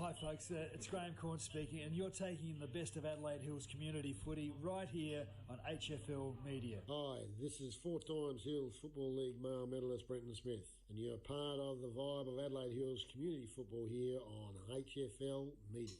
Hi folks, it's Graham Corn speaking, and you're taking in the best of Adelaide Hills community footy right here on HFL Media. Hi, this is 4 times Hills Football League male medalist Brenton Smith, and you're part of the vibe of Adelaide Hills community football here on HFL Media.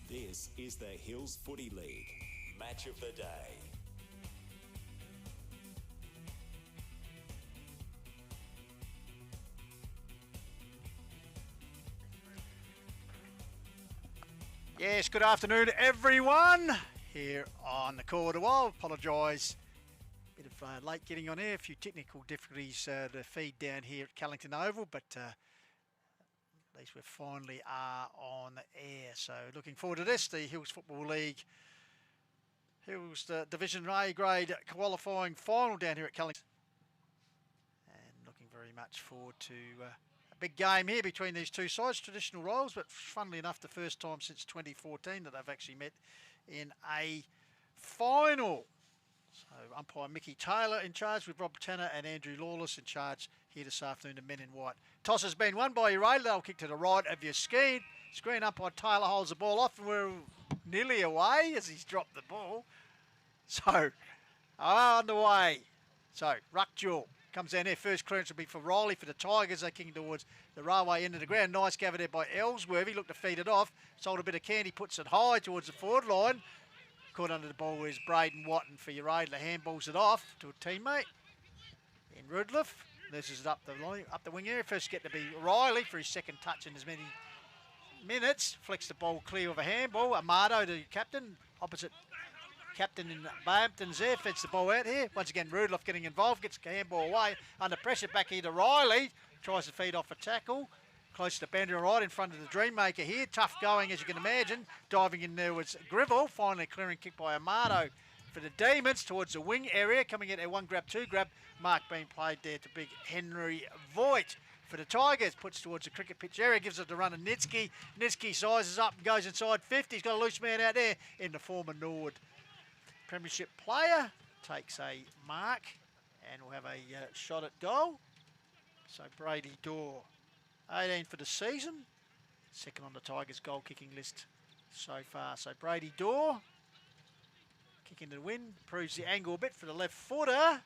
This is the Hills Footy League Match of the Day. Yes, good afternoon everyone here on the call to Wild. Apologise, bit of late getting on air, a few technical difficulties to feed down here at Callington Oval, but at least we finally are on the air. So looking forward to this, the Hills Football League, Hills Division A grade qualifying final down here at Callington. And looking very much forward to a big game here between these two sides, traditional rivals, but funnily enough, the first time since 2014 that they've actually met in a final. So umpire Mickey Taylor in charge with Rob Tanner and Andrew Lawless in charge here this afternoon, the men in white. Toss has been won by Uraidla. They'll kick to the right of your screen. Umpire Taylor holds the ball off and we're nearly away as he's dropped the ball. So, on the way. So, ruck duel. Comes down there. First clearance will be for Riley for the Tigers. They're kicking towards the railway end of the ground. Nice gather there by Ellsworthy. Looked to feed it off. Sold a bit of candy. Puts it high towards the forward line. Caught under the ball is Braden Watton for Uraidla. Handballs it off to a teammate. In Rudliff. This is up the wing area. First get to be Riley for his second touch in as many minutes. Flicks the ball clear of a handball. Amato, the captain. Opposite captain in Bampton's there, fits the ball out here. Once again, Rudloff getting involved, gets the handball away. Under pressure, back here to Riley. Tries to feed off a tackle. Close to Bender, right in front of the Dreammaker here. Tough going, as you can imagine. Diving in there was Grivell. Finally clearing kick by Amato for the Demons towards the wing area. Coming in there, one grab, two grab. Mark being played there to big Henry Voigt. For the Tigers, puts towards the cricket pitch area, gives it the run to Nitsky. Nitsky sizes up and goes inside 50. He's got a loose man out there in the former Nord Premiership player. Takes a mark and we'll have a shot at goal. So Brady Dorr, 18 for the season. Second on the Tigers goal kicking list so far. So Brady Dorr, kicking to the wind, proves the angle a bit for the left footer.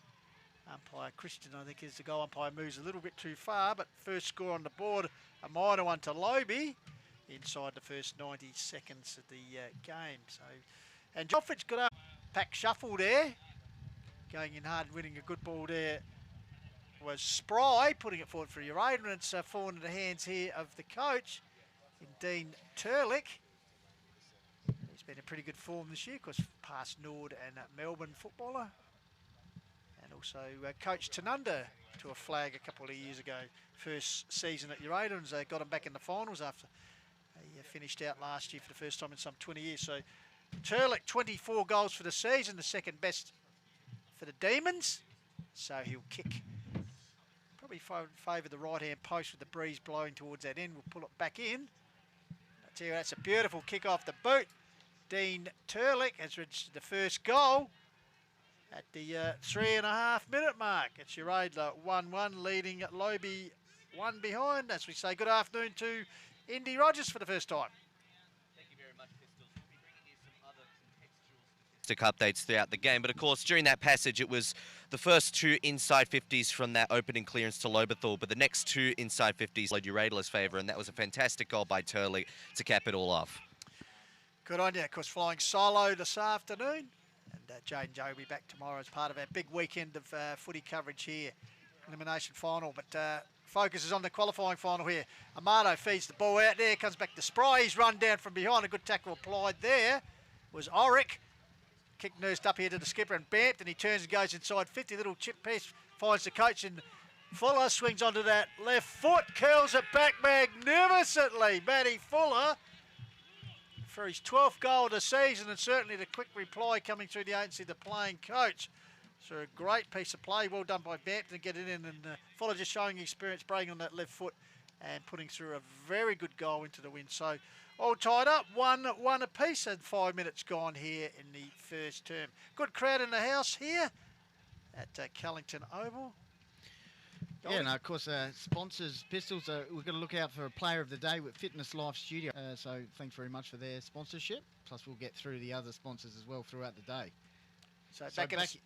Umpire Christian, I think, is the goal umpire, moves a little bit too far, but first score on the board, a minor one to Lobie inside the first 90 seconds of the game. So, and Joffrid's got a pack shuffle there, going in hard and winning a good ball there was Spry, putting it forward for Uraidla, and it's fallen into the hands here of the coach, in Dean Turlick. He's been in pretty good form this year, because past Nord and Melbourne footballer. Also, coached Tanunda to a flag a couple of years ago. First season at Uraidla, and they got him back in the finals after he finished out last year for the first time in some 20 years. So, Turlick, 24 goals for the season, the second best for the Demons. So he'll kick, probably favour the right-hand post with the breeze blowing towards that end. We'll pull it back in. I tell you, that's a beautiful kick off the boot. Dean Turlick has registered the first goal at the 3.5 minute mark. It's Uraidla 1-1, leading Lobie 1 behind. As we say, good afternoon to Indy Rogers for the first time. Thank you very much, Pistols. We'll be bringing you some other contextual updates throughout the game. But of course, during that passage, it was the first two inside 50s from that opening clearance to Lobethal, but the next two inside 50s played Uraidla's favour, and that was a fantastic goal by Turley to cap it all off. Good on you. Of course, flying solo this afternoon. And Jay and Joe will be back tomorrow as part of our big weekend of footy coverage here. Elimination final, but focus is on the qualifying final here. Amato feeds the ball out there, comes back to Spry. He's run down from behind. A good tackle applied there was Oric. Kick nursed up here to the skipper and Bampton. He turns and goes inside 50. Little chip piece finds the coach, and Fuller swings onto that left foot, curls it back magnificently. Matty Fuller, for his 12th goal of the season, and certainly the quick reply coming through the agency of the playing coach. So a great piece of play, well done by Bampton to get it in, and Fuller just showing experience, breaking on that left foot and putting through a very good goal into the wind. So all tied up, 1-1 apiece, and 5 minutes gone here in the first term. Good crowd in the house here at Callington Oval. Yeah, no, of course, sponsors, Pistols, we've got to look out for a player of the day with Fitness Life Studio. So thanks very much for their sponsorship. Plus, we'll get through the other sponsors as well throughout the day. So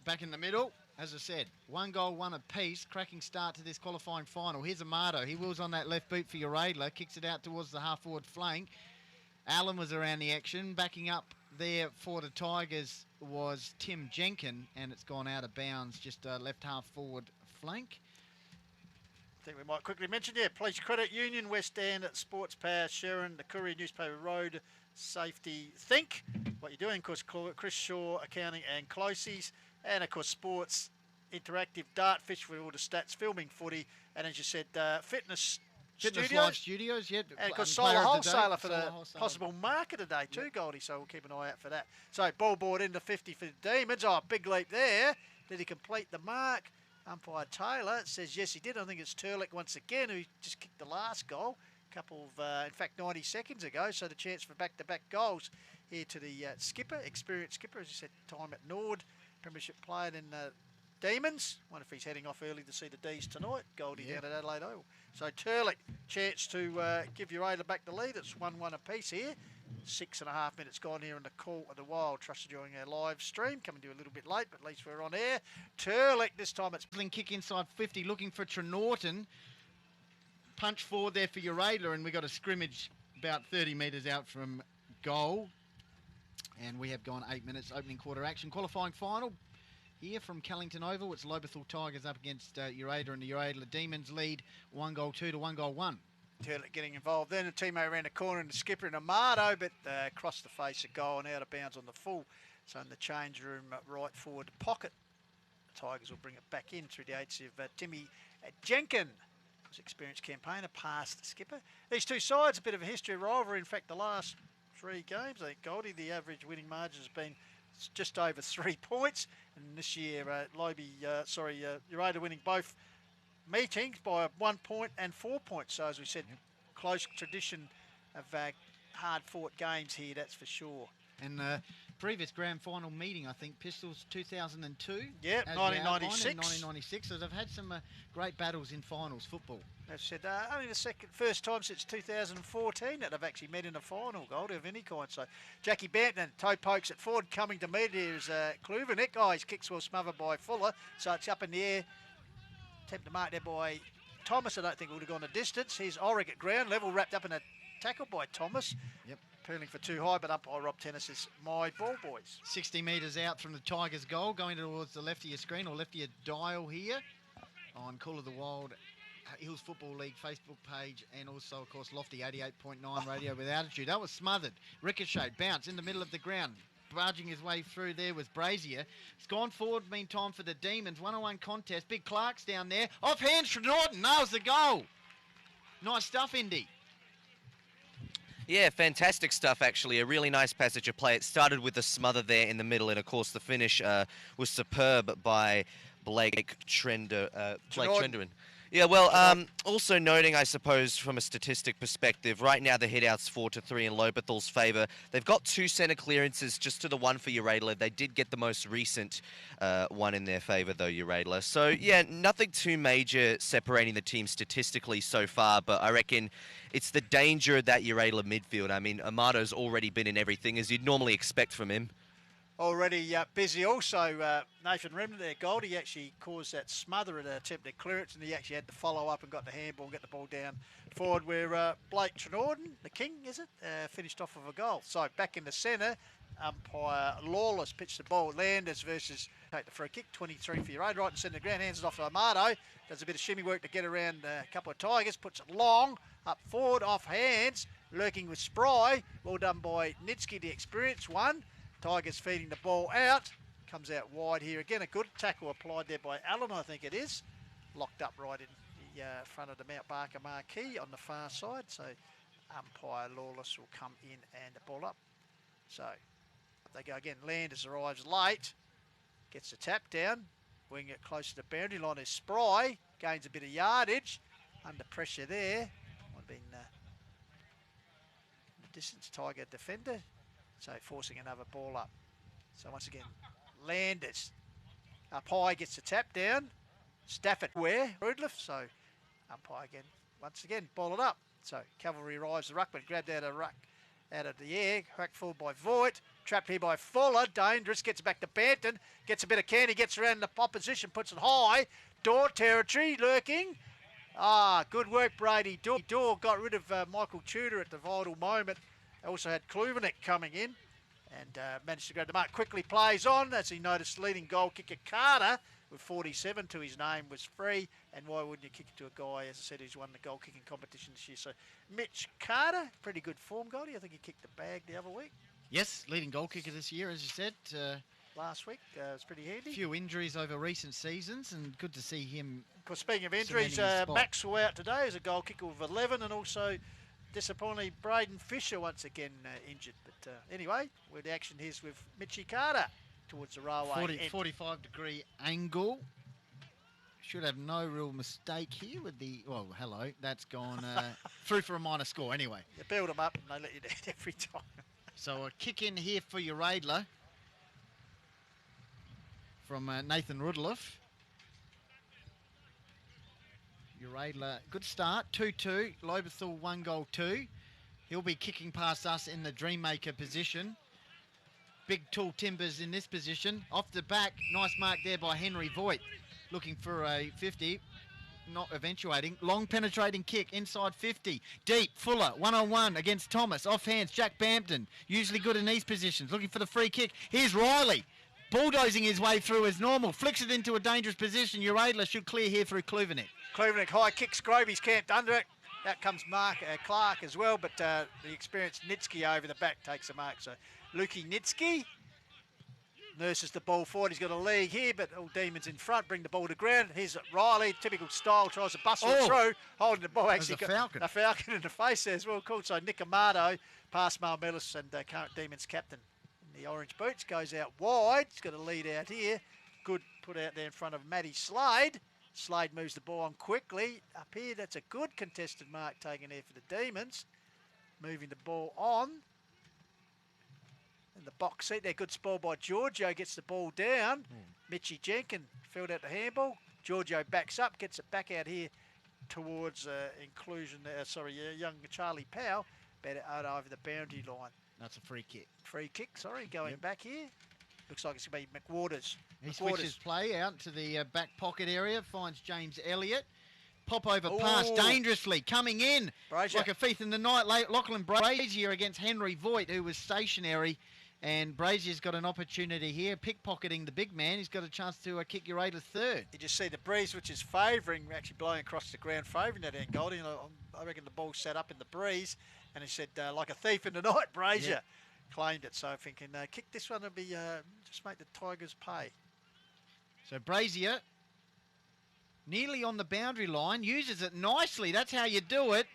back in the middle, as I said, 1 goal, 1 apiece. Cracking start to this qualifying final. Here's Amato. He wheels on that left boot for Uraidla. Kicks it out towards the half-forward flank. Allen was around the action. Backing up there for the Tigers was Tim Jenkin, and it's gone out of bounds, just left half-forward flank. I think we might quickly mention, Police Credit Union, West End, Sportspower, Sherrin, the Courier newspaper, Road Safety Think. What you're doing, of course, Chris Shaw, Accounting and Kloses, and of course Sports Interactive, Dartfish with all the stats, Filming Footy, and as you said, Fitness Live Studios, yeah. And of course, Solar Wholesaler for the possible market today too, Goldie, so we'll keep an eye out for that. So ball board into 50 for the Demons. Oh, big leap there. Did he complete the mark? Umpire Taylor says yes, he did. I think it's Turlick once again, who just kicked the last goal a couple of, in fact, 90 seconds ago. So the chance for back-to-back goals here to the skipper, experienced skipper, as you said, time at Nord, Premiership player in Demons. Wonder if he's heading off early to see the D's tonight. Goldie down at Adelaide Oval. So Turlick, chance to give Uraidla back the lead. It's 1-1 apiece here. 6.5 minutes gone here in the call of the Wild. Trust you enjoying our live stream. Coming to you a little bit late, but at least we're on air. Turlick, this time it's... Kick inside 50, looking for Trenorton. Punch forward there for Uraidla, and we got a scrimmage about 30 metres out from goal. And we have gone 8 minutes opening quarter action. Qualifying final here from Callington Oval. It's Lobethal Tigers up against Uraidla, and the Uraidla Demons lead 1-2 to 1-1. Turlick getting involved then. A teammate around the corner and the skipper in Amato, but across the face of goal and out of bounds on the full. So in the change room, right forward pocket. The Tigers will bring it back in through the agency of Timmy Jenkin. Experienced campaigner, past skipper. These two sides, a bit of a history of rivalry. In fact, the last 3 games, I think, Goldie, the average winning margin has been just over 3 points. And this year, Uraidla winning both meetings by 1 point and 4 points. So, as we said, close tradition of hard-fought games here, that's for sure. And previous grand final meeting, I think, Pistols 2002. Yeah, 1996. 1996. So they've had some great battles in finals football. They've said only the first time since 2014 that they've actually met in a final, Goldie, of any kind. So Jackie Bampton, toe pokes at forward, coming to meet here is Kluver. That guy's kicks well smothered by Fuller, so it's up in the air. Attempt to mark there by Thomas. I don't think it would have gone the distance. Here's Ulrich at ground level, wrapped up in a tackle by Thomas. Yep. Peeling for too high, but umpire Rob Tennis is my ball, boys. 60 metres out from the Tigers' goal, going towards the left of your screen or left of your dial here on Call of the Wild Hills Football League Facebook page, and also, of course, Lofty 88.9 radio with Attitude. That was smothered. Ricochet, bounce in the middle of the ground. Barging his way through there was Brazier. It's gone forward meantime for the Demons. 1-on-1 contest. Big Clark's down there. Offhand, Trenorton nails the goal. Nice stuff, Indy. Yeah, fantastic stuff, actually. A really nice passage of play. It started with a smother there in the middle, and, of course, the finish was superb by Blake Trenduin. Yeah, well, also noting, I suppose, from a statistic perspective, right now the hit-out's 4-3 in Lobethal's favour. They've got 2 centre clearances just to the one for Uraidla. They did get the most recent one in their favour, though, Uraidla. So, yeah, nothing too major separating the team statistically so far, but I reckon it's the danger of that Uraidla midfield. I mean, Amato's already been in everything, as you'd normally expect from him. Already busy also, Nathan Remnant there, Gold. He actually caused that smother at an attempted clearance, and he actually had to follow up and got the handball and get the ball down forward where Blake Trenorton, the king, is it, finished off of a goal. So back in the centre, umpire Lawless pitched the ball. Landers versus take the free kick, 23 for Uraidla, right in the centre of the ground, hands it off to Amato. Does a bit of shimmy work to get around a couple of Tigers, puts it long, up forward, off hands, lurking with Spry. Well done by Nitsky, the experienced one. Tigers feeding the ball out. Comes out wide here again. A good tackle applied there by Allen, I think it is. Locked up right in the front of the Mount Barker marquee on the far side. So umpire Lawless will come in and the ball up. So they go again. Landers arrives late. Gets the tap down. Wing it close to the boundary line is Spry. Gains a bit of yardage. Under pressure there. Might have been the distance Tiger defender. So forcing another ball up. So once again, Landers up high, gets the tap down. Stafford where? Rudliff. So umpire again, once again, ball it up. So Cavalry arrives, the ruckman grabbed out of the air, whacked forward by Voigt. Trapped here by Fuller, dangerous, gets it back to Bampton. Gets a bit of candy, gets around the opposition, puts it high. Door territory, lurking. Good work, Brady. Door got rid of Michael Tudor at the vital moment. Also had Kluvenek coming in and managed to grab the mark. Quickly plays on as he noticed leading goal kicker Carter with 47 to his name was free. And why wouldn't you kick it to a guy, as I said, who's won the goal kicking competition this year? So Mitch Carter, pretty good form, Goldie. I think he kicked the bag the other week. Yes, leading goal kicker this year, as you said. Last week, it was pretty handy. A few injuries over recent seasons, and good to see him. Of course, speaking of injuries, Maxwell out today as a goal kicker with 11, and also disappointingly, Braden Fisher once again injured. But anyway, where the action is with Mitchy Carter towards the railway. 45-degree angle. Should have no real mistake here with the... Well, hello. That's gone through for a minor score anyway. You build them up and they let you down every time. So a kick in here for Uraidla from Nathan Rudliff. Uraidla, good start, 2-2. Lobethal, 1-2. He'll be kicking past us in the Dreammaker position. Big tall timbers in this position. Off the back, nice mark there by Henry Voigt. Looking for a 50. Not eventuating. Long penetrating kick inside 50. Deep, Fuller, one-on-one against Thomas. Off hands, Jack Bampton. Usually good in these positions. Looking for the free kick. Here's Riley. Bulldozing his way through as normal. Flicks it into a dangerous position. Uraidla should clear here through Kluvenik. Kluvenik high kick. Scroby's camped under it. Out comes Mark Clark as well, but the experienced Nitsky over the back takes the mark. So Lukey Nitsky nurses the ball forward. He's got a lead here, but all Demons in front bring the ball to ground. Here's Riley, typical style, tries to bustle it through, holding the ball. Actually got a falcon in the face there as well. Cool. So Nick Amato, past Mal Mellis and current Demons captain in the orange boots, goes out wide. He's got a lead out here. Good put out there in front of Matty Slade. Slade moves the ball on quickly. Up here, that's a good contested mark taken there for the Demons. Moving the ball on. In the box seat there, good spoil by Giorgio, gets the ball down. Mitchie Jenkins filled out the handball. Giorgio backs up, gets it back out here towards young Charlie Powell. Better out over the boundary line. That's a free kick. Free kick, going back here. Looks like it's going to be McWaters. He switches play out to the back pocket area, finds James Elliott. Pop over pass dangerously, coming in Brazier. Like a thief in the night. Lachlan Brazier against Henry Voigt, who was stationary. And Brazier's got an opportunity here, pickpocketing the big man. He's got a chance to kick Uraidla third. You just see the breeze, which is favouring, actually blowing across the ground, favouring that end, Goldie. I reckon the ball sat up in the breeze, and he said, like a thief in the night, Brazier claimed it. So thinking, kick this one would be just make the Tigers pay. So Brazier, nearly on the boundary line, uses it nicely. That's how you do it.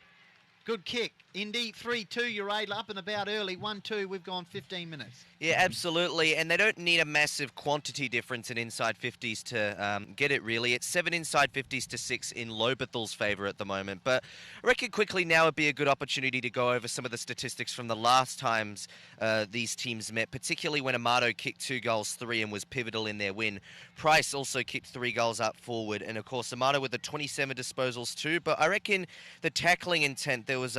Good kick. Indy 3-2, Uraidla up and about early. 1-2, we've gone 15 minutes. Yeah, absolutely. And they don't need a massive quantity difference in inside 50s to get it, really. It's 7 inside 50s to 6 in Lobethal's favour at the moment. But I reckon quickly now would be a good opportunity to go over some of the statistics from the last times these teams met, particularly when Amato kicked 2 goals, 3 and was pivotal in their win. Price also kicked 3 goals up forward. And, of course, Amato with the 27 disposals too. But I reckon the tackling intent, there was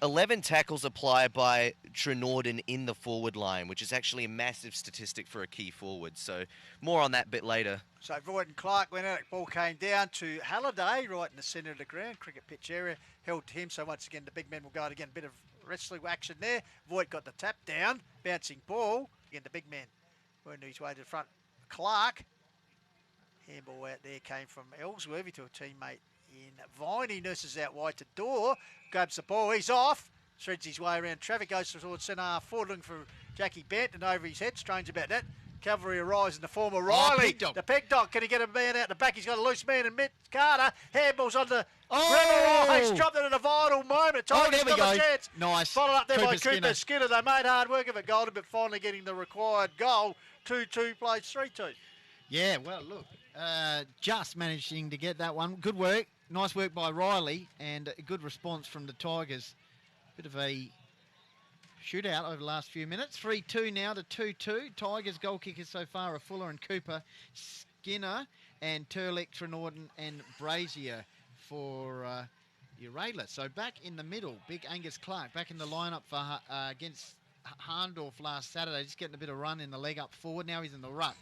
11 tackles applied by Trenorden in the forward line, which is actually a massive statistic for a key forward. So more on that bit later. So Voigt and Clark went out, ball came down to Halliday, right in the centre of the ground, cricket pitch area, held to him. So once again, the big men will go out again. Bit of wrestling action there. Voigt got the tap down, bouncing ball. Again, the big man went his way to the front. Clark, handball out there came from Ellsworthy to a teammate in Viney, nurses out wide to Dorr, grabs the ball, he's off, shreds his way around traffic, goes towards centre half forward, looking for Jackie Banton over his head. Strange about that. Cavalry arrives in the form of Riley. The peg dog, can he get a man out the back? He's got a loose man in mid. Carter, handballs on the He's dropped it at a vital moment. There we go. Chance. Nice. Followed up there by Cooper Skinner. They made hard work of it, Golden, but finally getting the required goal. 2-2 plays 3-2. Yeah, well, look, just managing to get that one. Good work. Nice work by Riley and a good response from the Tigers. Bit of a shootout over the last few minutes. 3-2 now to 2-2. Tigers goal kickers so far are Fuller and Cooper, Skinner and Turlick, Trenorden and Brazier for Uraidla. So back in the middle, big Angus Clark back in the lineup for against Hahndorf last Saturday, just getting a bit of run in the leg up forward. Now he's in the ruck.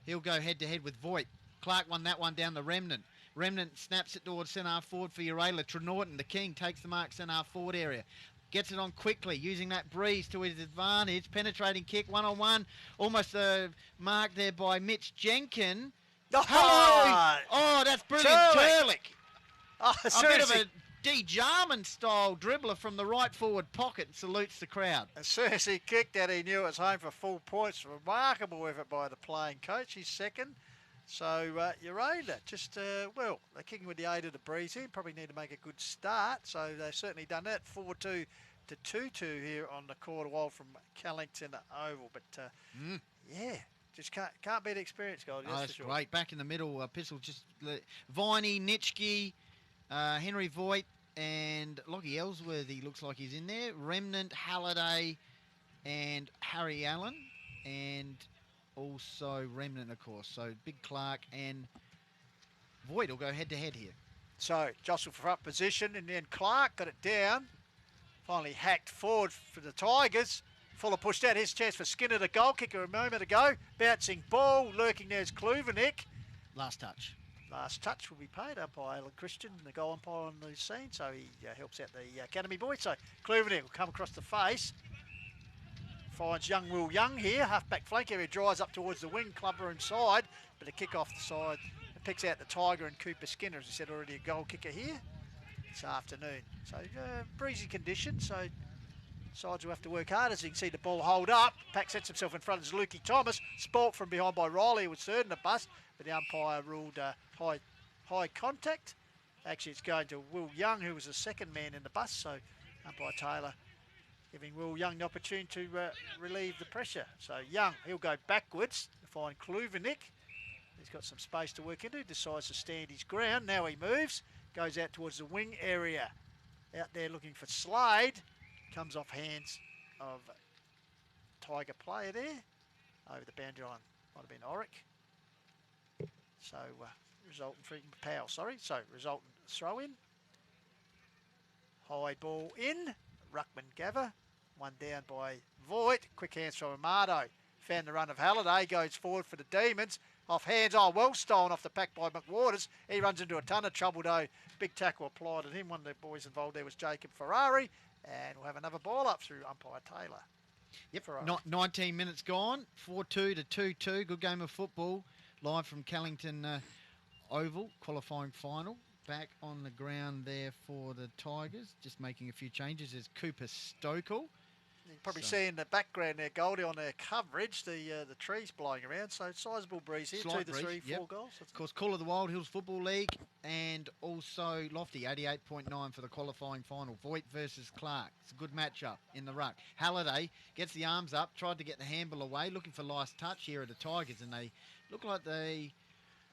He'll go head-to-head with Voigt. Clark won that one down the Remnant. Remnant snaps it towards centre half forward for Uraidla. Trenorden, the king, takes the mark centre half forward area. Gets it on quickly, using that breeze to his advantage. Penetrating kick, one-on-one. Almost a mark there by Mitch Jenkins. Hello! Oh, that's brilliant. Turlick. Oh, a bit of a D. Jarman-style dribbler from the right forward pocket and salutes the crowd. As soon as he kicked that, he knew it was home for full points. Remarkable effort by the playing coach. He's second. So Uraidla, just, well, they're kicking with the aid of the breeze here. Probably need to make a good start. So they've certainly done that. 4-2 to 2-2 here on the quarter wall from Callington Oval. But, yeah, just can't beat experience, Goldie. That's for sure. Great. Back in the middle, Pistol just... Viney, Nitschke, Henry Voigt and Lockie Ellsworthy looks like he's in there. Remnant, Halliday and Harry Allen. And... also Remnant, of course. So Big Clark and Voigt will go head-to-head here. So jostle for front position, and then Clark got it down. Finally hacked forward for the Tigers. Fuller pushed out. Here's a chance for Skinner, the goal kicker, a moment ago. Bouncing ball, lurking there is Kluvenik. Last touch. Last touch will be paid up by Alan Christian, the goal umpire on the scene, so he helps out the academy boy. So Kluvenik will come across the face. Finds young Will Young here, half-back flank area, drives up towards the wing, clubber inside, but a kick off the side. It picks out the Tiger and Cooper Skinner, as I said, already a goal kicker here this afternoon. So breezy conditions, so sides will have to work hard. As you can see, the ball hold up. Pack sets himself in front of Lukey Thomas. Sport from behind by Riley, who was third in the bust, but the umpire ruled high contact. Actually, it's going to Will Young, who was the second man in the bust, so umpire Taylor giving Will Young the opportunity to relieve the pressure. So Young, he'll go backwards to find Kluvenik. He's got some space to work into, decides to stand his ground. Now he moves, goes out towards the wing area. Out there looking for Slade. Comes off hands of Tiger player there. Over the boundary line, might have been Oric. So resultant Powell, sorry. So resultant throw in. High ball in. Ruckman Gava, one down by Voigt. Quick hands from Amado. Found the run of Halliday, goes forward for the Demons. Off hands, well stolen off the pack by McWaters. He runs into a ton of trouble though. Big tackle applied at him. One of the boys involved there was Jacob Ferrari. And we'll have another ball up through umpire Taylor. Yep, not 19 minutes gone. 4-2 to 2-2. Good game of football. Live from Callington Oval, qualifying final. Back on the ground there for the Tigers. Just making a few changes is Cooper Stokel. You can probably see in the background there, Goldie, on their coverage, the trees blowing around. So sizable breeze here, Slight 2 to breeze, 3, 4 yep. goals. Of course, Call of the Wild Hills Football League and also Lofty, 88.9 for the qualifying final. Voigt versus Clark. It's a good matchup in the ruck. Halliday gets the arms up, tried to get the handball away, looking for last touch here at the Tigers, and they look like they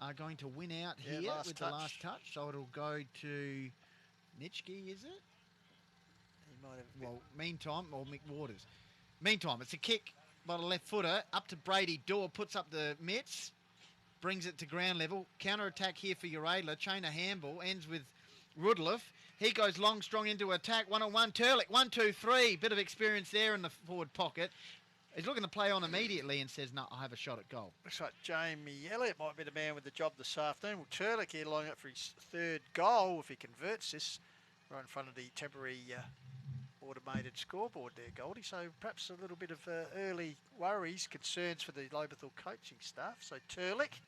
are going to win out here with the last touch. So it'll go to Nitschke, is it? Well, meantime, or McWaters. Meantime, it's a kick by the left footer up to Brady Dorr, puts up the mitts, brings it to ground level. Counter attack here for Uraidla. Chain of handball ends with Rudloff. He goes long, strong into attack. 1-on-1. Turlick, 1-2-3. Bit of experience there in the forward pocket. He's looking to play on immediately and says, no, I have a shot at goal. Looks like Jamie Elliott might be the man with the job this afternoon. Well, Turlick here lining up for his third goal if he converts this right in front of the temporary automated scoreboard there, Goldie. So perhaps a little bit of early worries, concerns for the Lobethal coaching staff. So Turlick,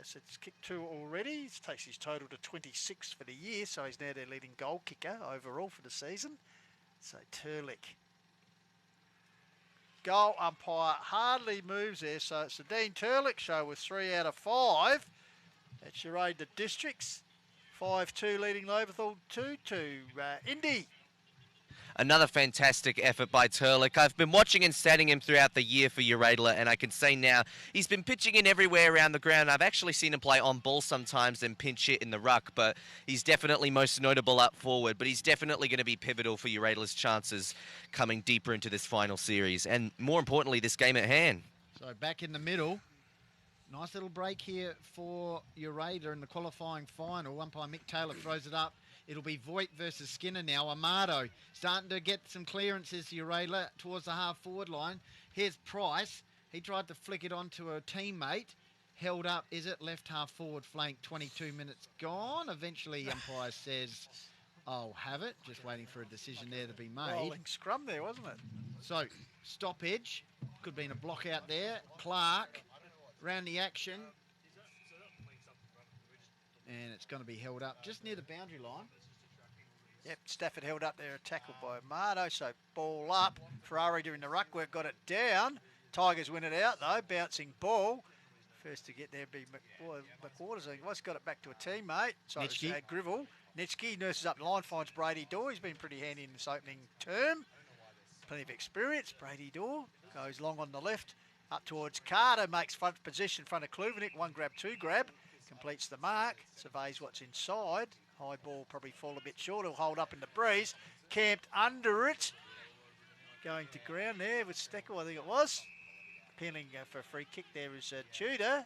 as it's kicked 2 already, it takes his total to 26 for the year. So he's now their leading goal kicker overall for the season. So Turlick. Goal umpire hardly moves there. So it's the Dean Turlick show with 3 out of 5. At Uraidla Districts. 5-2 leading Lobethal 2-2 Indy. Another fantastic effort by Turlick. I've been watching and studying him throughout the year for Uraidla, and I can say now he's been pitching in everywhere around the ground. I've actually seen him play on ball sometimes and pinch hit in the ruck, but he's definitely most notable up forward. But he's definitely going to be pivotal for Uraidla's chances coming deeper into this final series, and more importantly, this game at hand. So back in the middle. Nice little break here for Uraidla in the qualifying final. Umpire Mick Taylor throws it up. It'll be Voigt versus Skinner now. Amado starting to get some clearances, Uraidla, towards the half-forward line. Here's Price. He tried to flick it onto a teammate. Held up, is it? Left half-forward flank, 22 minutes gone. Eventually, umpire says, I'll have it. Just waiting for a decision there to be made. Rolling scrum there, wasn't it? So, stoppage. Could have been a block out there. Clark around the action. And it's going to be held up just near the boundary line. Yep, Stafford held up there, tackled by Amado, so ball up. Ferrari doing the ruck work, got it down. Tigers win it out though, bouncing ball. First to get there be McWaters. He was got it back to a teammate. So it's Grivell. Nitschke nurses up the line, finds Brady Dorr. He's been pretty handy in this opening term. Plenty of experience. Brady Dorr goes long on the left, up towards Carter, makes front position in front of Kluvenik. 1 grab, 2 grab. Completes the mark, surveys what's inside. High ball probably fall a bit short. He'll hold up in the breeze. Camped under it. Going to ground there with Steckel, I think it was. Appealing for a free kick there is Tudor.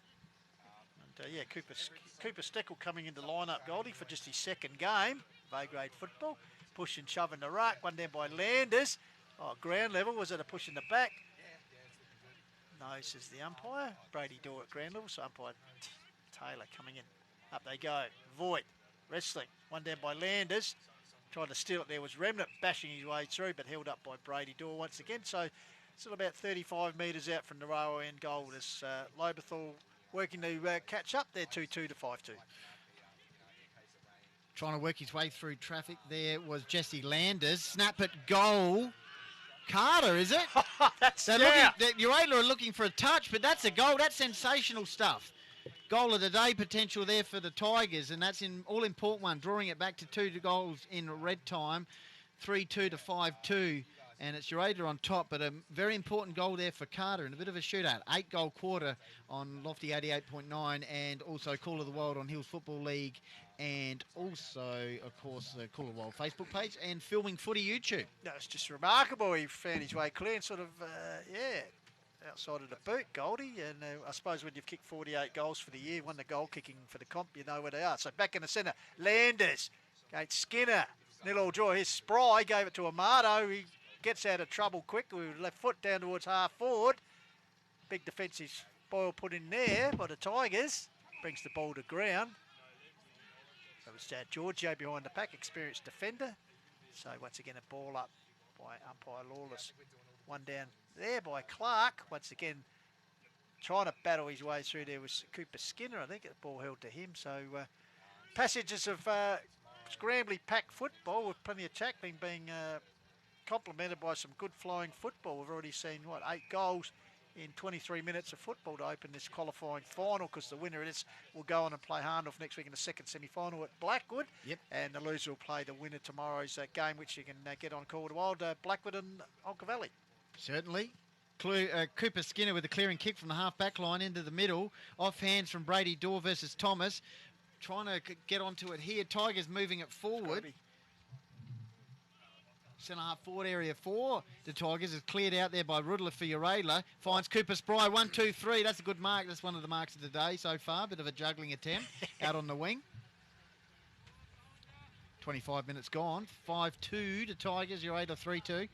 And yeah, Cooper Steckel coming into line-up, Goldie, for just his second game of A-grade football. push and shove in the ruck. One down by Landers. Oh, ground level. Was it a push in the back? No, says the umpire. Brady Dorr at ground level. So umpire Taylor coming in. Up they go. Voigt wrestling. One down by Landers. Trying to steal it there was Remnant bashing his way through, but held up by Brady Dorr once again. So still about 35 metres out from the railway end goal as Lobethal working to catch up there 2-2 to 5-2. Trying to work his way through traffic there was Jesse Landers. Snap at goal. Carter, is it? Uraidla are looking for a touch, but that's a goal. That's sensational stuff. Goal of the day potential there for the Tigers, and that's an all-important one, drawing it back to 2 goals in red time, 3-2 to 5-2, and it's Uraidla on top, but a very important goal there for Carter and a bit of a shootout. 8-goal quarter on Lofty 88.9, and also Call of the World on Hills Football League, and also, of course, the Call of the World Facebook page and Filming Footy YouTube. No, it's just remarkable. He found his way clear and sort of, outside of the boot, Goldie. And I suppose when you've kicked 48 goals for the year, won the goal kicking for the comp, you know where they are. So back in the centre, Landers against Skinner. Nil all draw. Here's Spry, gave it to Amato. He gets out of trouble quick with left foot down towards half forward. Big defensive spoil put in there by the Tigers. Brings the ball to ground. That was Giorgio behind the pack, experienced defender. So once again a ball up by umpire Lawless. One down there by Clark. Once again trying to battle his way through there was Cooper Skinner. I think the ball held to him. So passages of scrambly packed football with plenty of tackling being complemented by some good flying football. We've already seen, 8 goals in 23 minutes of football to open this qualifying final, because the winner of this will go on and play Hahndorf next week in the second semi-final at Blackwood. Yep. And the loser will play the winner tomorrow's game, which you can get on Call of the Wild, Blackwood and Onka Valley. Certainly. Cooper Skinner with a clearing kick from the half-back line into the middle. Off hands from Brady Dorr versus Thomas. Trying to get onto it here. Tigers moving it forward. Centre half forward area 4. The Tigers is cleared out there by Uraidla for Uraidla. Finds Cooper Spry. 1, 2, 3. That's a good mark. That's one of the marks of the day so far. Bit of a juggling attempt out on the wing. 25 minutes gone. 5-2 to Tigers. Uraidla 3-2.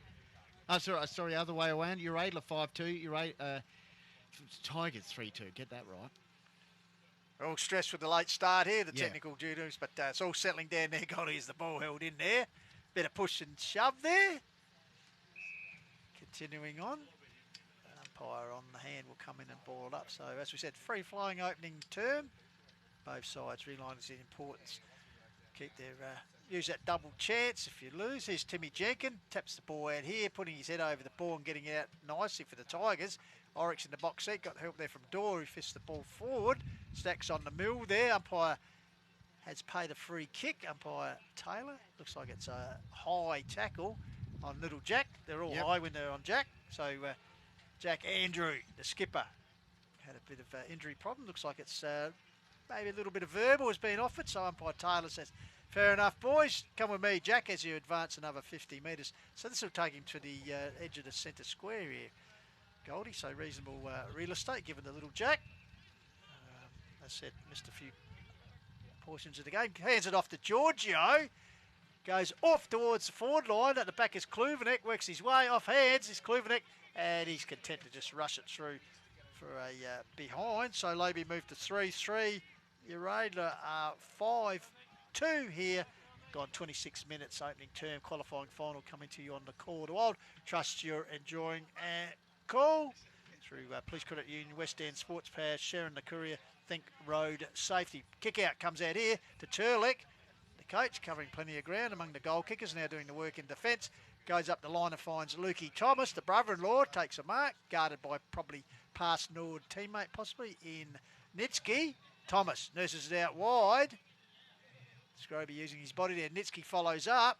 Oh, sorry, other way around. Uraidla 5-2. Tigers 3-2. Get that right. We're all stressed with the late start here, the technical duties, but it's all settling down there. Goalie is the ball held in there. Bit of push and shove there. Continuing on. Umpire on the hand will come in and ball it up. So, as we said, free-flying opening term. Both sides realise the importance. Keep their use that double chance if you lose. Here's Timmy Jenkin. Taps the ball out here, putting his head over the ball and getting out nicely for the Tigers. Oryx in the box seat. Got help there from Dorr, who fists the ball forward. Stacks on the mill there. Umpire has paid a free kick. Umpire Taylor. Looks like it's a high tackle on little Jack. They're all high when they're on Jack. So Jack Andrew, the skipper, had a bit of injury problem. Looks like it's maybe a little bit of verbal has been offered. So umpire Taylor says, fair enough, boys. Come with me, Jack, as you advance another 50 metres. So this will take him to the edge of the centre square here, Goldie. So reasonable real estate given the little Jack. As I said, missed a few portions of the game. Hands it off to Giorgio. Goes off towards the forward line. At the back is Kluvenek. Works his way off hands. Is Kluvenek. And he's content to just rush it through for a behind. So Lobe moved to 3-3. Uraidla 5-2 here. Gone 26 minutes opening term. Qualifying final coming to you on the Call of the Wild. Trust you're enjoying and call. Through Police Credit Union, West End, Sportspower, Sherrin, the Courier, Think, Road Safety. Kick out comes out here to Turlick. The coach covering plenty of ground among the goal kickers, now doing the work in defence. Goes up the line and finds Lukey Thomas, the brother-in-law, takes a mark, guarded by probably past Nord teammate, possibly in Nitsky. Thomas nurses it out wide. Scroby using his body there. Nitsky follows up.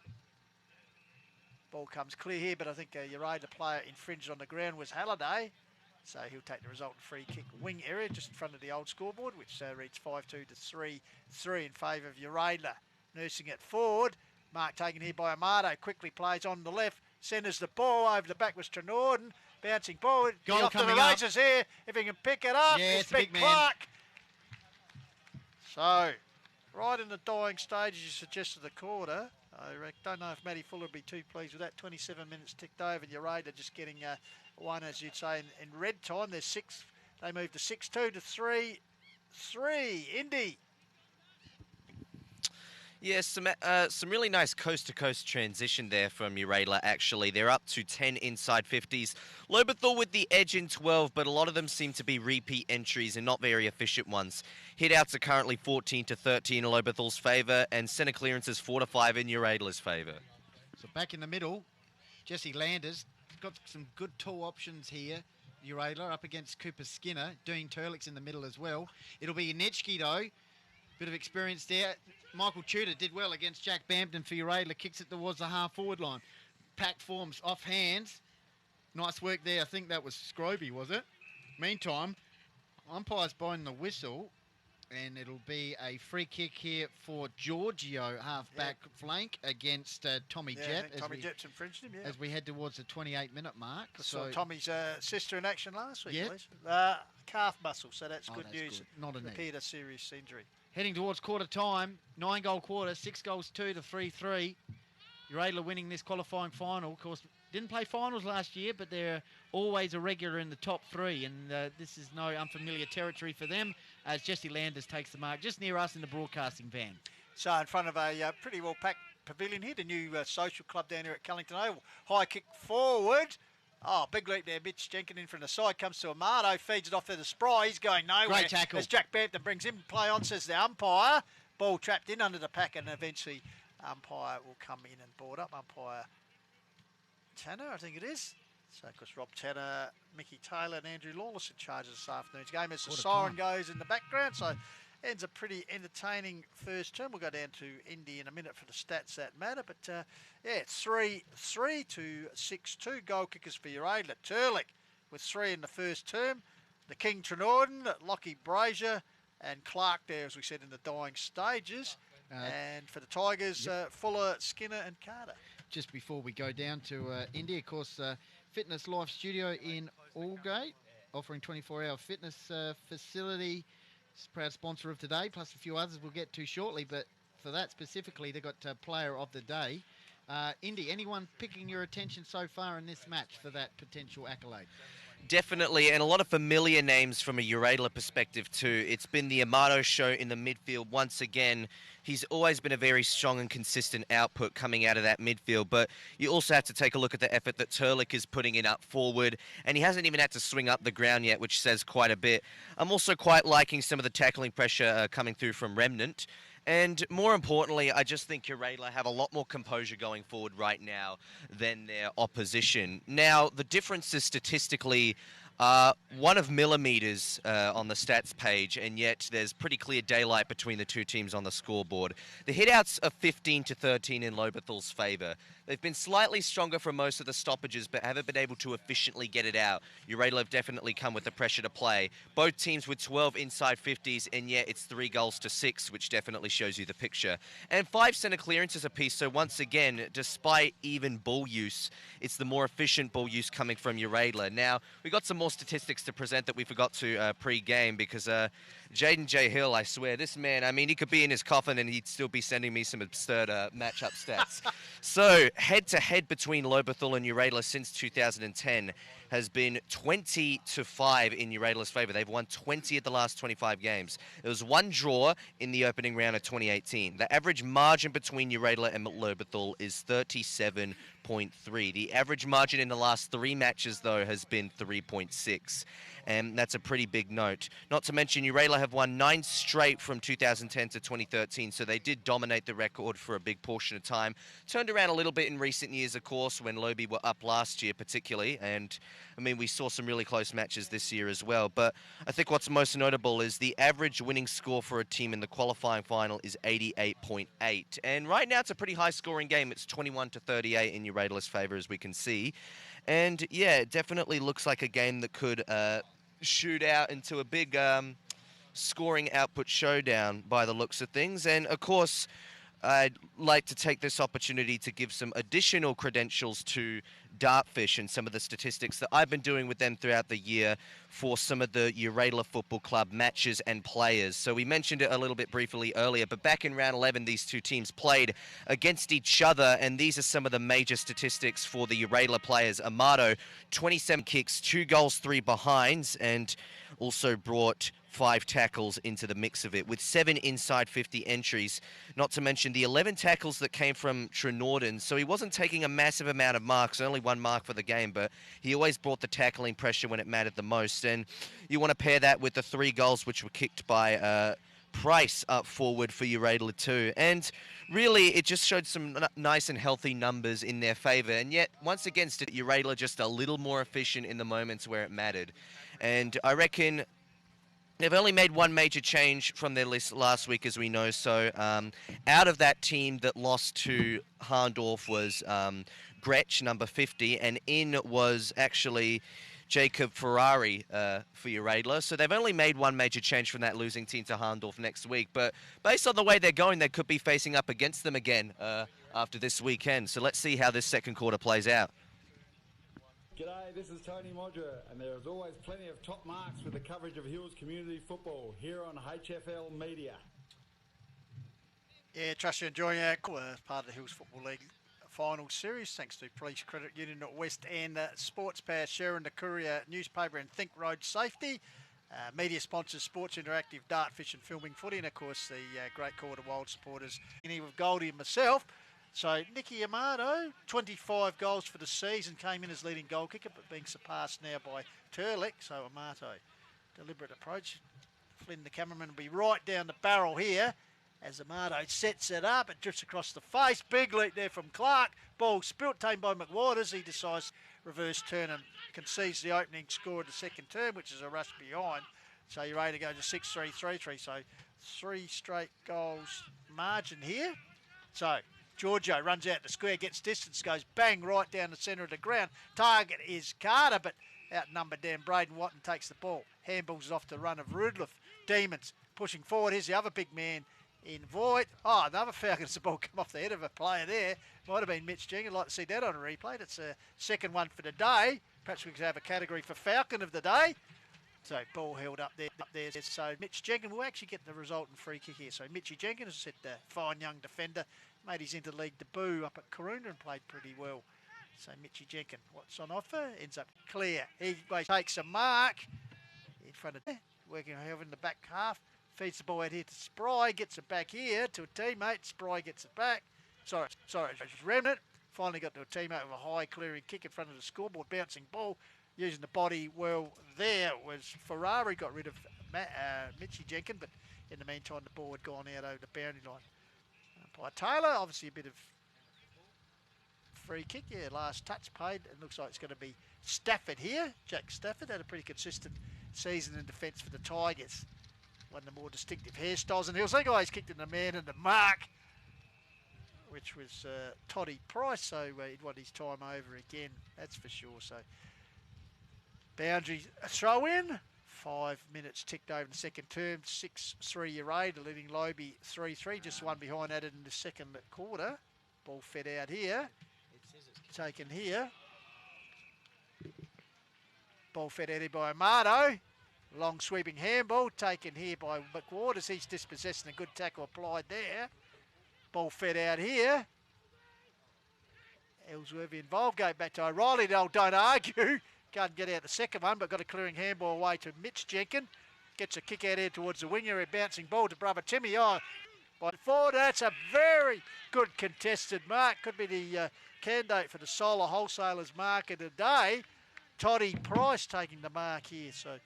Ball comes clear here, but I think Uraidla player infringed on the ground was Halliday. So he'll take the resultant free kick wing area just in front of the old scoreboard, which reads 5-2 to 3-3 in favour of Uraidla. Nursing it forward. Mark taken here by Amato. Quickly plays on the left. Centres the ball. Over the back was Trenorden. Bouncing ball. Goal off to the races here. If he can pick it up. Yeah, it's Big Clark. So, right in the dying stage, as you suggested, the quarter. don't know if Matty Fuller would be too pleased with that. 27 minutes ticked over. Uraidla just getting one, as you'd say, in red time. There's 6. They moved to 6-2 to 3-3. Indy. Yeah, some really nice coast-to-coast transition there from Uraidla, actually. They're up to 10 inside 50s. Lobethal with the edge in 12, but a lot of them seem to be repeat entries and not very efficient ones. Hit-outs are currently 14 to 13 in Lobethal's favour, and centre clearances 4 to 5 in Uraidla's favour. So back in the middle, Jesse Landers got some good tall options here. Uraidla up against Cooper Skinner. Dean Turlick's in the middle as well. It'll be Nechke, though. Bit of experience there. Michael Tudor did well against Jack Bampton for Uraidla. Kicks it towards the half-forward line. Pack forms off hands. Nice work there. I think that was Scroby, was it? Meantime, umpire's blowing the whistle, and it'll be a free kick here for Giorgio, half-back flank, against Tommy Jett. Tommy Jett's infringed him, as we head towards the 28-minute mark. So Tommy's sister in action last week, please. Calf muscle, so that's good news. Good. Not a knee. Repaired a serious injury. Heading towards quarter time, 9-goal quarter, 6 goals 2 to 3-3. Uraidla winning this qualifying final. Of course, didn't play finals last year, but they're always a regular in the top 3, and this is no unfamiliar territory for them as Jesse Landers takes the mark just near us in the broadcasting van. So in front of a pretty well-packed pavilion here, the new social club down here at Callington Oval. High kick forward. Oh, big leap there. Mitch Jenkins in from the side. Comes to Amato. Feeds it off to the Spry. He's going nowhere. Great tackle. As Jack Bampton brings him play on, says the umpire. Ball trapped in under the pack, and eventually umpire will come in and board up. Umpire Tanner, I think it is. So, of course, Rob Tanner, Mickey Taylor and Andrew Lawless in charge of this afternoon's game as the siren goes in the background. So, ends a pretty entertaining first term. We'll go down to Indy in a minute for the stats that matter. But, it's 3-3 to 6-2 goal kickers for Uraidla. Turlick with 3 in the first term. The King Trenorden, Lockie Brazier and Clark there, as we said, in the dying stages. And for the Tigers, Fuller, Skinner and Carter. Just before we go down to Indy, of course, Fitness Life Studio in Aldgate, offering 24-hour fitness facility. It's a proud sponsor of today, plus a few others we'll get to shortly. But for that specifically, they've got Player of the Day. Indy, anyone picking your attention so far in this match for that potential accolade? Definitely, and a lot of familiar names from a Uraidla perspective too. It's been the Amato show in the midfield once again. He's always been a very strong and consistent output coming out of that midfield, but you also have to take a look at the effort that Turlick is putting in up forward, and he hasn't even had to swing up the ground yet, which says quite a bit. I'm also quite liking some of the tackling pressure coming through from Remnant. And more importantly, I just think Uraidla have a lot more composure going forward right now than their opposition. Now, the differences statistically are 1 of millimetres on the stats page, and yet there's pretty clear daylight between the two teams on the scoreboard. The hitouts are 15 to 13 in Lobethal's favour. They've been slightly stronger for most of the stoppages, but haven't been able to efficiently get it out. Uraidla have definitely come with the pressure to play. Both teams with 12 inside 50s, and yet it's 3 goals to 6, which definitely shows you the picture. And 5 centre clearances apiece, so once again, despite even ball use, it's the more efficient ball use coming from Uraidla. Now, we got some more statistics to present that we forgot to pre-game, because Jaden J. Hill, I swear, this man, I mean, he could be in his coffin and he'd still be sending me some absurd matchup stats. So, head-to-head between Lobethal and Uraidla since 2010 has been 20-5 in Uraidla's favour. They've won 20 of the last 25 games. There was 1 draw in the opening round of 2018. The average margin between Uraidla and Lobethal is 37.3. The average margin in the last 3 matches, though, has been 3.6. And that's a pretty big note. Not to mention, Uraidla have won 9 straight from 2010 to 2013, so they did dominate the record for a big portion of time. Turned around a little bit in recent years, of course, when Lobe were up last year particularly, and I mean, we saw some really close matches this year as well. But I think what's most notable is the average winning score for a team in the qualifying final is 88.8. And right now, it's a pretty high-scoring game. It's 21 to 38 in Uraidla's favour, as we can see. And yeah, it definitely looks like a game that could shoot out into a big scoring output showdown by the looks of things. And of course, I'd like to take this opportunity to give some additional credentials to Dartfish and some of the statistics that I've been doing with them throughout the year for some of the Uraidla Football Club matches and players. So we mentioned it a little bit briefly earlier, but back in round 11, these two teams played against each other, and these are some of the major statistics for the Uraidla players. Amato, 27 kicks, 2 goals, 3 behinds, and also brought 5 tackles into the mix of it, with 7 inside 50 entries, not to mention the 11 tackles that came from Trenorden. So he wasn't taking a massive amount of marks, only 1 mark for the game, but he always brought the tackling pressure when it mattered the most. And you want to pair that with the 3 goals which were kicked by Price up forward for Uraidla too. And really, it just showed some nice and healthy numbers in their favour. And yet, once against it, Uraidla just a little more efficient in the moments where it mattered. And I reckon they've only made 1 major change from their list last week, as we know. So out of that team that lost to Hahndorf was Gretsch, number 50, and in was actually Jacob Ferrari for Uraidla. So they've only made 1 major change from that losing team to Hahndorf next week. But based on the way they're going, they could be facing up against them again after this weekend. So let's see how this second quarter plays out. G'day, this is Tony Modra, and there is always plenty of top marks with the coverage of Hills community football here on HFL Media. Yeah, trust you're enjoying our part of the Hills Football League Finals series, thanks to Police Credit Union at West and Sportspower, Sherrin, the Courier newspaper, and Think Road Safety. Media sponsors Sports Interactive, Dartfish and Filming Footy, and of course the great Quarter Wild supporters, with Goldie and myself. So Nicky Amato, 25 goals for the season, came in as leading goal kicker, but being surpassed now by Turlick. So Amato, deliberate approach. Flynn, the cameraman, will be right down the barrel here as Amato sets it up. It drifts across the face. Big leap there from Clark. Ball spilt, tamed by McWaters. He decides reverse turn and concedes the opening score of the second term, which is a rush behind. So you're ready to go to 6-3-3-3. So 3 straight goals margin here. So Giorgio runs out the square, gets distance, goes bang right down the centre of the ground. Target is Carter, but outnumbered down. Braden Watton takes the ball. Handballs off the run of Uraidla. Demons pushing forward. Here's the other big man in Voigt. Oh, another Falcons. The ball come off the head of a player there. Might have been Mitch Jenkins. I'd like to see that on a replay. It's a second one for the day. Perhaps we could have a category for Falcon of the day. So ball held up there. So Mitch Jenkins will actually get the resultant free kick here. So Mitchy Jenkins, as I said, the fine young defender, made his interleague debut up at Courier and played pretty well. So Mitchy Jenkins, what's on offer? Ends up clear. He takes a mark in front of working over in the back half. Feeds the ball out here to Spry, gets it back here to a teammate. Spry gets it back. Sorry, it's Remnant. Finally got to a teammate with a high clearing kick in front of the scoreboard, bouncing ball. Using the body well there was Ferrari, got rid of Mitchy Jenkins, but in the meantime the ball had gone out over the boundary line. By Taylor, obviously a bit of free kick. Yeah, last touch paid. It looks like it's going to be Stafford here. Jack Stafford had a pretty consistent season in defence for the Tigers. One of the more distinctive hairstyles. And Hills guys kicked in the man and the mark, which was Toddy Price. So he'd want his time over again, that's for sure. So boundary throw in. 5 minutes ticked over in the second term. 6-3 Uraidla, leading Lobie 3-3. Just one behind added in the second quarter. Ball fed out here. Taken here. Ball fed out here by Amato. Long sweeping handball taken here by McWaters. He's dispossessed and a good tackle applied there. Ball fed out here. Ellsworthy involved. Go back to O'Reilly. Don't argue. Can't get out the second one, but got a clearing handball away to Mitch Jenkins. Gets a kick out here towards the winger. A bouncing ball to brother Timmy. Oh, by forward. That's a very good contested mark. Could be the candidate for the Solar Wholesalers market today. Toddy Price taking the mark here. So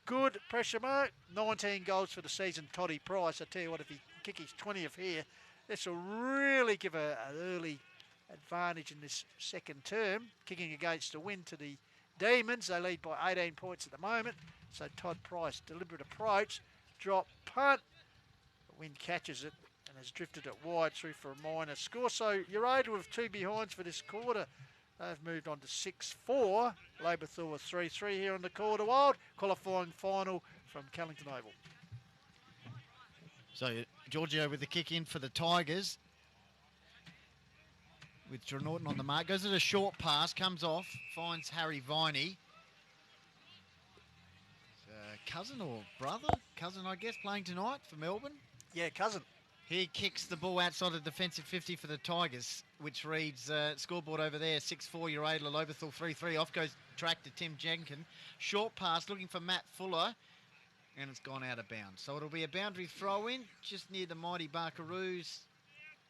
good pressure mark. 19 goals for the season, Toddy Price. I tell you what, if he kick his 20th here, this will really give an early advantage in this second term. Kicking against the win to the Demons. They lead by 18 points at the moment. So Todd Price, deliberate approach, drop, punt. The wind catches it and has drifted it wide through for a minor score. So Uraidla with 2 behinds for this quarter. They've moved on to 6-4. Lobethal with 3-3 here on the Quarter Wild. Qualifying final from Callington Oval. So Giorgio with the kick in for the Tigers. with Norton on the mark. Goes at a short pass, comes off, finds Harry Viney. Cousin or brother? Cousin, I guess, playing tonight for Melbourne. Yeah, cousin. He kicks the ball outside of defensive 50 for the Tigers, which reads scoreboard over there, 6-4, Uraidla, Lobethal 3-3. Off goes track to Tim Jenkin. Short pass looking for Matt Fuller, and it's gone out of bounds. So it'll be a boundary throw-in just near the mighty Barkaroos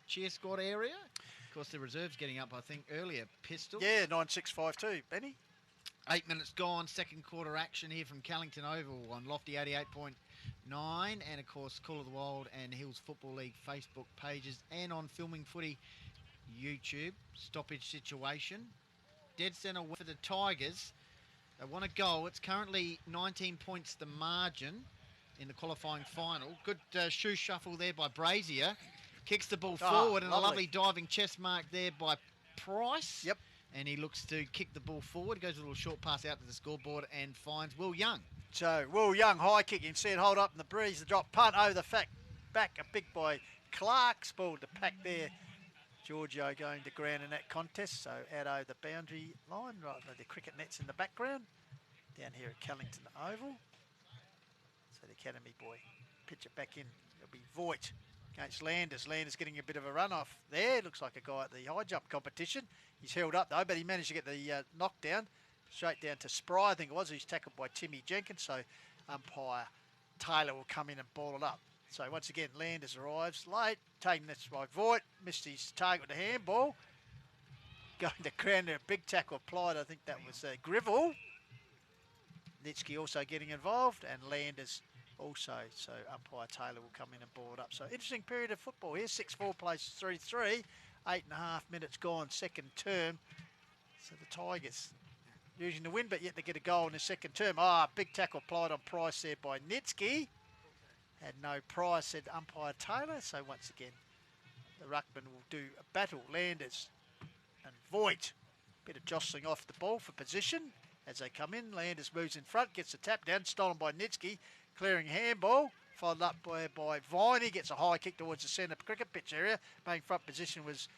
cheer squad area. Of course, the reserves getting up, I think, earlier. Pistols. Yeah, 9-6-5-2. Benny? 8 minutes gone. Second quarter action here from Callington Oval on Lofty 88.9. And, of course, Call of the Wild and Hills Football League Facebook pages. And on Filming Footy YouTube. Stoppage situation. Dead centre for the Tigers. They want a goal. It's currently 19 points the margin in the qualifying final. Good shoe shuffle there by Brazier. Kicks the ball forward, and a lovely diving chest mark there by Price. Yep. And he looks to kick the ball forward. Goes a little short pass out to the scoreboard and finds Will Young. So, Will Young, high kick. You can see it hold up in the breeze. The drop punt over the back. A big boy. Clark spoiled the pack there. Giorgio going to ground in that contest. So, out over the boundary line. Right, the cricket nets in the background. Down here at Callington Oval. So, the academy boy. Pitch it back in. It'll be Voigt against Landers. Landers getting a bit of a run off there. Looks like a guy at the high jump competition. He's held up though, but he managed to get the knockdown straight down to Spry, I think it was. He's tackled by Timmy Jenkins, so umpire Taylor will come in and ball it up. So once again, Landers arrives late, taken this by Voigt, missed his target with a handball. Going to ground, a big tackle applied, I think that was Grivell. Nitsky also getting involved, and Landers also, so umpire Taylor will come in and ball it up. So interesting period of football here. 6-4 plays 3-3. 8.5 minutes gone, second term. So the Tigers using the win, but yet they get a goal in the second term. Big tackle applied on Price there by Nitsky. Had no Price, said umpire Taylor. So once again, the ruckman will do a battle. Landers and Voigt. Bit of jostling off the ball for position as they come in. Landers moves in front, gets a tap down, stolen by Nitsky. Clearing handball, followed up by Viney, gets a high kick towards the centre cricket pitch area. Main front position was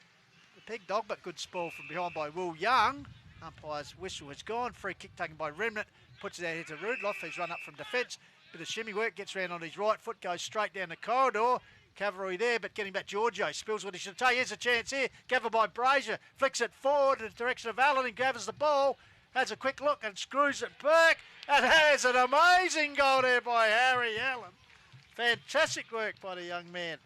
the Pig Dog, but good spoil from behind by Will Young. Umpire's whistle has gone. Free kick taken by Remnant, puts it out here to Rudloff. He's run up from defence. Bit of shimmy work, gets round on his right foot, goes straight down the corridor. Cavalry there, but getting back Giorgio. Spills what he should take. Here's a chance here. Gathered by Brazier. Flicks it forward in the direction of Allen and gathers the ball. Has a quick look and screws it back. And has an amazing goal there by Harry Allen. Fantastic work by the young man.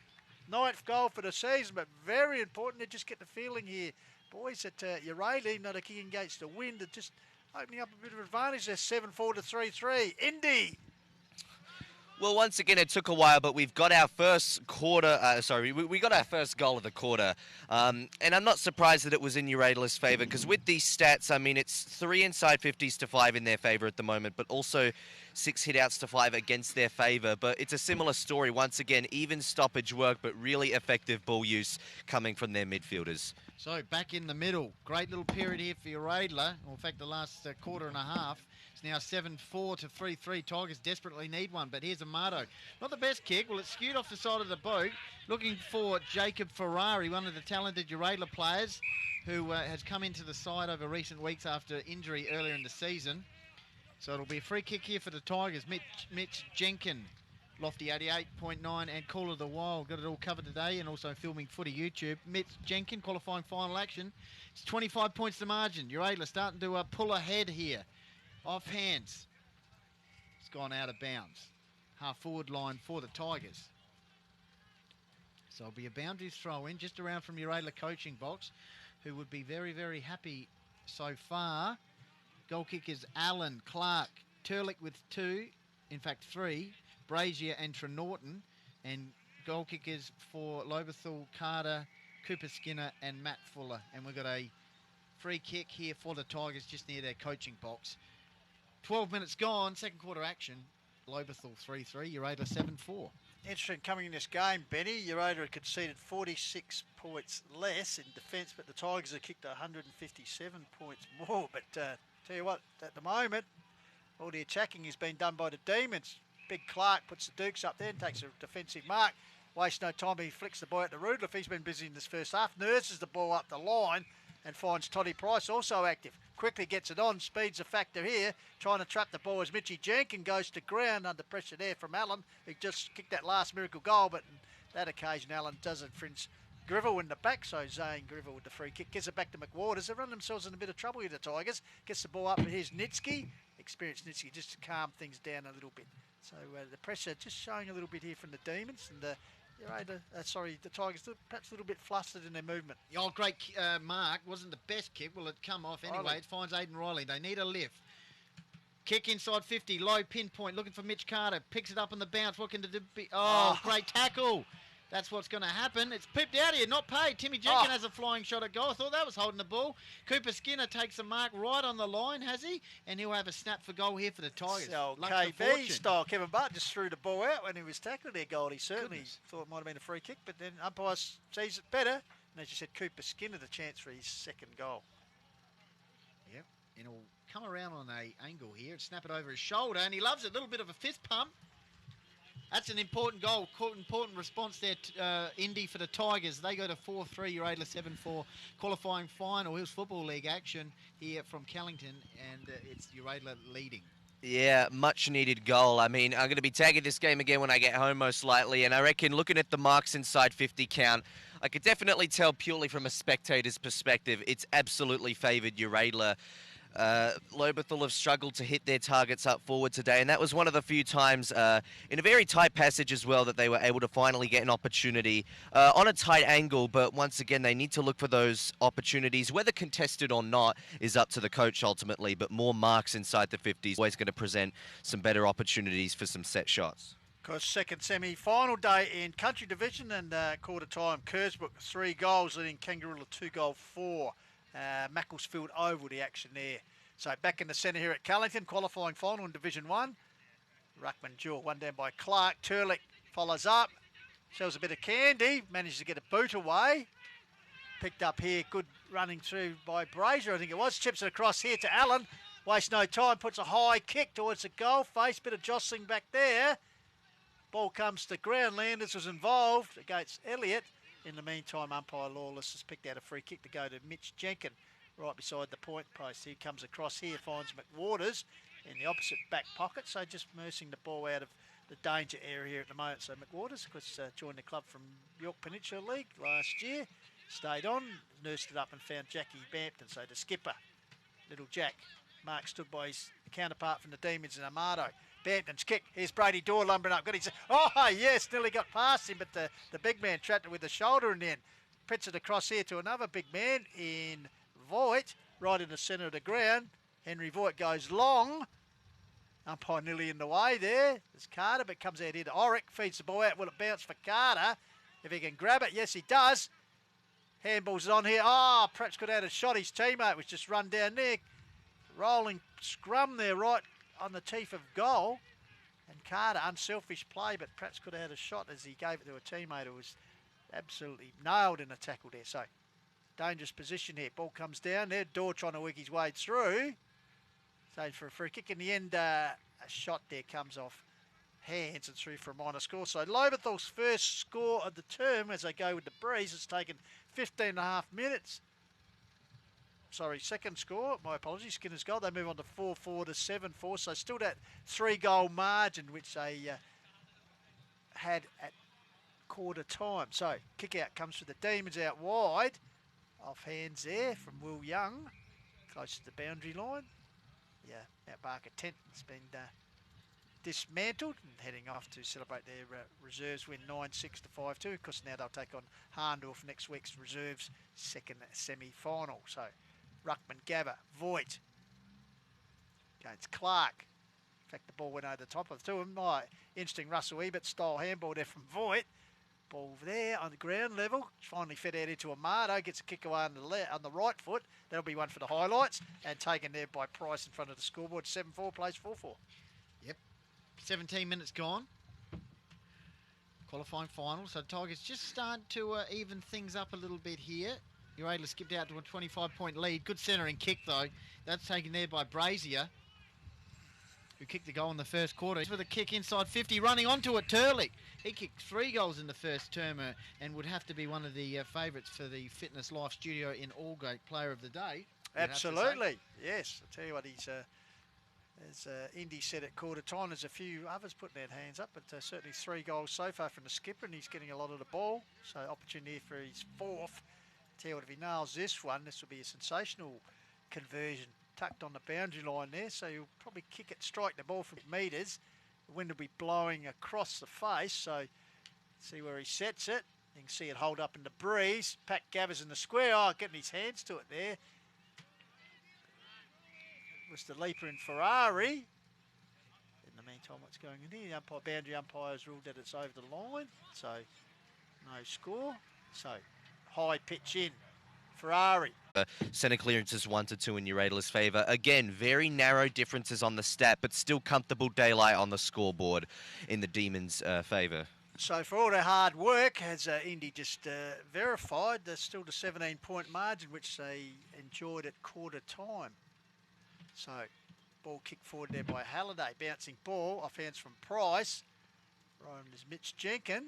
9th goal for the season, but very important to just get the feeling here. Boys, that Uraidla, even though they're kicking against the wind, are just opening up a bit of advantage there. 7-4 to 3-3. Indy. Well, once again, it took a while, but we've got our first quarter. We got our first goal of the quarter. And I'm not surprised that it was in Uraidla's favour, because with these stats, I mean, it's 3 inside 50s to 5 in their favour at the moment, but also 6 hit-outs to 5 against their favour. But it's a similar story. Once again, even stoppage work, but really effective ball use coming from their midfielders. So back in the middle. Great little period here for Uraidla. In fact, the last quarter and a half. It's now 7-4 to 3-3. Tigers desperately need one, but here's Amato. Not the best kick. Well, it's skewed off the side of the boat. Looking for Jacob Ferrari, one of the talented Uraidla players who has come into the side over recent weeks after injury earlier in the season. So it'll be a free kick here for the Tigers. Mitch Jenkin, Lofty 88.9 and Call of the Wild. Got it all covered today, and also Filming Footy YouTube. Mitch Jenkin, qualifying final action. It's 25 points to margin. Uraidla starting to pull ahead here. Off hands. It's gone out of bounds. Half forward line for the Tigers. So it'll be a boundaries throw in just around from Uraidla coaching box, who would be very, very happy so far. Goal kickers Allen, Clark, Turlick with 2, in fact 3, Brazier and Norton, and goal kickers for Lobethal, Carter, Cooper Skinner and Matt Fuller. And we've got a free kick here for the Tigers just near their coaching box. 12 minutes gone, second quarter action. Lobethal 3-3, Uraidla 7-4. Interesting coming in this game, Benny. Uraidla had conceded 46 points less in defence, but the Tigers have kicked 157 points more. But tell you what, at the moment, all the attacking has been done by the Demons. Big Clark puts the Dukes up there and takes a defensive mark. Waste no time, he flicks the ball out to Uraidla. He's been busy in this first half. Nurses the ball up the line and finds Toddy Price also active. Quickly gets it on, speed's a factor here. Trying to trap the ball as Mitchy Jenkins goes to ground under pressure there from Allen, who just kicked that last miracle goal, but on that occasion Allen doesn't fringe Grivell in the back, so Zane Grivell with the free kick. Gives it back to McWaters. They run themselves in a bit of trouble here, the Tigers. Gets the ball up, but here's Nitsky. Experienced Nitsky just to calm things down a little bit. So the pressure just showing a little bit here from the Demons, and the Tigers perhaps a little bit flustered in their movement. Oh, great mark. Wasn't the best kick. Well, it come off anyway. Riley. It finds Aiden Riley. They need a lift. Kick inside 50. Low pinpoint. Looking for Mitch Carter. Picks it up on the bounce. What can do? Great tackle. That's what's going to happen. It's pipped out here. Not paid. Timmy Jenkins has a flying shot at goal. I thought that was holding the ball. Cooper Skinner takes a mark right on the line, has he? And he'll have a snap for goal here for the Tigers. So KB style. Kevin Butt just threw the ball out when he was tackled there, Goldie. Certainly thought it might have been a free kick, but then umpire sees it better. And as you said, Cooper Skinner the chance for his second goal. Yep. And he'll come around on a angle here and snap it over his shoulder. And he loves it. A little bit of a fist pump. That's an important goal, important response there, Indy for the Tigers. They go to 4-3, Uraidla 7-4, qualifying final. Hills Football League action here from Callington, and it's Uraidla leading. Yeah, much needed goal. I mean, I'm going to be tagging this game again when I get home most likely, and I reckon looking at the marks inside 50 count, I could definitely tell purely from a spectator's perspective, it's absolutely favoured Uraidla. Lobethal have struggled to hit their targets up forward today, and that was one of the few times in a very tight passage as well that they were able to finally get an opportunity on a tight angle. But once again, they need to look for those opportunities, whether contested or not is up to the coach ultimately, but more marks inside the 50s always going to present some better opportunities for some set shots. Because second semi-final day in Country Division, and quarter time, Kersbrook 3 goals, leading Kangaroo 2-goal 4. Macclesfield Oval, the action there. So back in the centre here at Callington, qualifying final in Division 1. Ruckman duel, one down by Clark. Turlick follows up, shows a bit of candy, manages to get a boot away. Picked up here, good running through by Brazier, I think it was. Chips it across here to Allen. Wastes no time, puts a high kick towards the goal face. Bit of jostling back there. Ball comes to ground. Landers was involved against Elliott. In the meantime, umpire Lawless has picked out a free kick to go to Mitch Jenkins right beside the point post. He comes across here, finds McWaters in the opposite back pocket, so just immersing the ball out of the danger area here at the moment. So McWaters, of course, joined the club from York Peninsula League last year, stayed on, nursed it up and found Jackie Bampton. So the skipper, little Jack, Mark stood by his counterpart from the Demons in Amado. Bampton's kick. Here's Brady Dorr lumbering up. Got his, yes, nearly got past him, but the big man trapped it with the shoulder and then pits it across here to another big man in Voigt, right in the centre of the ground. Henry Voigt goes long. Umpire nearly in the way there. There's Carter, but comes out here to Oric. Feeds the ball out. Will it bounce for Carter? If he can grab it, yes, he does. Handballs it on here. Perhaps could have had a shot. His teammate was just run down there. Rolling scrum there, right on the teeth of goal. And Carter, unselfish play, but perhaps could have had a shot as he gave it to a teammate who was absolutely nailed in a tackle there. So, dangerous position here. Ball comes down there. Dorr trying to work his way through. So, for a free kick in the end, a shot there comes off hands and through for a minor score. So, Lobethal's first score of the term as they go with the breeze. It's taken 15.5 minutes. Sorry, second score, my apologies, Skinner's goal. They move on to 4-4 to 7-4, so still that 3-goal margin which they had at quarter time. So, kick out comes for the Demons out wide. Off hands there from Will Young, close to the boundary line. Yeah, out Barker Tenton's been dismantled and heading off to celebrate their reserves win 9-6 to 5-2. Of course, now they'll take on Hahndorf next week's reserves second semi-final. So, Ruckman, Gabba, Voigt against Clark. In fact, the ball went over the top of the two of them. Interesting Russell Ebert style handball there from Voigt. Ball there on the ground level. Finally fed out into Amado. Gets a kick away on the right foot. That'll be one for the highlights. And taken there by Price in front of the scoreboard. 7-4 plays 4-4. Yep. 17 minutes gone. Qualifying final. So Tigers just starting to even things up a little bit here. Uraidla skipped out to a 25-point lead. Good centering kick, though. That's taken there by Brazier. who kicked the goal in the first quarter. With a kick inside 50, running onto it, Turlick. He kicked 3 goals in the first term and would have to be one of the favourites for the Fitness Life Studio in Allgate Player of the Day. Absolutely, yes. I'll tell you what, as Indy said at quarter time, there's a few others putting their hands up, but certainly 3 goals so far from the skipper, and he's getting a lot of the ball. So opportunity for his 4th. Tell you what, if he nails this one, this will be a sensational conversion. Tucked on the boundary line there, so he'll probably kick it, strike the ball from metres. The wind will be blowing across the face, so see where he sets it. You can see it hold up in the breeze. Pat Gathers in the square. Oh, getting his hands to it there. Was the leaper in Ferrari. In the meantime, what's going on here? The umpire, boundary umpire has ruled that it's over the line, so no score. So high pitch in. Ferrari. Centre clearances 1-2 in Uraidla's favour. Again, very narrow differences on the stat, but still comfortable daylight on the scoreboard in the Demons' favour. So for all their hard work, as Indy just verified, there's still the 17-point margin, which they enjoyed at quarter time. So ball kicked forward there by Halliday. Bouncing ball, off hands from Price. Ryan is Mitch Jenkin.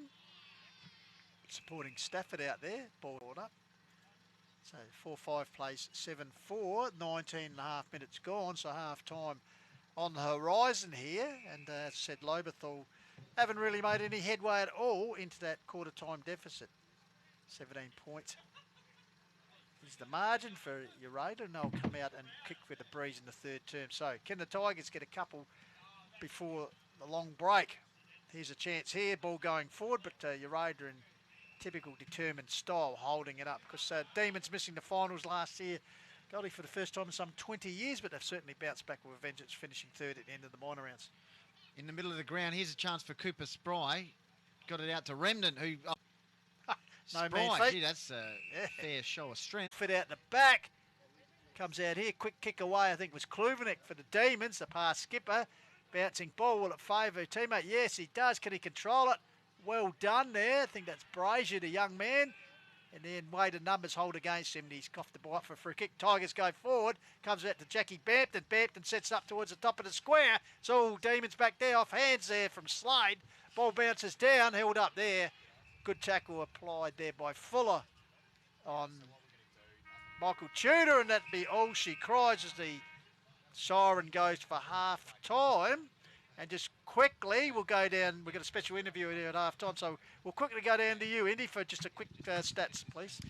Supporting Stafford out there. Ball up. So 4-5 plays 7-4, 19.5 minutes gone, so half time on the horizon here. And as I said, Lobethal haven't really made any headway at all into that quarter time deficit. 17 points is the margin for Uraidla, and they'll come out and kick with the breeze in the third term. So can the Tigers get a couple before the long break? Here's a chance here, ball going forward, but Uraidla in typical determined style holding it up, because Demons missing the finals last year, Goldie, for the first time in some 20 years, but they've certainly bounced back with a vengeance, finishing third at the end of the minor rounds. In the middle of the ground, here's a chance for Cooper Spry. Got it out to Remnant, who... No Spry, gee, that's a fair show of strength. Fit out the back. Comes out here, quick kick away, I think it was Kluvenek for the Demons, the pass skipper. Bouncing ball, will it favour a teammate? Yes, he does. Can he control it? Well done there. I think that's Brazier, the young man. And then weighted numbers hold against him. And he's coughed the ball up for a free kick. Tigers go forward. Comes out to Jackie Bampton. Bampton sets up towards the top of the square. So Demons back there, off hands there from Slade. Ball bounces down, held up there. Good tackle applied there by Fuller on Michael Tudor. And that'd be all she cries as the siren goes for half time. And just quickly, we'll go down. We've got a special interview here at half time, so we'll quickly go down to you, Indy, for just a quick stats, please.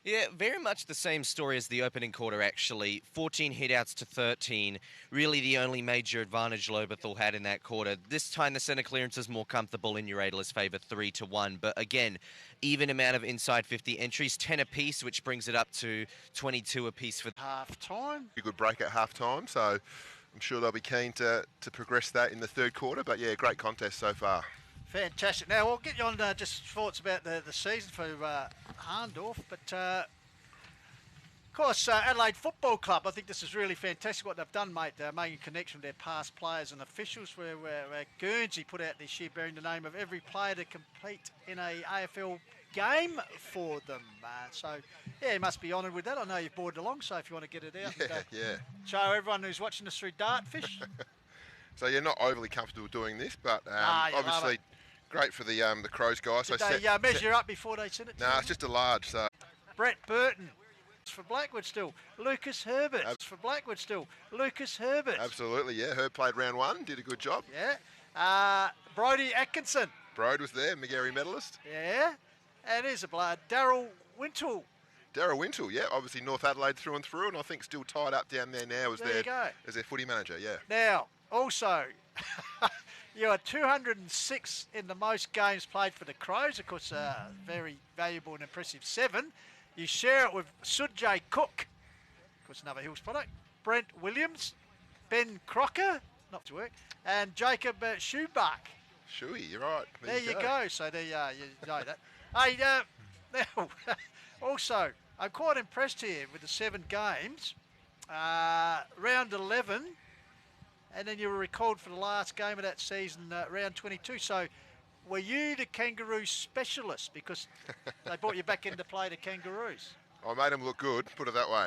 Yeah, very much the same story as the opening quarter, actually. 14 hit-outs to 13. Really the only major advantage Lobethal had in that quarter. This time the centre clearance is more comfortable in Uraidla's favour, 3-1. But again, even amount of inside 50 entries, 10 apiece, which brings it up to 22 apiece for half time. A good break at half time, so I'm sure they'll be keen to progress that in the third quarter. But yeah, great contest so far. Fantastic. Now, we'll get you on just thoughts about the season for Hahndorf. But, of course, Adelaide Football Club, I think this is really fantastic what they've done, mate. Making a connection with their past players and officials, where Guernsey put out this year bearing the name of every player to compete in a AFL game for them. So, yeah, you must be honoured with that. I know you've boarded along, so if you want to get it out and show everyone who's watching us through Dartfish. So you're not overly comfortable doing this, but obviously great for the Crows guys. Did they measure up before they sent it to No, it's just a large. So Brett Burton for Blackwood still. Lucas Herbert for Blackwood still. Lucas Herbert. Absolutely, yeah. Herb played round one, did a good job. Yeah. Brodie Atkinson. Brode was there, McGarry medalist. Yeah. And here's a blood. Daryl Wintle. Daryl Wintle, yeah, obviously North Adelaide through and through, and I think still tied up down there now as their footy manager, yeah. Now, also, you are 206 in the most games played for the Crows, of course, very valuable and impressive 7. You share it with Sudjay Cook, of course, another Hills product, Brent Williams, Ben Crocker, not to work, and Jacob Schubach. Shuey, you're right. There you go. So there you are, you know that. Hey, now, also, I'm quite impressed here with the 7 games. Round 11, and then you were recalled for the last game of that season, round 22. So were you the Kangaroo specialist? Because they brought you back in to play the Kangaroos. I made them look good, put it that way.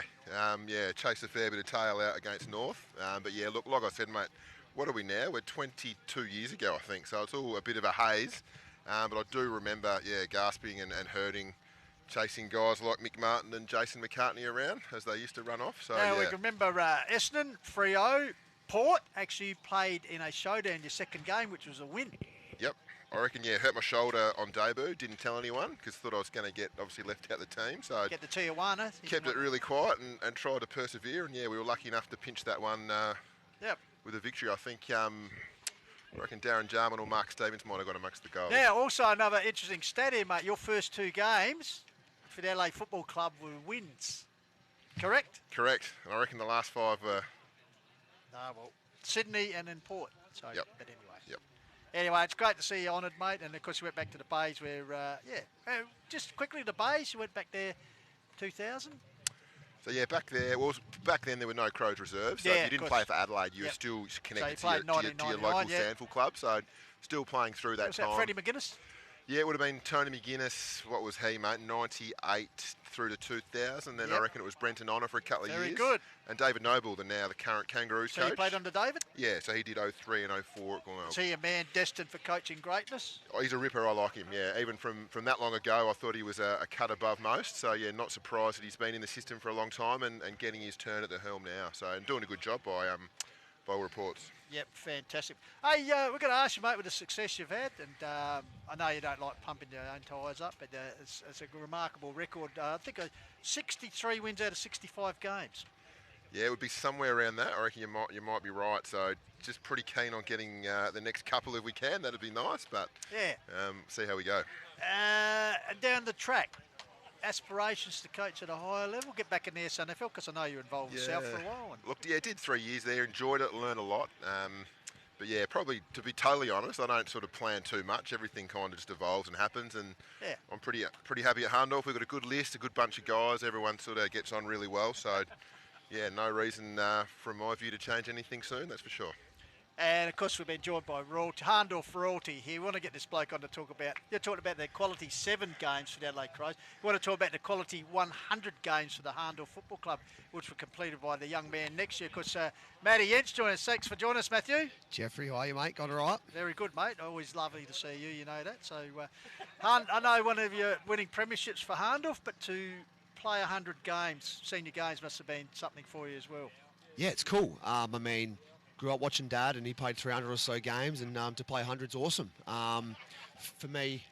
Yeah, chased a fair bit of tail out against North. But yeah, look, like I said, mate, what are we now? We're 22 years ago, I think, so it's all a bit of a haze. But I do remember, gasping and hurting, chasing guys like Mick Martin and Jason McCartney around as they used to run off. So now we remember Essendon, Freo, Port actually played in a showdown your second game, which was a win. Yep. I reckon, hurt my shoulder on debut, didn't tell anyone because thought I was going to get obviously left out the team. So get the Tijuana. Kept it really quiet and tried to persevere. And we were lucky enough to pinch that one with a victory. I think, I reckon Darren Jarman or Mark Stevens might have got amongst the goals. Now, also another interesting stat here, mate. Your first 2 games for the LA Football Club were wins. Correct? Correct. And I reckon the last 5 were... Sydney and then Port. So, Yep. But anyway. Yep. Anyway, it's great to see you honoured, mate. And, of course, you went back to the Bays where, just quickly, the Bays, you went back there 2000? So, back then there were no Crows reserves. So Yeah, if you of didn't course. play for Adelaide, you were still connected So you to your played local 1999, Sandford club. So still playing through that Was time. that Freddie McGuinness? Yeah, it would have been Tony McGuinness. What was he, mate? 98 through to 2000. Then I reckon it was Brenton Honor for a couple of years. Very good. And David Noble, the current Kangaroos So coach. you played under David? Yeah, so he did 03 and 04 at Glenelg. Is he a man destined for coaching greatness? Oh, he's a ripper. I like him. Yeah, even from that long ago, I thought he was a cut above most. So not surprised that he's been in the system for a long time and getting his turn at the helm now. So and doing a good job by all reports. Yep, fantastic. Hey, we're going to ask you, mate, with the success you've had, and I know you don't like pumping your own tyres up, but it's a remarkable record. I think 63 wins out of 65 games. Yeah, it would be somewhere around that. I reckon you might be right. So just pretty keen on getting the next couple if we can. That'd be nice, but see how we go. Down the track, aspirations to coach at a higher level, get back in the SNFL, because I know you're involved with South for a while. Look, did 3 years there, enjoyed it, learned a lot. But probably to be totally honest, I don't sort of plan too much. Everything kind of just evolves and happens, and I'm pretty happy at Hahndorf. We've got a good list, a good bunch of guys. Everyone sort of gets on really well. So, no reason from my view to change anything soon. That's for sure. And of course, we've been joined by Hahndorf royalty here. We want to get this bloke on to talk about. You're talking about the quality 7 games for the Adelaide Crows. We want to talk about the quality 100 games for the Hahndorf Football Club, which were completed by the young man next year. Of course, Matty Yentz joining us. Thanks for joining us, Matthew. Jeffrey, how are you, mate? Got it right? Very good, mate. Always lovely to see you. You know that. So, I know one of your winning premierships for Hahndorf, but to play 100 games, senior games, must have been something for you as well. Yeah, it's cool. Grew up watching Dad, and he played 300 or so games, and to play 100's awesome. For me,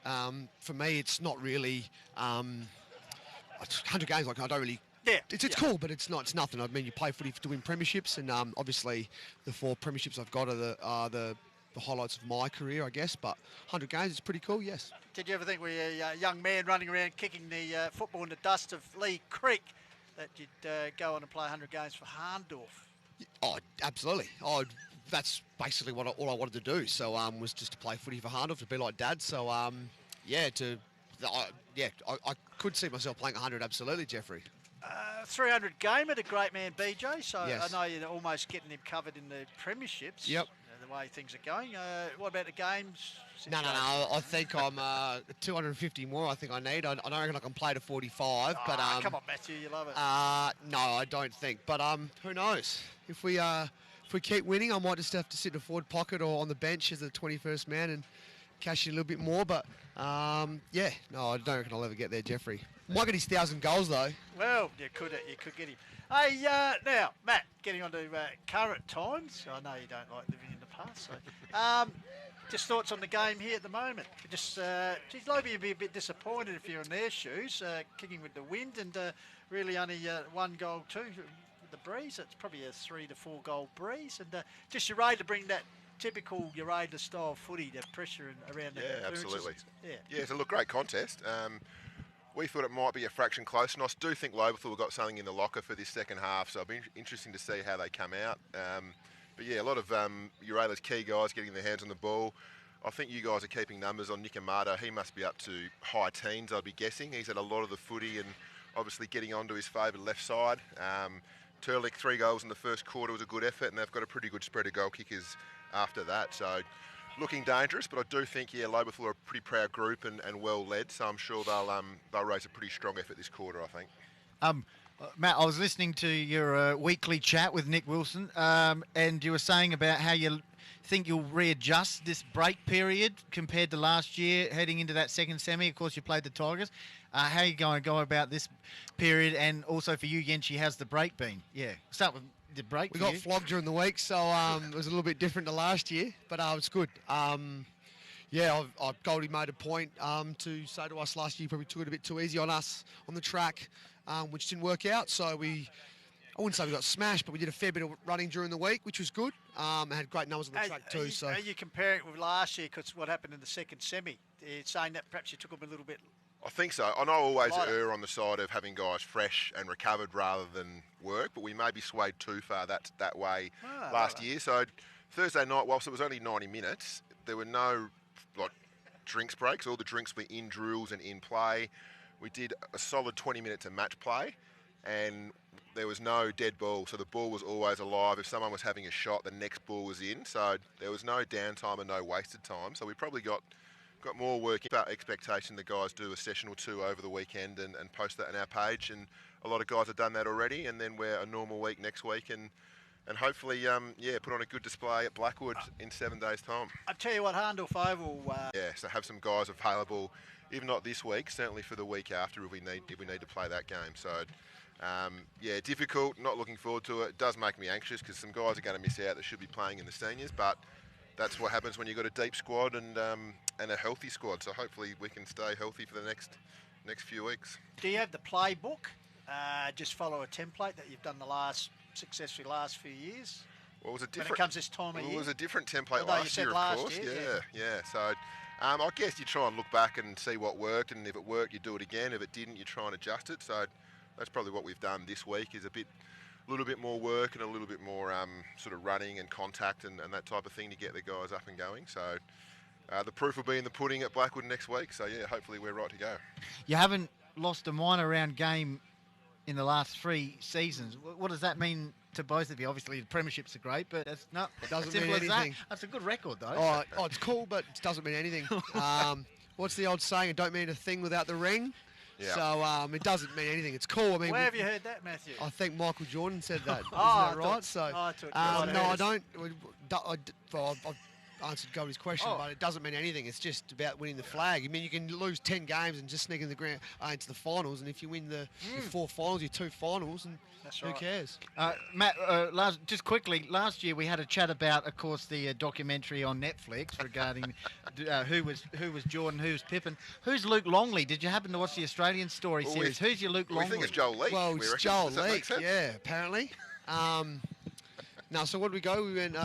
it's not really 100 games. Like I don't really. Yeah, it's cool, but it's not. It's nothing. I mean, you play footy to win premierships, and obviously the 4 premierships I've got are the highlights of my career, I guess. But 100 games is pretty cool. Yes. Did you ever think, when you're a young man running around kicking the football in the dust of Lee Creek, that you'd go on and play 100 games for Hahndorf? Oh, absolutely. That's basically all I wanted to do. So was just to play footy for Hahndorf, to be like Dad. So I could see myself playing 100. Absolutely, Jeffrey. 300 game at a great man, BJ. So yes. I know you're almost getting him covered in the premierships. Yep. The way things are going. What about the games? No. I think I'm 250 more. I think I need. I don't reckon I can play to 45. But come on, Matthew, you love it. No, I don't think. But who knows? If we keep winning, I might just have to sit in a forward pocket or on the bench as the 21st man and cash in a little bit more. But no, I don't reckon I'll ever get there, Jeffrey. Might get his 1,000 goals though. Well, you could get him. Hey, now Matt, getting on to current times. I know you don't like living in the past. So, just thoughts on the game here at the moment. Just, Lobie would be a bit disappointed if you're in their shoes, kicking with the wind, and really only 1 goal too with the breeze. It's probably a 3 to 4 goal breeze, and just Uraidla to bring that typical Uraidla style footy, the pressure around the clearances. Absolutely. Yeah, so look, great contest. We thought it might be a fraction closer, and I do think Lobethal have got something in the locker for this second half, so it'll be interesting to see how they come out. But a lot of Uraidla's key guys getting their hands on the ball. I think you guys are keeping numbers on Nick Amato. He must be up to high teens, I'd be guessing. He's had a lot of the footy and obviously getting onto his favoured left side. Turlick, 3 goals in the first quarter was a good effort, and they've got a pretty good spread of goal kickers after that. So looking dangerous, but I do think, Lobethal are a pretty proud group and well led, so I'm sure they'll raise a pretty strong effort this quarter, I think. Matt, I was listening to your weekly chat with Nick Wilson, and you were saying about how you think you'll readjust this break period compared to last year, heading into that second semi. Of course, you played the Tigers. How are you going to go about this period? And also for you, Yenchi, how's the break been? Yeah, start with the break. We got flogged during the week, so it was a little bit different to last year, but it was good. Goldie made a point to say to us last year, probably took it a bit too easy on us on the track, which didn't work out. So I wouldn't say we got smashed, but we did a fair bit of running during the week, which was good. Had great numbers on the track too. Are you comparing it with last year because what happened in the second semi? You're saying that perhaps you took them a little bit. I think so. I know I always err on the side of having guys fresh and recovered rather than work, but we maybe swayed too far that way last year. So Thursday night, whilst it was only 90 minutes, there were no drinks breaks. All the drinks were in drills and in play. We did a solid 20 minutes of match play, and there was no dead ball, so the ball was always alive. If someone was having a shot, the next ball was in, so there was no downtime and no wasted time. So we probably got more work. About expectation, the guys do a session or two over the weekend and post that on our page, and a lot of guys have done that already, and then we're a normal week next week, and hopefully, put on a good display at Blackwood in 7 days' time. I tell you what, Hahndorf Oval. So have some guys available, if not this week, certainly for the week after if we need to play that game. So, difficult. Not looking forward to it. It does make me anxious because some guys are going to miss out that should be playing in the seniors, but that's what happens when you've got a deep squad and a healthy squad. So hopefully we can stay healthy for the next few weeks. Do you have the playbook? Just follow a template that you've done successfully last few years? Well, it was a different. When it comes this time of year? It was a different template last year, of course. Yeah. So I guess you try and look back and see what worked, and if it worked, you do it again. If it didn't, you try and adjust it. So that's probably what we've done this week, is a little bit more work and a little bit more sort of running and contact and that type of thing to get the guys up and going. So the proof will be in the pudding at Blackwood next week. So hopefully we're right to go. You haven't lost a minor round game in the last 3 seasons. What does that mean to both of you? Obviously, the premierships are great, but it's not doesn't simple mean as anything. that. That's a good record, though. Oh, it's cool, but it doesn't mean anything. What's the old saying? It don't mean a thing without the ring. Yeah. So it doesn't mean anything. It's cool. I mean, where have you heard that, Matthew? I think Michael Jordan said that. Isn't that right? No, I don't. I've answered Goldie's question, but it doesn't mean anything. It's just about winning the flag. I mean, you can lose 10 games and just sneak in the into the finals, and if you win your 4 finals, your 2 finals, and who cares? Matt, just quickly, last year we had a chat about, of course, the documentary on Netflix regarding who was Jordan, who's Pippen, who's Luke Longley. Did you happen to watch the Australian story series? Who's your Luke Longley? We think it's Joel Leake. Well, it's Joel Leake, yeah, apparently. Now, so what did we go? We went.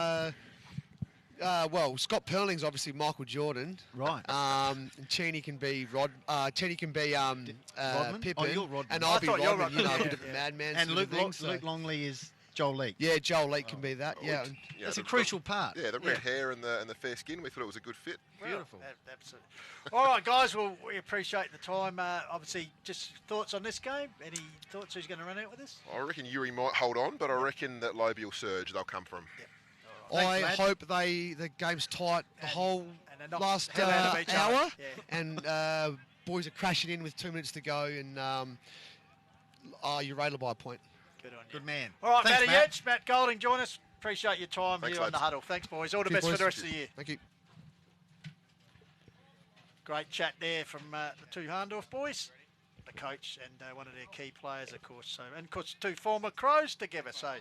Scott Perling's obviously Michael Jordan, right? And Cheney can be Cheney can be Pippen, you're Rodman. and I'll be Rodman. You know, a bit of a madman. And Luke Longley is Joel Leake. Yeah, Joel Leake can be that. Yeah, that's a crucial part. Yeah, the red hair and the fair skin. We thought it was a good fit. Beautiful, absolutely. All right, guys. Well, we appreciate the time. Obviously, just thoughts on this game. Any thoughts? Who's going to run out with this? I reckon Yuri might hold on, but I reckon that Lobie will surge. They'll come from. Yep. I hope the game's tight the whole last hour, and boys are crashing in with 2 minutes to go, and Uraidla by a point. Good on you. Good man. All right, thanks, Matty Yates, Matt Golding, join us. Appreciate your time here on the Huddle. Thanks, boys. All the best for the rest of the year. Thank you. Great chat there from the 2 Hahndorf boys, the coach and one of their key players, of course. So, and of course, 2 former Crows together. So.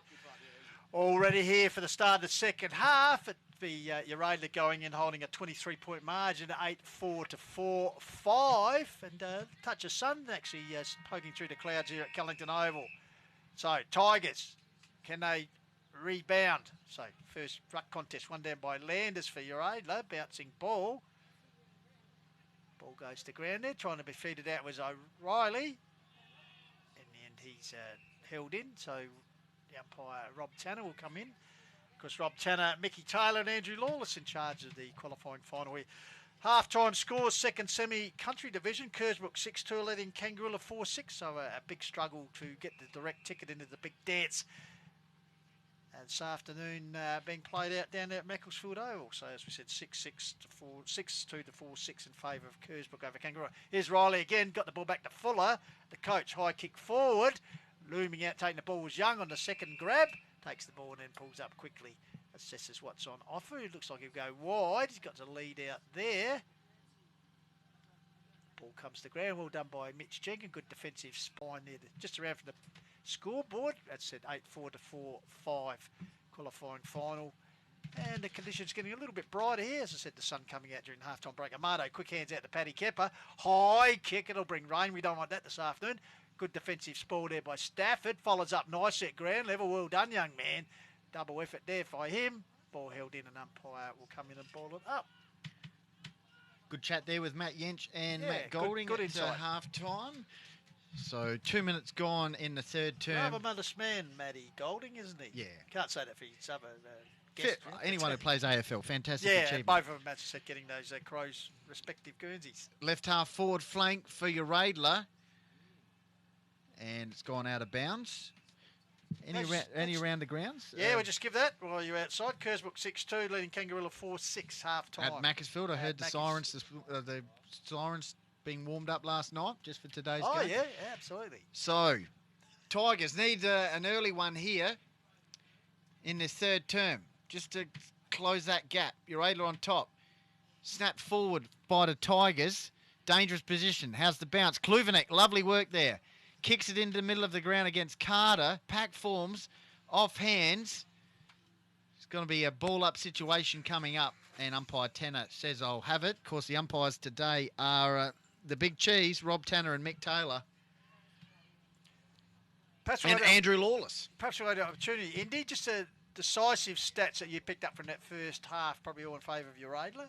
Already here for the start of the second half. It'd be Uraidla going in holding a 23-point margin, 8-4 to 4-5. And touch of sun actually poking through the clouds here at Callington Oval. So Tigers, can they rebound? So first ruck contest won down by Landers for Uraidla. Bouncing ball. Ball goes to ground there. Trying to be feeded out was O'Reilly. In the end he's held in. So umpire Rob Tanner will come in. Of course, Rob Tanner, Mickey Taylor and Andrew Lawless in charge of the qualifying final here. Half-time scores, second semi-country division. Kersbrook 6-2, leading Kangaroo 4-6. So a big struggle to get the direct ticket into the big dance. And this afternoon being played out down there at Macclesfield Oval. So as we said, 6-2 to 4-6 in favour of Kersbrook over Kangaroo. Here's Riley again, got the ball back to Fuller. The coach, high kick forward. looming out, taking the ball was Young on the second grab. Takes the ball and then pulls up quickly. Assesses what's on offer. It looks like he'll go wide. He's got to lead out there. Ball comes to ground. Well done by Mitch Jenkins. Good defensive spine there. Just around from the scoreboard. That's it, 8-4 to 4-5 qualifying final. And the conditions getting a little bit brighter here. As I said, the sun coming out during the half-time break. Amato, quick hands out to Paddy Kepper. High kick. It'll bring rain. We don't want that this afternoon. Good defensive spoil there by Stafford. Follows up nicely at ground level. Well done, young man. Double effort there by him. Ball held in and umpire will come in and ball it up. Good chat there with Matt Yench and Matt Golding good at insight. Half-time. So 2 minutes gone in the third term. Rather modest man, Matty Golding, isn't he? Yeah. Can't say that for his other guest. Anyone who plays AFL, fantastic yeah, achievement. both of them, as I said, getting those Crows' respective Guernseys. Left half forward flank for Uraidla. And it's gone out of bounds. Any around the grounds? Yeah, we'll just give that while you're outside. Kersbrook 6-2, leading Kangaroo 4-6 half-time. At Macclesfield, I heard the sirens being warmed up last night just for today's game. Oh, yeah, absolutely. So, Tigers need an early one here in this third term just to close that gap. Uraidla on top. Snapped forward by the Tigers. Dangerous position. How's the bounce? Kluvenek, lovely work there. Kicks it into the middle of the ground against Carter. Pack forms, off hands. It's going to be a ball-up situation coming up. And umpire Tanner says, I'll have it. Of course, the umpires today are the Big Cheese, Rob Tanner and Mick Taylor. And Andrew Lawless. Perhaps we'll have the opportunity. Indy, just the decisive stats that you picked up from that first half, probably all in favour of Uraidla.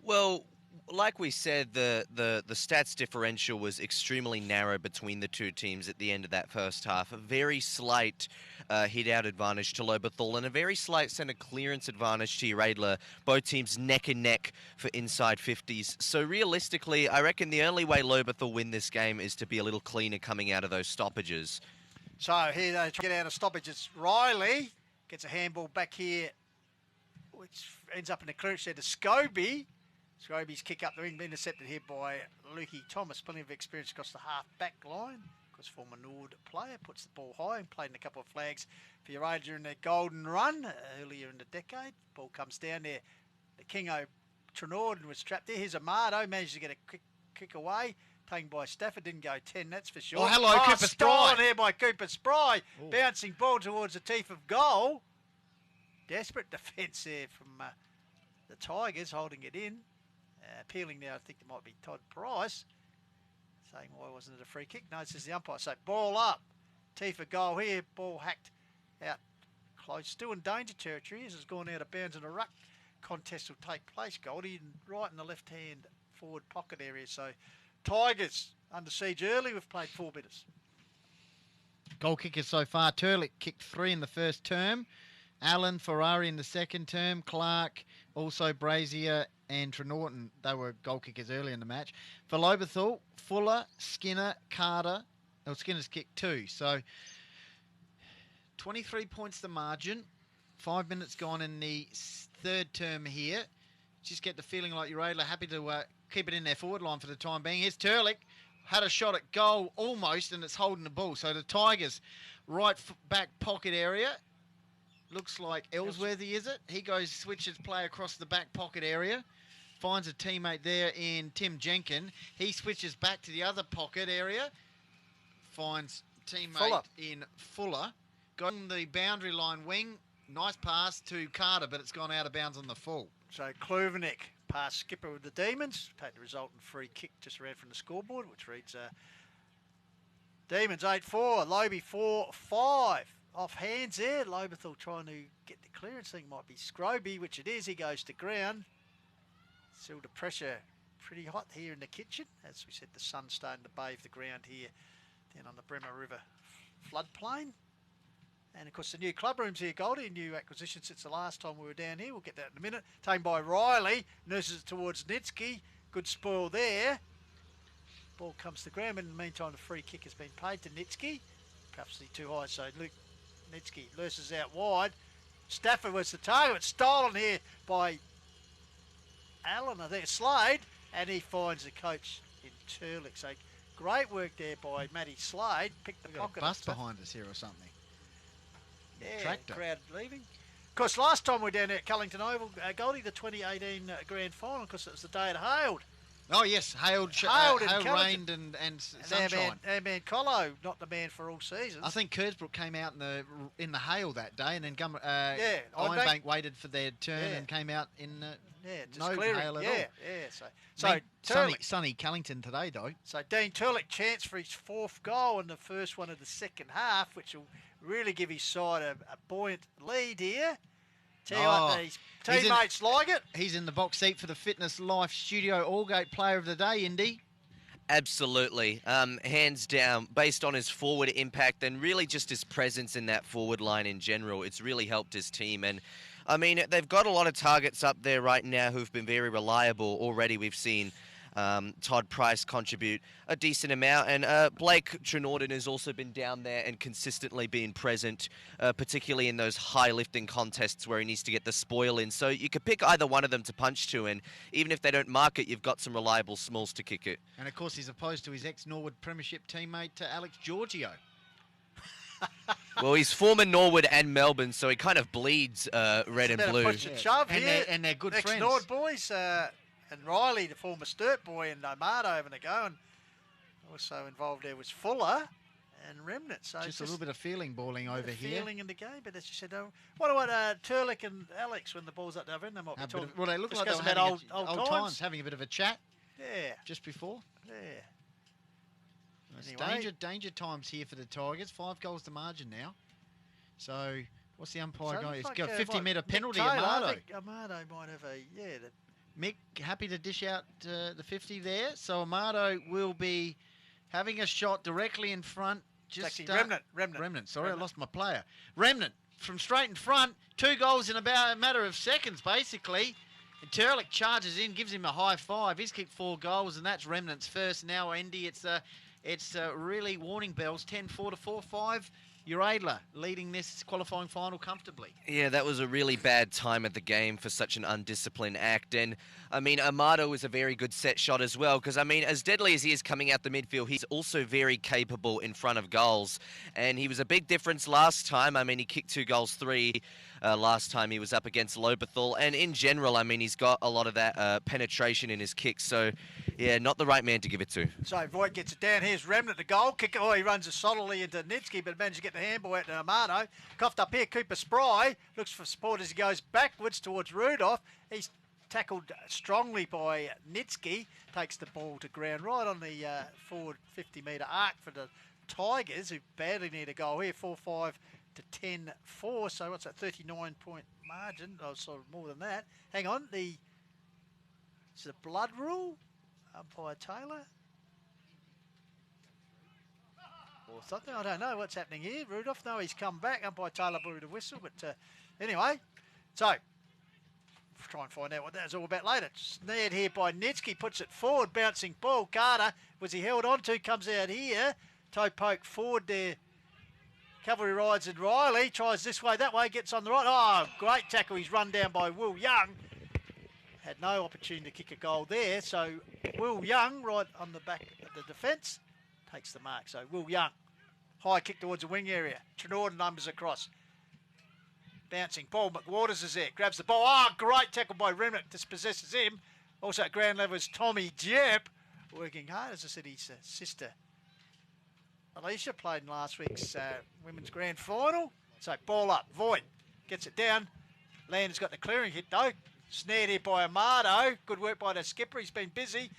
Well, like we said, the stats differential was extremely narrow between the two teams at the end of that first half. A very slight hit-out advantage to Lobethal and a very slight centre clearance advantage to Uraidla. Both teams neck and neck for inside 50s. So realistically, I reckon the only way Lobethal win this game is to be a little cleaner coming out of those stoppages. So here they try to get out of stoppages. Riley gets a handball back here, which ends up in the clearance there to Scobie. Scobie's kick up the ring, been intercepted here by Lukey Thomas. Plenty of experience across the half-back line. Of course, former Nord player, puts the ball high and played in a couple of flags for Uraidla during their golden run earlier in the decade. Ball comes down there. The Kingo Trenorden was trapped there. Here's Amato, managed to get a quick kick away. Taken by Stafford, didn't go 10, that's for sure. Oh, hello, Cooper stolen Spry. here by Cooper Spry. Ooh. Bouncing ball towards the teeth of goal. Desperate defence there from the Tigers, holding it in. Appealing now, I think it might be Todd Price, saying, why wasn't it a free kick? No, this is the umpire. So ball up. Teeth of goal here. Ball hacked out close. Still in danger territory. This has gone out of bounds and a ruck contest will take place. Goldie right in the left-hand forward pocket area. So Tigers under siege early. We've played 4 minutes. Goal kickers so far. Turlick kicked 3 in the first term. Allen, Ferrari in the second term. Clark, also Brazier and Trenorden. They were goal kickers early in the match. For Lobethal, Fuller, Skinner, Carter. Oh, Skinner's kicked 2. So 23 points the margin. 5 minutes gone in the third term here. Just get the feeling like Uraidla happy to keep it in their forward line for the time being. Here's Turlick. Had a shot at goal almost, and it's holding the ball. So the Tigers, right back pocket area. Looks like Ellsworthy, is it? He goes, switches play across the back pocket area. Finds a teammate there in Tim Jenkin. He switches back to the other pocket area. Finds teammate in Fuller. Got on the boundary line wing. Nice pass to Carter, but it's gone out of bounds on the full. So Kluvenek past skipper with the Demons. Take the resultant free kick just around from the scoreboard, which reads Demons 8-4, Lobie 4-5. Off hands there. Lobethal trying to get the clearance. Think might be Scroby, which it is. He goes to ground. Still the pressure pretty hot here in the kitchen. As we said, the sun's starting to bathe the ground here down on the Bremer River floodplain. And of course the new club rooms here, Goldie, new acquisition since the last time we were down here. We'll get that in a minute. Taken by Riley, nurses it towards Nitsky. Good spoil there. Ball comes to ground. In the meantime, the free kick has been paid to Nitsky. Perhaps too high, so Luke Nitsky lurses out wide. Stafford was the target. It's stolen here by Allen, I think, Slade, and he finds the coach in Turlick. So Great work there by Matty Slade. Picked the pocket. Bus behind us here or something. Yeah, Tractor. crowd leaving. Of course, last time we were down there at Callington Oval, Goldie, the 2018 Grand Final, because it was the day it hailed. Oh, yes, hailed, rained and sunshine. Our man Colo, not the man for all seasons. I think Kersbrook came out in the hail that day, and then Ironbank waited for their turn and came out in just no clearing. hail at all. So sunny Callington today, though. So Dean Turlick chance for his 4th goal in the first one of the second half, which will really give his side a buoyant lead here. Tell you what, these teammates like it. He's in the box seat for the Fitness Life Studio Allgate Player of the Day, Indy. Absolutely. Hands down, based on his forward impact and really just his presence in that forward line in general, it's really helped his team. And I mean, they've got a lot of targets up there right now who've been very reliable. Already we've seen Todd Price contribute a decent amount, and Blake Trenorden has also been down there and consistently been present, particularly in those high lifting contests where he needs to get the spoil in. So you could pick either one of them to punch to, and even if they don't mark it, you've got some reliable smalls to kick it. And of course he's opposed to his ex-Norwood Premiership teammate Alex Giorgio. Well, he's former Norwood and Melbourne, so he kind of bleeds red and blue. Push and shove here. And they're good friends. Ex-Norwood boys. And Riley, the former Sturt boy, and Omar having a go, and also involved there was Fuller and Remnant. So just a little bit of feeling balling over here. Feeling in the game, but as you said, what about Turlick and Alex when the ball's up the other end? They might be talking. Well, they look like they were having old times, having a bit of a chat. Yeah. Just before. Yeah. Anyway. Danger times here for the Tigers. 5 goals to margin now. So what's the umpire going? It's got a 50-metre penalty. Amado. I think Amado might have a Mick, happy to dish out the 50 there. So Amado will be having a shot directly in front. Just Remnant. Sorry, I lost my player. Remnant from straight in front. 2 goals in about a matter of seconds, basically. And Turlick charges in, gives him a high five. He's kicked 4 goals, and that's Remnant's first. Now, Andy, it's really warning bells. 10-4 to 4-5. Uraidla leading this qualifying final comfortably. Yeah, that was a really bad time at the game for such an undisciplined act. And, I mean, Amado is a very good set shot as well because, I mean, as deadly as he is coming out the midfield, he's also very capable in front of goals. And he was a big difference last time. I mean, he kicked 2 goals, 3 last time he was up against Lobethal. And in general, I mean, he's got a lot of that penetration in his kicks. So, yeah, not the right man to give it to. So Voigt gets it down. Here's Remnant, the goal kicker. Oh, he runs it solidly into Nitsky, but managed to get the handball out to Amado. Coughed up here, Cooper Spry. Looks for support as he goes backwards towards Rudolph. He's tackled strongly by Nitsky. Takes the ball to ground right on the forward 50-metre arc for the Tigers, who badly need a goal here. 4-5 to 10-4. So what's that, 39-point margin? Oh, sort of more than that. Hang on. Is it a blood rule? Umpire Taylor? Or something? I don't know what's happening here. Rudolph, no, he's come back. Umpire Taylor blew the whistle. But anyway, so try and find out what that's all about later. Snared here by Nitsky, puts it forward, bouncing ball. Carter, was he held on to, comes out here. Toe poke forward there. Cavalry rides and Riley, tries this way, that way, gets on the right. Oh, great tackle. He's run down by Will Young. Had no opportunity to kick a goal there. So Will Young, right on the back of the defence, takes the mark. So Will Young, high kick towards the wing area. Trenorden numbers across. Bouncing ball, McWaters is there, grabs the ball. Oh, great tackle by Remnant, dispossesses him. Also at ground level is Tommy Jepp, working hard. As I said, his sister Alicia played in last week's women's grand final. So ball up, Voigt gets it down. Landers got the clearing hit though. Snared here by Amado. Good work by the skipper, he's been busy.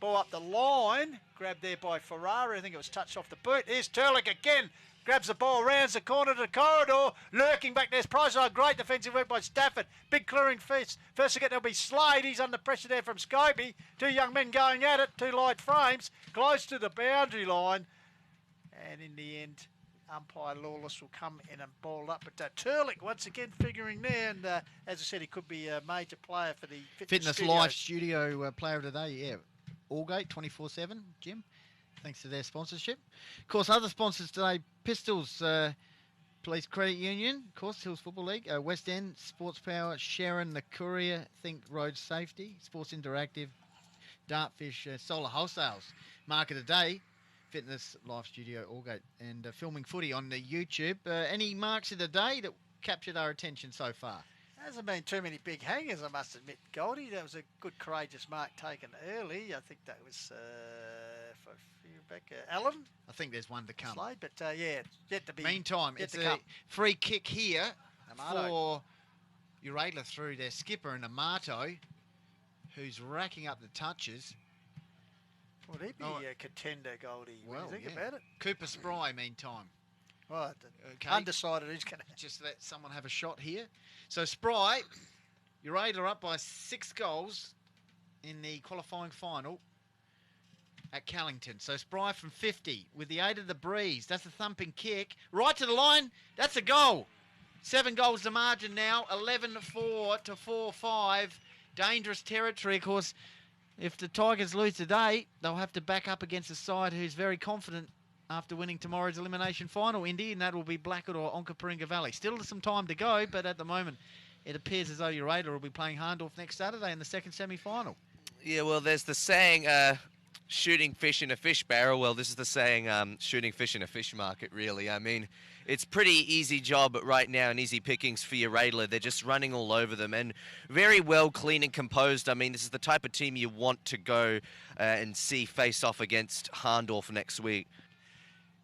Ball up the line, grabbed there by Ferrari. I think it was touched off the boot. Here's Turlick again. Grabs the ball, rounds the corner to the corridor. Lurking back there's Price. Oh, great defensive work by Stafford. Big clearing first. First to get there'll be Slade. He's under pressure there from Scobie. 2 young men going at it. 2 light frames. Close to the boundary line. And in the end, umpire Lawless will come in and ball up. But Turlick once again figuring there. And as I said, he could be a major player for the Fitness Life Studio Player of the Day. Yeah, Allgate 24/7, Jim. Thanks to their sponsorship. Of course, other sponsors today, Pistols Police Credit Union, of course, Hills Football League, West End, Sportspower, Sherrin, the Courier, Think Road Safety, Sports Interactive, Dartfish, Solar Wholesales. Market of the Day, Fitness Life Studio, Allgate, and Filming Footy on the YouTube. Any marks of the day that captured our attention so far? Hasn't been too many big hangers, I must admit, Goldie. That was a good, courageous mark taken early. I think that was for Rebecca Allen. I think there's one to come. Slade, but yeah, yet to be. Meantime, it's a free kick here for Uraidla through their skipper and Amato, who's racking up the touches. Would he be a contender, Goldie? What do you think about it? Cooper Spry, meantime. Right, okay. Undecided who's going to... Just let someone have a shot here. So Spry, Uraidla up by 6 goals in the qualifying final at Callington. So Spry from 50 with the aid of the breeze. That's a thumping kick. Right to the line. That's a goal. 7 goals to margin now. 11-4 to 4-5. Dangerous territory, of course. If the Tigers lose today, they'll have to back up against a side who's very confident after winning tomorrow's elimination final, Indy, and that will be Blackwood or Onkaparinga Valley. Still some time to go, but at the moment, it appears as though Uraidla will be playing Hahndorf next Saturday in the second semi-final. Yeah, well, there's the saying, shooting fish in a fish barrel. Well, this is the saying, shooting fish in a fish market, really. I mean, it's pretty easy job right now and easy pickings for Uraidla. They're just running all over them and very well clean and composed. I mean, this is the type of team you want to go and see face off against Hahndorf next week.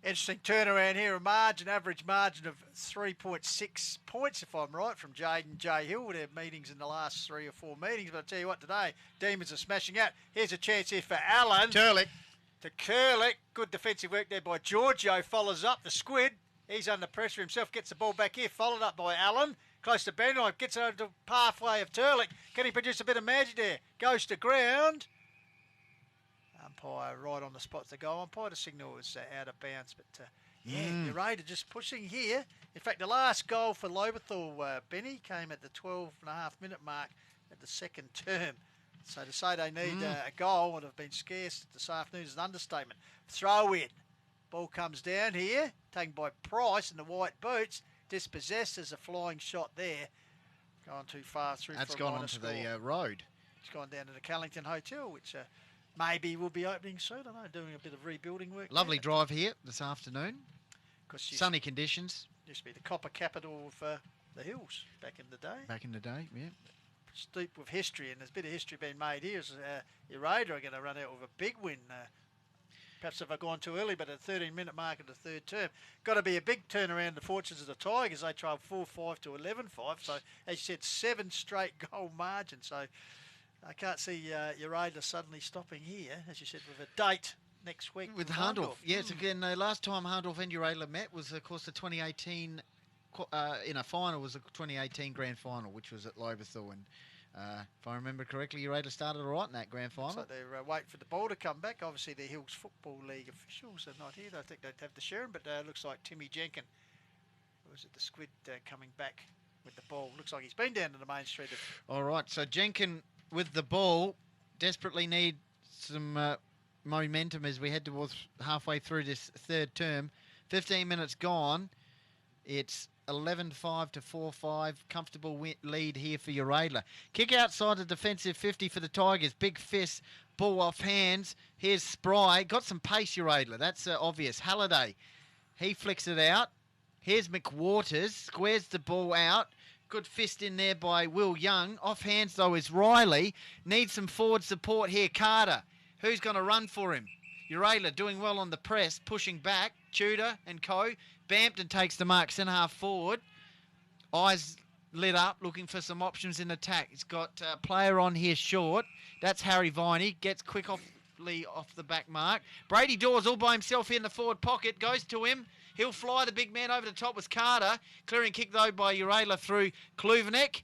Interesting turnaround here, average margin of 3.6 points, if I'm right, from Jaden J. Hill. Their meetings in the last 3 or 4 meetings. But I'll tell you what, today, Demons are smashing out. Here's a chance here for Allen. Turlick. To Curlick. Good defensive work there by Giorgio. Follows up the Squid. He's under pressure himself. Gets the ball back here. Followed up by Allen. Close to Benright. Gets over to pathway of Turlick. Can he produce a bit of magic there? Goes to ground. Umpire right on the spot to go. Umpire to signal was out of bounds. But Uraidla just pushing here. In fact, the last goal for Lobethal, Benny, came at the 12.5-minute mark at the second term. So to say they need a goal would have been scarce this afternoon is an understatement. Throw in. Ball comes down here, taken by Price in the white boots. Dispossessed as a flying shot there. Gone too far through. That's for a gone onto the road. It's gone down to the Callington Hotel, which maybe will be opening soon. I don't know, doing a bit of rebuilding work. Lovely drive here this afternoon. Sunny conditions. Used to be the copper capital of the hills back in the day. Back in the day, yeah. Steep with history, and there's a bit of history being made here. Uraidla are going to run out with a big win. Perhaps if I've gone too early, but a 13-minute mark in the third term. Got to be a big turnaround the fortunes of the Tigers. They trailed 4-5 to 11-5. So, as you said, 7 straight goal margin. So, I can't see Uraidla suddenly stopping here, as you said, with a date next week. With Hahndorf. Yes, again, last time Hahndorf and Uraidla met was, of course, the 2018, in a final, was the 2018 grand final, which was at Lobethal. And if I remember correctly, Uraidla started all right in that grand final. So they're waiting for the ball to come back. Obviously, the Hills Football League officials are not here. I think they'd have the Sherrin, but it looks like Timmy Jenkin, was it the Squid, coming back with the ball. Looks like he's been down to the main street. All right, so Jenkin with the ball desperately need some momentum as we head towards halfway through this third term. 15 minutes gone. It's 11-5 to 4-5. Comfortable lead here for Uraidla. Kick outside the defensive 50 for the Tigers. Big fist. Ball off hands. Here's Spry. Got some pace, Uraidla. That's obvious. Halliday. He flicks it out. Here's McWaters. Squares the ball out. Good fist in there by Will Young. Off hands, though, is Riley. Needs some forward support here. Carter. Who's going to run for him? Uraidla doing well on the press. Pushing back. Tudor and co. Bampton takes the mark, centre half forward. Eyes lit up, looking for some options in attack. He's got a player on here short. That's Harry Viney. Gets quickly off the back mark. Brady Dawes all by himself in the forward pocket. Goes to him. He'll fly the big man over the top with Carter. Clearing kick, though, by Uraidla through Kluvenek.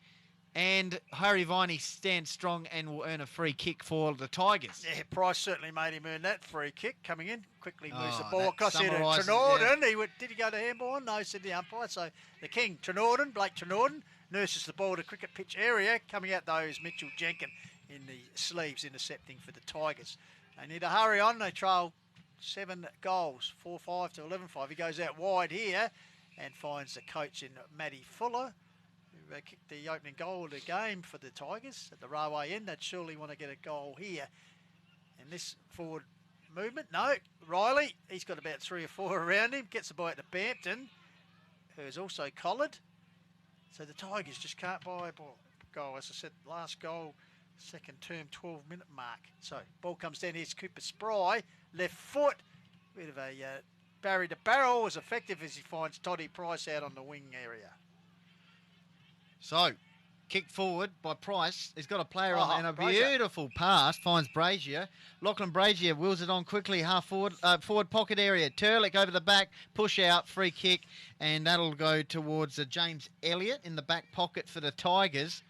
And Harry Viney stands strong and will earn a free kick for the Tigers. Yeah, Price certainly made him earn that free kick. Coming in, quickly moves the ball across here to Trenorden. Yeah. Did he go to handball? No, said the umpire. So the king, Blake Trenorden, nurses the ball to cricket pitch area. Coming out, though, is Mitchell Jenkin in the sleeves, intercepting for the Tigers. They need to hurry on. They trail 7 goals, 4-5 to 11-5. He goes out wide here and finds the coach in Matty Fuller, who kicked the opening goal of the game for the Tigers at the railway end. They'd surely want to get a goal here. And this forward movement. No, Riley, he's got about 3 or 4 around him. Gets the ball out to Bampton, who's also collared. So the Tigers just can't buy a goal. As I said, last goal, second term, 12-minute mark. So ball comes down. Here's Cooper Spry, left foot. Bit of a Barry to barrel, as effective as he finds Toddy Price out on the wing area. So, kicked forward by Price. He's got a player on and a beautiful pass. Finds Brazier. Lachlan Brazier wheels it on quickly. Half forward, forward pocket area. Turlick over the back. Push out. Free kick. And that'll go towards James Elliott in the back pocket for the Tigers.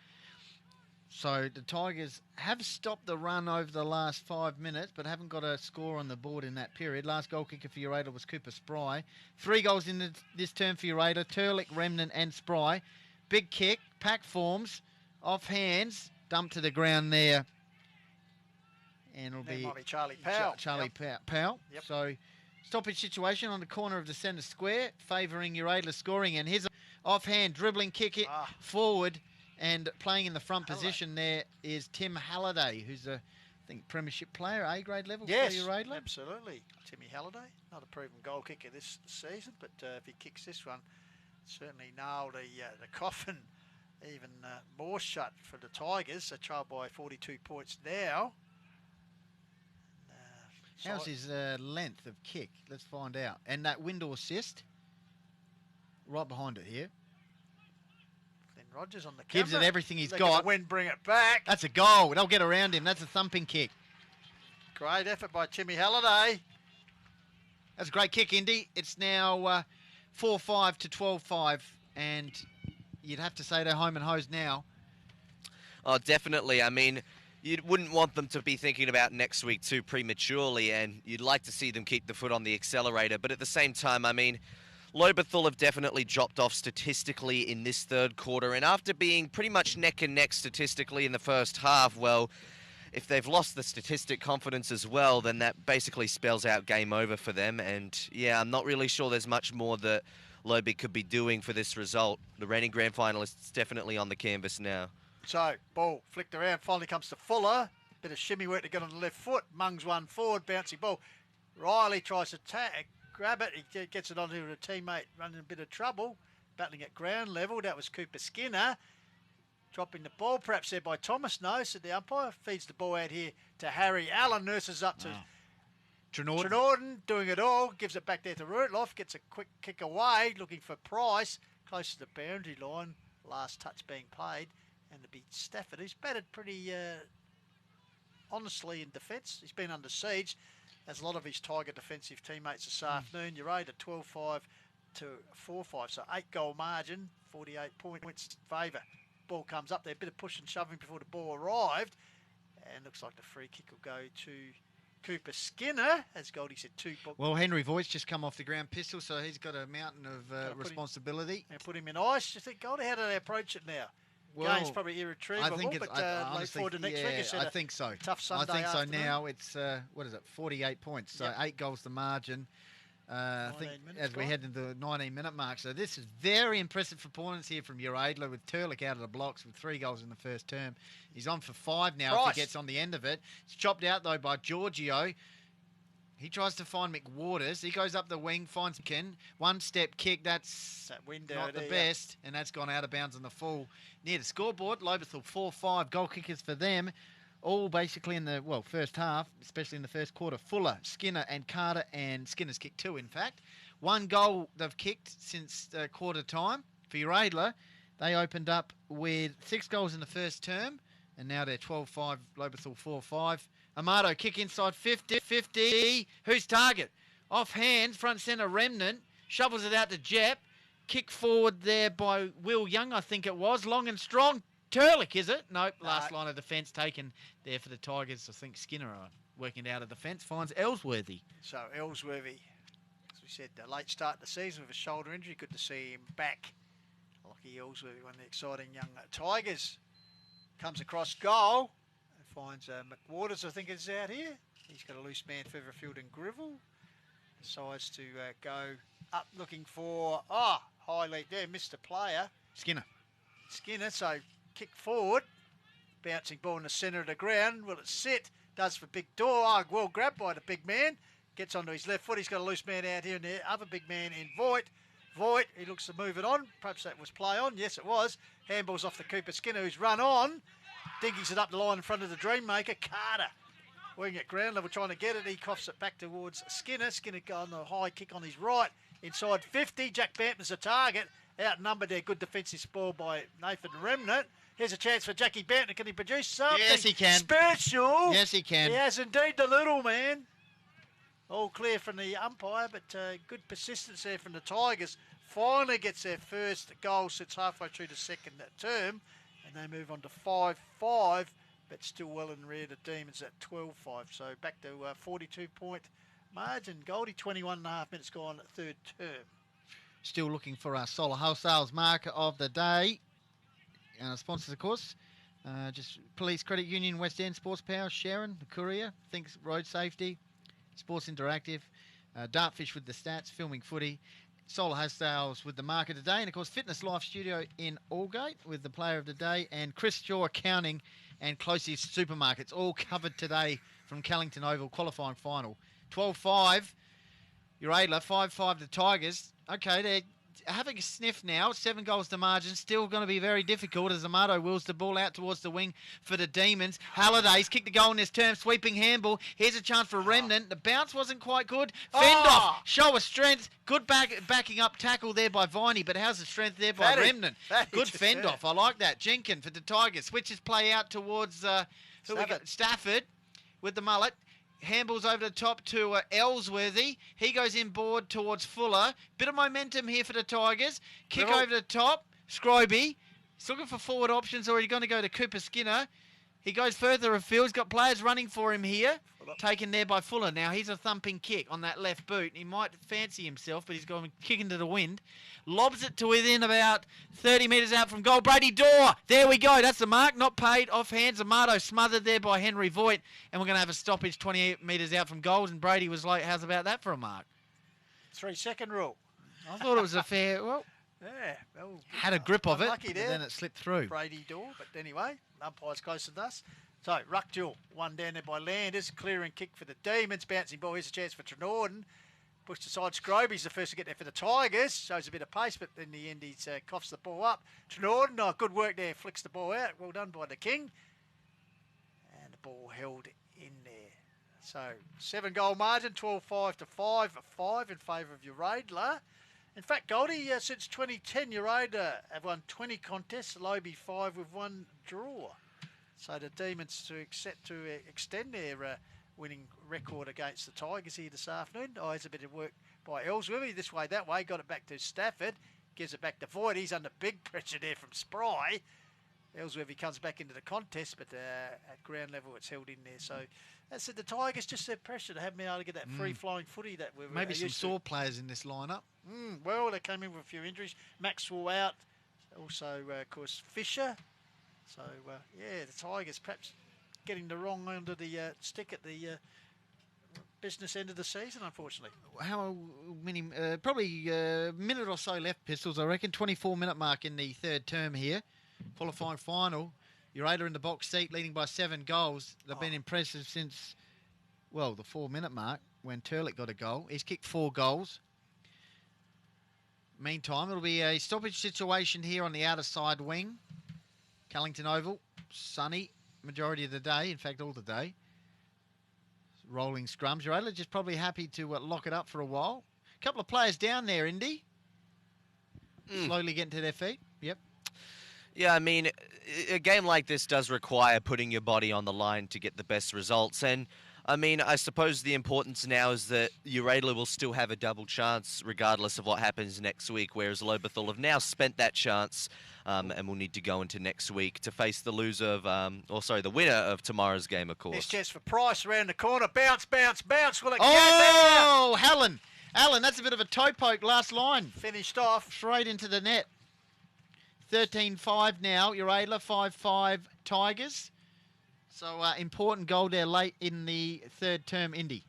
So the Tigers have stopped the run over the last 5 minutes, but haven't got a score on the board in that period. Last goal kicker for Uraidla was Cooper Spry. 3 goals in this term for Uraidla. Turlick, Remnant and Spry. Big kick. Pack forms. Off hands. Dumped to the ground there. And it'll be Charlie Powell. Powell. Yep. So stoppage situation on the corner of the centre square, favouring Uraidla scoring. And here's an offhand dribbling kick forward. And playing in the front position there is Tim Halliday, who's I think, premiership player, A-grade level for Uraidla. Absolutely. Timmy Halliday, not a proven goal kicker this season, but if he kicks this one, certainly nailed the coffin even more shut for the Tigers. They're trailed by 42 points now. How's his length of kick? Let's find out. And that window assist, right behind it here. Rogers on the camera. Gives it everything he's got. got. Win, bring it back. That's a goal. They'll get around him. That's a thumping kick. Great effort by Timmy Halliday. That's a great kick, Indy. It's now 4-5 to 12-5, and you'd have to say they're home and hosed now. Oh, definitely. I mean, you wouldn't want them to be thinking about next week too prematurely, and you'd like to see them keep the foot on the accelerator. But at the same time, I mean, Lobethal have definitely dropped off statistically in this third quarter, and after being pretty much neck and neck statistically in the first half, well, if they've lost the statistic confidence as well, then that basically spells out game over for them. And yeah, I'm not really sure there's much more that Lobe could be doing for this result. The reigning grand finalists definitely on the canvas now. So, ball flicked around, finally comes to Fuller. Bit of shimmy work to get on the left foot. Mungs one forward, bouncing ball. Riley tries to grab it. He gets it onto a teammate running a bit of trouble. Battling at ground level. That was Cooper Skinner. Dropping the ball, perhaps there by Thomas. No, said the umpire. Feeds the ball out here to Harry Allen. Nurses up to Trenorden, doing it all. Gives it back there to Rootloff. Gets a quick kick away, looking for Price. Close to the boundary line. Last touch being played. And to be Stafford, who's batted pretty honestly in defence. He's been under siege, as a lot of his Tiger defensive teammates this afternoon. Uraidla 12-5 to 4-5, so 8-goal margin, 48 points favour. Ball comes up there, a bit of push and shoving before the ball arrived, and looks like the free kick will go to Cooper Skinner, as Goldie said, 2 points. Well, Henry Voigt's just come off the ground pistol, so he's got a mountain of responsibility. And put him in ice. You think, Goldie, how do they approach it now? Well, game's probably irretrievable, I think it's, but look forward to next week. I think so. Tough Sunday I think so. afternoon. Now it's 48 points, so 8 goals the margin. I think as we head into the 19-minute mark. So this is very impressive performance here from Uraidla, with Turlick out of the blocks with 3 goals in the first term. He's on for 5 now. Price. If he gets on the end of it. It's chopped out though by Giorgio. He tries to find McWaters. He goes up the wing, finds Ken. 1-step kick. That's that window not the there, best, and that's gone out of bounds on the full near the scoreboard. Lobethal 4-5 goal kickers for them. All basically in the first half, especially in the first quarter. Fuller, Skinner, and Carter, and Skinner's kicked 2. In fact, 1 goal they've kicked since quarter time for Uraidla. They opened up with 6 goals in the first term, and now they're 12-5. Lobethal 4-5. Amato kick inside 50. Who's target? Off hands, front centre Remnant. Shovels it out to Jep. Kick forward there by Will Young, I think it was. Long and strong. Turlick, is it? Nope. Last line of defence taken there for the Tigers. I think Skinner working it out of defence. Finds Ellsworthy. So Ellsworthy, as we said, a late start to the season with a shoulder injury. Good to see him back. Lucky Ellsworthy, one of the exciting young Tigers. Comes across goal. Finds McWaters, I think, is out here. He's got a loose man further afield in Griville. Decides to go up looking for, high leg there, missed a player. Skinner, so kick forward. Bouncing ball in the centre of the ground. Will it sit? does for Big Door. Oh, well grabbed by the big man. Gets onto his left foot. He's got a loose man out here and the other big man in Voigt. Voigt, he looks to move it on. Perhaps that was play on. Yes, it was. Handball's off the Cooper Skinner, who's run on. Dinkies it up the line in front of the Dreammaker. Carter, working at ground level, trying to get it. He coughs it back towards Skinner. Skinner going the high kick on his right. Inside 50. Jack Bampton's a target. Outnumbered there. Good defensive spoil by Nathan Remnant. Here's a chance for Jackie Bampton. Can he produce something? Yes, he can. Special. Yes, he can. He has indeed, the little man. All clear from the umpire, but good persistence there from the Tigers. Finally gets their first goal since halfway through the second term, and they move on to 5-5, but still well in rear the Demons at 12-5. So back to 42-point margin. Goldie, 21 and a half minutes gone, third term. Still looking for our Solar Wholesales marker of the day. And our sponsors, of course, just Police Credit Union, West End, Sportspower, Sherrin, the Courier, Think Road Safety, Sports Interactive, Dartfish with the stats, Filming Footy, Solar Wholesales with the market today, and of course Fitness Life Studio in Aldgate with the player of the day, and Chris Shaw Accounting and Kloses Supermarkets, all covered today from Callington Oval qualifying final. 12-5, Uraidla, 5-5 the Tigers. Okay, they're having a sniff now. 7 goals to margin. Still going to be very difficult as Amato wills the ball out towards the wing for the Demons. Halliday's kicked the goal in this term. Sweeping handball. Here's a chance for Remnant. The bounce wasn't quite good. Fend off. Show of strength. Good backing up tackle there by Viney. But how's the strength there by Remnant? Good fend off. I like that. Jenkin for the Tigers. Switches play out towards Stafford with the mullet. Handballs over the top to Ellsworthy. He goes inboard towards Fuller. Bit of momentum here for the Tigers. Kick over the top. Scroby. He's looking for forward options, or he's going to go to Cooper Skinner. He goes further afield. He's got players running for him here. Taken there by Fuller. Now he's a thumping kick on that left boot. He might fancy himself, but he's going kicking to the wind. Lobs it to within about 30 metres out from goal. Brady Dorr. There we go. That's the mark. Not paid. Off hands. Amato smothered there by Henry Voigt. And we're going to have a stoppage 28 metres out from goals. And Brady was like, how's about that for a mark? 3-second rule. I thought it was a fair... Well, yeah. Well, had a grip of it, but then it slipped through. Brady Dorr. But anyway, umpire's closer to us. So, ruck duel, one down there by Landers, clearing kick for the Demons, bouncing ball, here's a chance for Trenorden, pushed aside Scroby's the first to get there for the Tigers, shows a bit of pace, but in the end he coughs the ball up. Trenorden, good work there, flicks the ball out, well done by the King, and the ball held in there. So, 7-goal margin, 12-5 to 5-5 in favour of Uraidla. In fact, Goldie, since 2010, Uraidla have won 20 contests, Lobie 5 with 1 draw. So the Demons to extend their winning record against the Tigers here this afternoon. Oh, there's a bit of work by Ellsworthy. This way, that way. Got it back to Stafford. Gives it back to Voigt. He's under big pressure there from Spry. Ellsworthy comes back into the contest, but at ground level, it's held in there. So that's it. The Tigers just had pressure to have been able to get that free-flowing footy that we're maybe some sore players in this lineup. Well, they came in with a few injuries. Maxwell out. Also, of course, Fisher. So, yeah, the Tigers perhaps getting the wrong end of the stick at the business end of the season, unfortunately. How many, probably a minute or so left, Pistols, I reckon. 24-minute mark in the third term here. Qualifying final. Uraidla in the box seat, leading by 7 goals. They've been impressive since, well, the 4-minute mark when Turlick got a goal. He's kicked 4 goals. Meantime, it'll be a stoppage situation here on the outer side wing. Callington Oval, sunny majority of the day, in fact all the day. Rolling scrums. Uraidla just probably happy to lock it up for a while. A couple of players down there, Indy. Slowly getting to their feet. Yep. Yeah, I mean, a game like this does require putting your body on the line to get the best results. And, I mean, I suppose the importance now is that Uraidla will still have a double chance regardless of what happens next week, whereas Lobethal have now spent that chance and will need to go into next week to face the loser of, the winner of tomorrow's game, of course. This chance for Price around the corner. Bounce, bounce, bounce. Will it go? Allen, that's a bit of a toe poke last line. Finished off. Straight into the net. 13-5 now. Uraidla 5-5 Tigers. So important goal there late in the third term, Indy.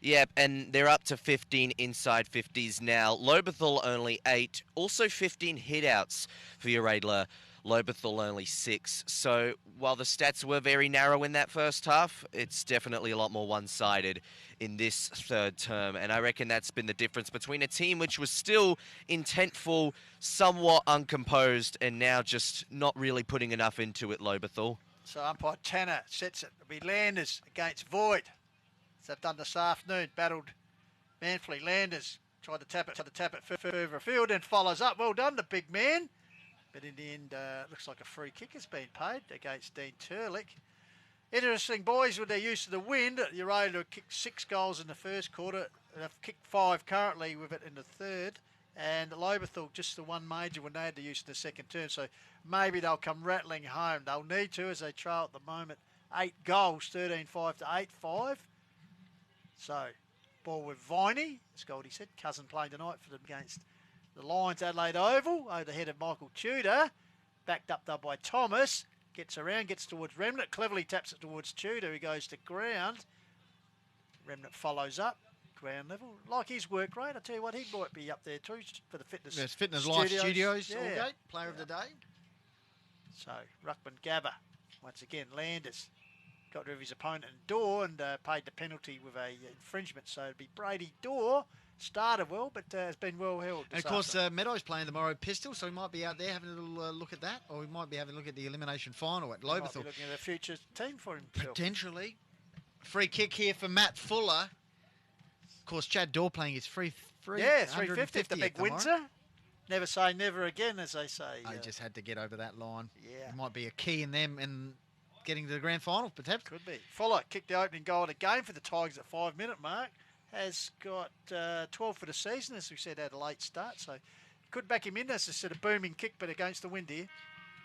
Yep, and they're up to 15 inside 50s now. Lobethal only 8. Also 15 hit-outs for Uraidla. Lobethal only 6. So while the stats were very narrow in that first half, it's definitely a lot more one-sided in this third term. And I reckon that's been the difference between a team which was still intentful, somewhat uncomposed, and now just not really putting enough into it, Lobethal. So umpire Tanner sets it. It'll be Landers against Void. As they've done this afternoon, battled manfully. Landers tried to tap it further afield and follows up. Well done, the big man. But in the end, looks like a free kick has been paid against Dean Turlick. Interesting, boys, with their use of the wind. Uraidla kicked 6 goals in the first quarter. They've kicked 5 currently with it in the third. And Lobethal, just the one major when they had to use in the second term. So maybe they'll come rattling home. They'll need to, as they trail at the moment. 8 goals, 13-5 to 8-5. So, ball with Viney, as Goldie said, cousin playing tonight for them against the Lions, Adelaide Oval, over the head of Michael Tudor. Backed up though by Thomas. Gets around, gets towards Remnant. Cleverly taps it towards Tudor. He goes to ground. Remnant follows up. Ground level. Like his work rate, I tell you what, he might be up there too for the fitness. Yes, Fitness Life Studios, yeah. Allgate, player of the day. So, Ruckman Gabba, once again, Landers got rid of his opponent and Dorr and paid the penalty with a infringement. So it'd be Brady Dorr. Started well, but has been well held. And of course, Meadows playing tomorrow Pistol, so we might be out there having a little look at that, or we might be having a look at the elimination final at Lobethal. Might be looking at a future team for himself. Potentially. Free kick here for Matt Fuller. Of course, Chad Dorr playing his free. Yeah, 350 if the big Windsor. Never say never again, as they say. I just had to get over that line. Yeah. It might be a key in them and getting to the grand final, perhaps. Could be. Fuller kicked the opening goal of the game for the Tigers at 5-minute mark. Has got 12 for the season, as we said, had a late start. So could back him in. That's a sort of booming kick, but against the wind here.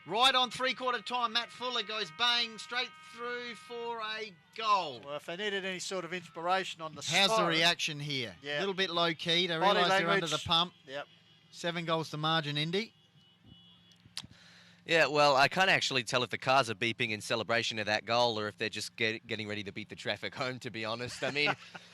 Right on three-quarter time, Matt Fuller goes bang straight through for a goal. Well, if they needed any sort of inspiration on the How's the reaction here? Yeah. A little bit low-key. They Body realise they're under language. the pump. Yep. 7 goals to margin, Indy. Yeah, well, I can't actually tell if the cars are beeping in celebration of that goal or if they're just getting ready to beat the traffic home, to be honest. I mean,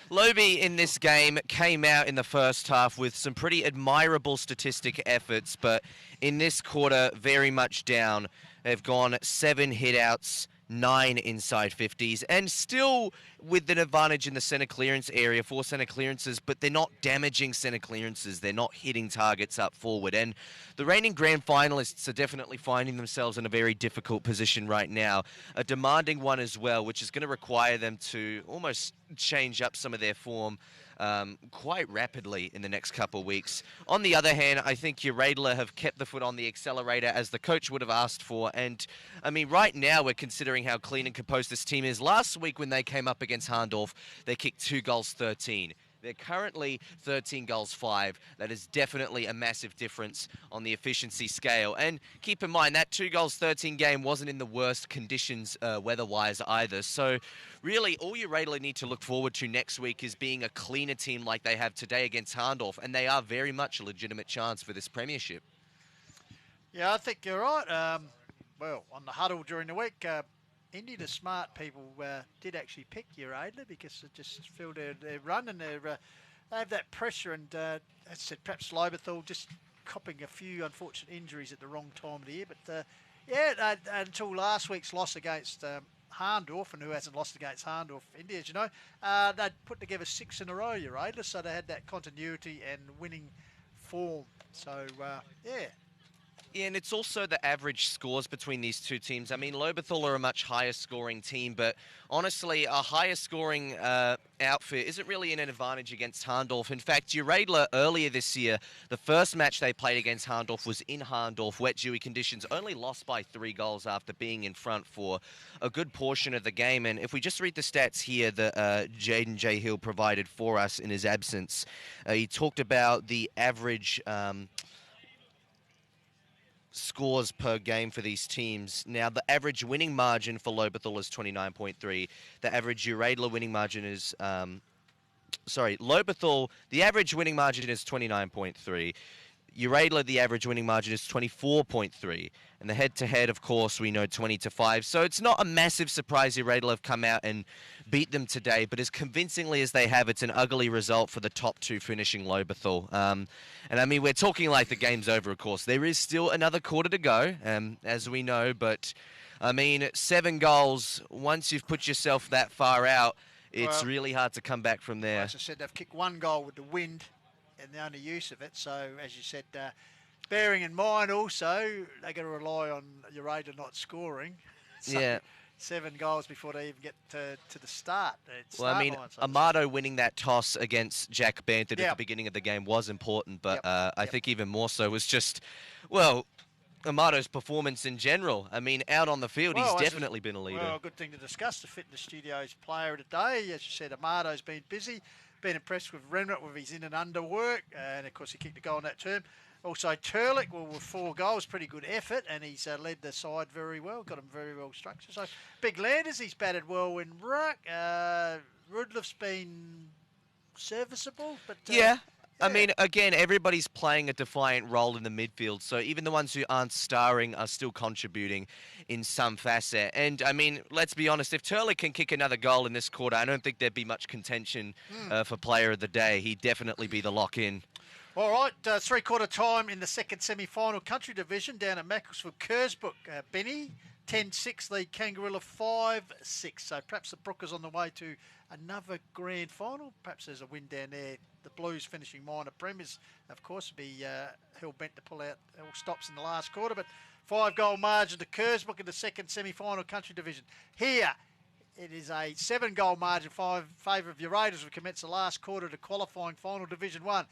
Lobie in this game came out in the first half with some pretty admirable statistic efforts, but in this quarter, very much down. They've gone 7 hit-outs, 9 inside 50s, and still with an advantage in the centre clearance area, 4 centre clearances, but they're not damaging centre clearances. They're not hitting targets up forward. And the reigning grand finalists are definitely finding themselves in a very difficult position right now, a demanding one as well, which is going to require them to almost change up some of their form quite rapidly in the next couple of weeks. On the other hand, I think Uraidla have kept the foot on the accelerator as the coach would have asked for. And, I mean, right now we're considering how clean and composed this team is. Last week when they came up against Hahndorf, they kicked 2 goals, 13. They're currently 13 goals, 5. That is definitely a massive difference on the efficiency scale. And keep in mind, that 2 goals, 13 game wasn't in the worst conditions weather-wise either. So really, all you really need to look forward to next week is being a cleaner team like they have today against Hahndorf. And they are very much a legitimate chance for this premiership. Yeah, I think you're right. Well, on the huddle during the week, Indy, the smart people, did actually pick Uraidla because they just feel their run and they have that pressure. And as I said, perhaps Lobethal just copping a few unfortunate injuries at the wrong time of the year. But yeah, until last week's loss against Hahndorf, and who hasn't lost against Hahndorf, Indy, as you know, they'd put together 6 in a row, Uraidla, so they had that continuity and winning form. So yeah. Yeah, and it's also the average scores between these two teams. I mean, Lobethal are a much higher scoring team, but honestly, a higher scoring outfit isn't really an advantage against Hahndorf. In fact, Uraidla earlier this year, the first match they played against Hahndorf was in Hahndorf, wet, dewy conditions, only lost by 3 goals after being in front for a good portion of the game. And if we just read the stats here that Jaden J. Hill provided for us in his absence, he talked about the average scores per game for these teams. Now, the average winning margin for Lobethal is 29.3. The average Uraidla winning margin is... Lobethal, the average winning margin is 29.3. Uraidla, the average winning margin is 24.3. And the head-to-head, of course, we know 20-5. So it's not a massive surprise Uraidla have come out and beat them today. But as convincingly as they have, it's an ugly result for the top two finishing Lobethal. And I mean, we're talking like the game's over, of course. There is still another quarter to go, as we know. But, I mean, 7 goals, once you've put yourself that far out, it's really hard to come back from there. As I said, they've kicked 1 goal with the wind and the only use of it. So, as you said, bearing in mind also, they're going to rely on Uraidla not scoring. So 7 goals before they even get to the start. Well, I mean, Amato winning that toss against Jack Banton at the beginning of the game was important, but I think even more so was just, well, Amato's performance in general. I mean, out on the field, he's definitely been a leader. Well, a good thing to discuss, the Fitness Studios player of the day. As you said, Amato's been busy. Been impressed with Renwick with his in and under work, and of course he kicked a goal in that term. Also Turlick, well, with 4 goals, pretty good effort, and he's led the side very well, got him very well structured. So Big Landers, he's batted well in ruck. Rudloff's been serviceable, but I mean, again, everybody's playing a defiant role in the midfield, so even the ones who aren't starring are still contributing in some facet. And, I mean, let's be honest, if Turley can kick another goal in this quarter, I don't think there'd be much contention for player of the day. He'd definitely be the lock-in. All right, 3/4 time in the second semi-final country division down at Macclesfield Kersbrook. Benny, 10-6 lead Kangaroo 5-6. So perhaps the Brookers on the way to another grand final. Perhaps there's a win down there. The Blues finishing minor premiers, of course, will be hell-bent to pull out all stops in the last quarter. But 5-goal margin to Kersbrook in the second semi-final country division. Here, it is a 7-goal margin in favour of Uraidla will commence the last quarter to qualifying final Division 1.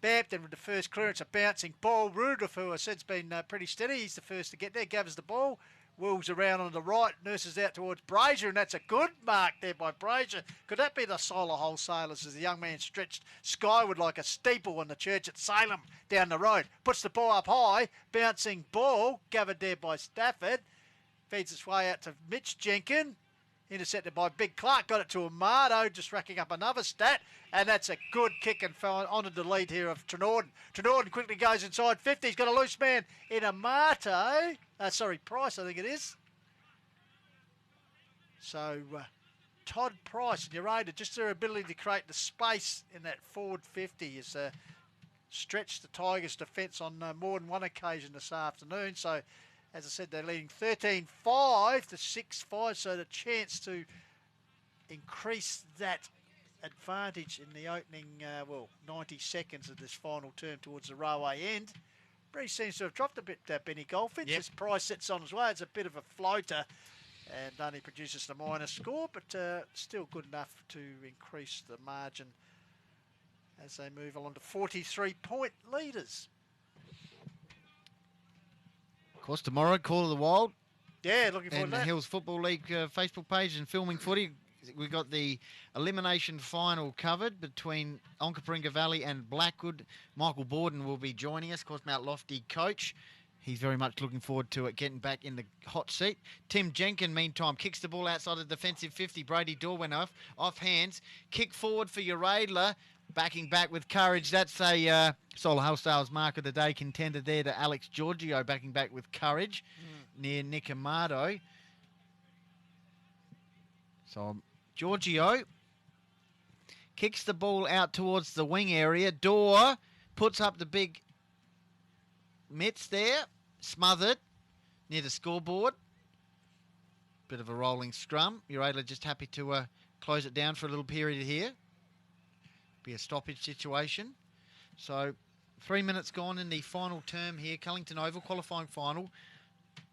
Bampton with the first clearance, a bouncing ball. Rudolph, who I said's been pretty steady, he's the first to get there, gathers the ball, wheels around on the right, nurses out towards Brazier, and that's a good mark there by Brazier. Could that be the Solar Wholesalers as the young man stretched skyward like a steeple on the church at Salem down the road? Puts the ball up high, bouncing ball, gathered there by Stafford. Feeds its way out to Mitch Jenkins. Intercepted by Big Clark, got it to Amato, just racking up another stat, and that's a good kick and honoured the lead here of Trenorden. Trenorden quickly goes inside 50, he's got a loose man in Amato, Price I think it is. So Todd Price and Uraidla, just their ability to create the space in that forward 50 has stretched the Tigers' defence on more than one occasion this afternoon. So as I said, they're leading 13-5 to 6-5, so the chance to increase that advantage in the opening, 90 seconds of this final term towards the railway end. Breeze seems to have dropped a bit, Benny Goldfinch. As Price sits on his way, it's a bit of a floater and only produces the minor score, but still good enough to increase the margin as they move along to 43-point leaders. Of course, tomorrow, Call of the Wild. Yeah, looking forward to that. And the Hills Football League Facebook page and Filming Footy. We've got the elimination final covered between Onkaparinga Valley and Blackwood. Michael Borden will be joining us, of course, Mount Lofty coach. He's very much looking forward to it, getting back in the hot seat. Tim Jenkins, meantime, kicks the ball outside the defensive 50. Brady Dorr went off hands. Kick forward for Uraidla. Backing back with courage. That's a Solar Wholesales Mark of the Day contender there to Alex Giorgio, backing back with courage near Nick Amato. So Giorgio kicks the ball out towards the wing area. Dorr puts up the big mitts there, smothered near the scoreboard. Bit of a rolling scrum. Uraidla just happy to close it down for a little period here. Be a stoppage situation. So 3 minutes gone in the final term here. Callington Oval qualifying final.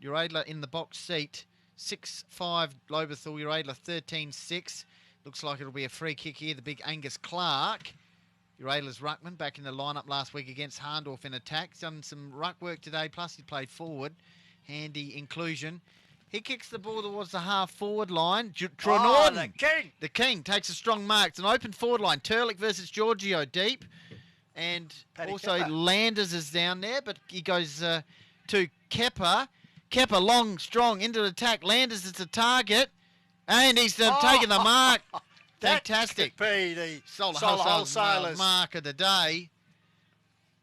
Uraidla in the box seat. 6-5 Lobethal. Uraidla 13-6. Looks like it'll be a free kick here. The big Angus Clark. Uraidla's ruckman back in the lineup last week against Hahndorf in attack. Done some ruck work today, plus he played forward. Handy inclusion. He kicks the ball towards the half-forward line. Trenorden, the King, takes a strong mark. It's an open forward line. Turlick versus Giorgio deep. And Paddy also Kepper. Landers is down there, but he goes to Kepper. Kepper long, strong, into the attack. Landers is the target. And he's taken the mark. Fantastic. That could be the Solar Wholesalers Wholesalers mark of the day.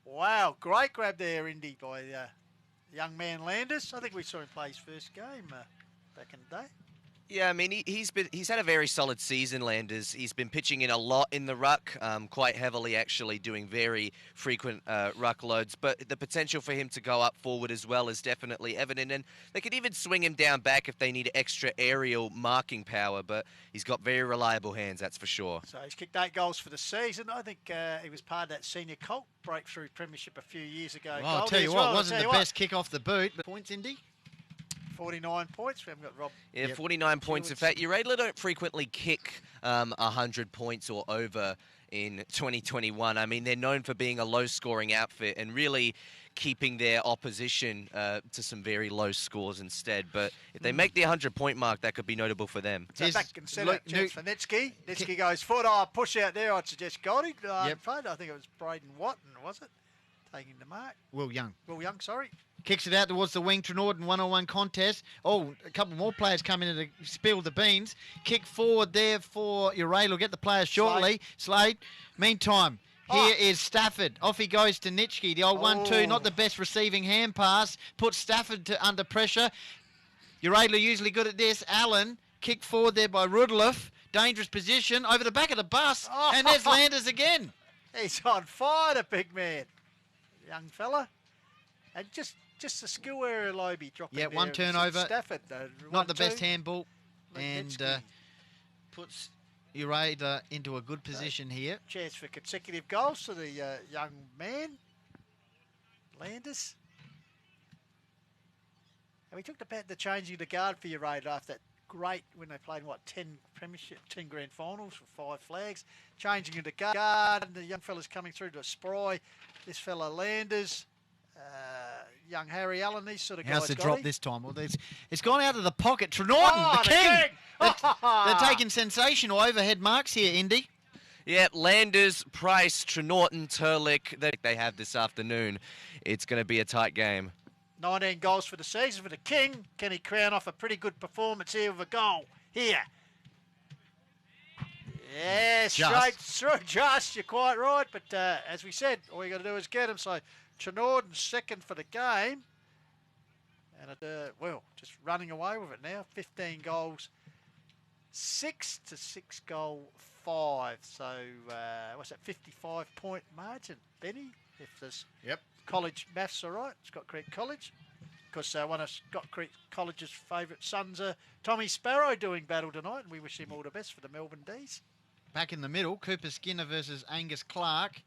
Wow, great grab there, Indy, by young man Landers. I think we saw him play his first game back in the day. Yeah, I mean, he's had a very solid season, Landers. He's been pitching in a lot in the ruck, quite heavily actually, doing very frequent ruck loads. But the potential for him to go up forward as well is definitely evident. And they could even swing him down back if they need extra aerial marking power. But he's got very reliable hands, that's for sure. So he's kicked 8 goals for the season. I think he was part of that senior Colt breakthrough premiership a few years ago. Well, I'll tell you what, wasn't the best kick off the boot. But points, Indy? 49 points. We haven't got Rob. Yeah, 49 points. In fact, Uraidla don't frequently kick 100 points or over in 2021. I mean, they're known for being a low-scoring outfit and really keeping their opposition to some very low scores instead. But if they make the 100-point mark, that could be notable for them. So back and set up chance for Netsky. Netsky goes foot. Push out there. I'd suggest Goldie. I think it was Braden Watton, was it? Taking the mark. Will Young, sorry. Kicks it out towards the wing. Trenorden one-on-one contest. Oh, a couple more players coming in to spill the beans. Kick forward there for Uraidla. Will get the players shortly. Slade. Meantime, here is Stafford. Off he goes to Nitschke. The old 1-2. Not the best receiving hand pass. Puts Stafford under pressure. Uraidla usually good at this. Allen. Kick forward there by Rudloff. Dangerous position. Over the back of the bus. And there's Landers again. He's on fire, the big man. Young fella. And just the skill area, Lobie dropping. Yeah, one turnover. Stafford, not the best handball, and puts Uraidla into a good position here. Chance for consecutive goals to the young man, Landers. And we talked about the changing the guard for Uraidla after that great when they played 10 premiership, 10 grand finals for 5 flags. Changing the guard, and the young fella's coming through to a spry. This fella Landers. Young Harry Allen, these sort of guys. How's the drop this time? Well, it's gone out of the pocket. Trenorden, the king! They're taking sensational overhead marks here, Indy. Yeah, Landers, Price, Trenorden, Turlick, that they have this afternoon. It's going to be a tight game. 19 goals for the season for the king. Can he crown off a pretty good performance here with a goal? Here. Yeah, straight through. Just, you're quite right. But as we said, all you got to do is get him. So Trenorden second for the game. And just running away with it now. 15 goals, 6 to 6 goal 5. So what's that? 55-point margin, Benny? If there's college maths are right, Scott Creek College. Because one of Scott Creek College's favourite sons, Tommy Sparrow, doing battle tonight, and we wish him all the best for the Melbourne D's. Back in the middle, Cooper Skinner versus Angus Clark.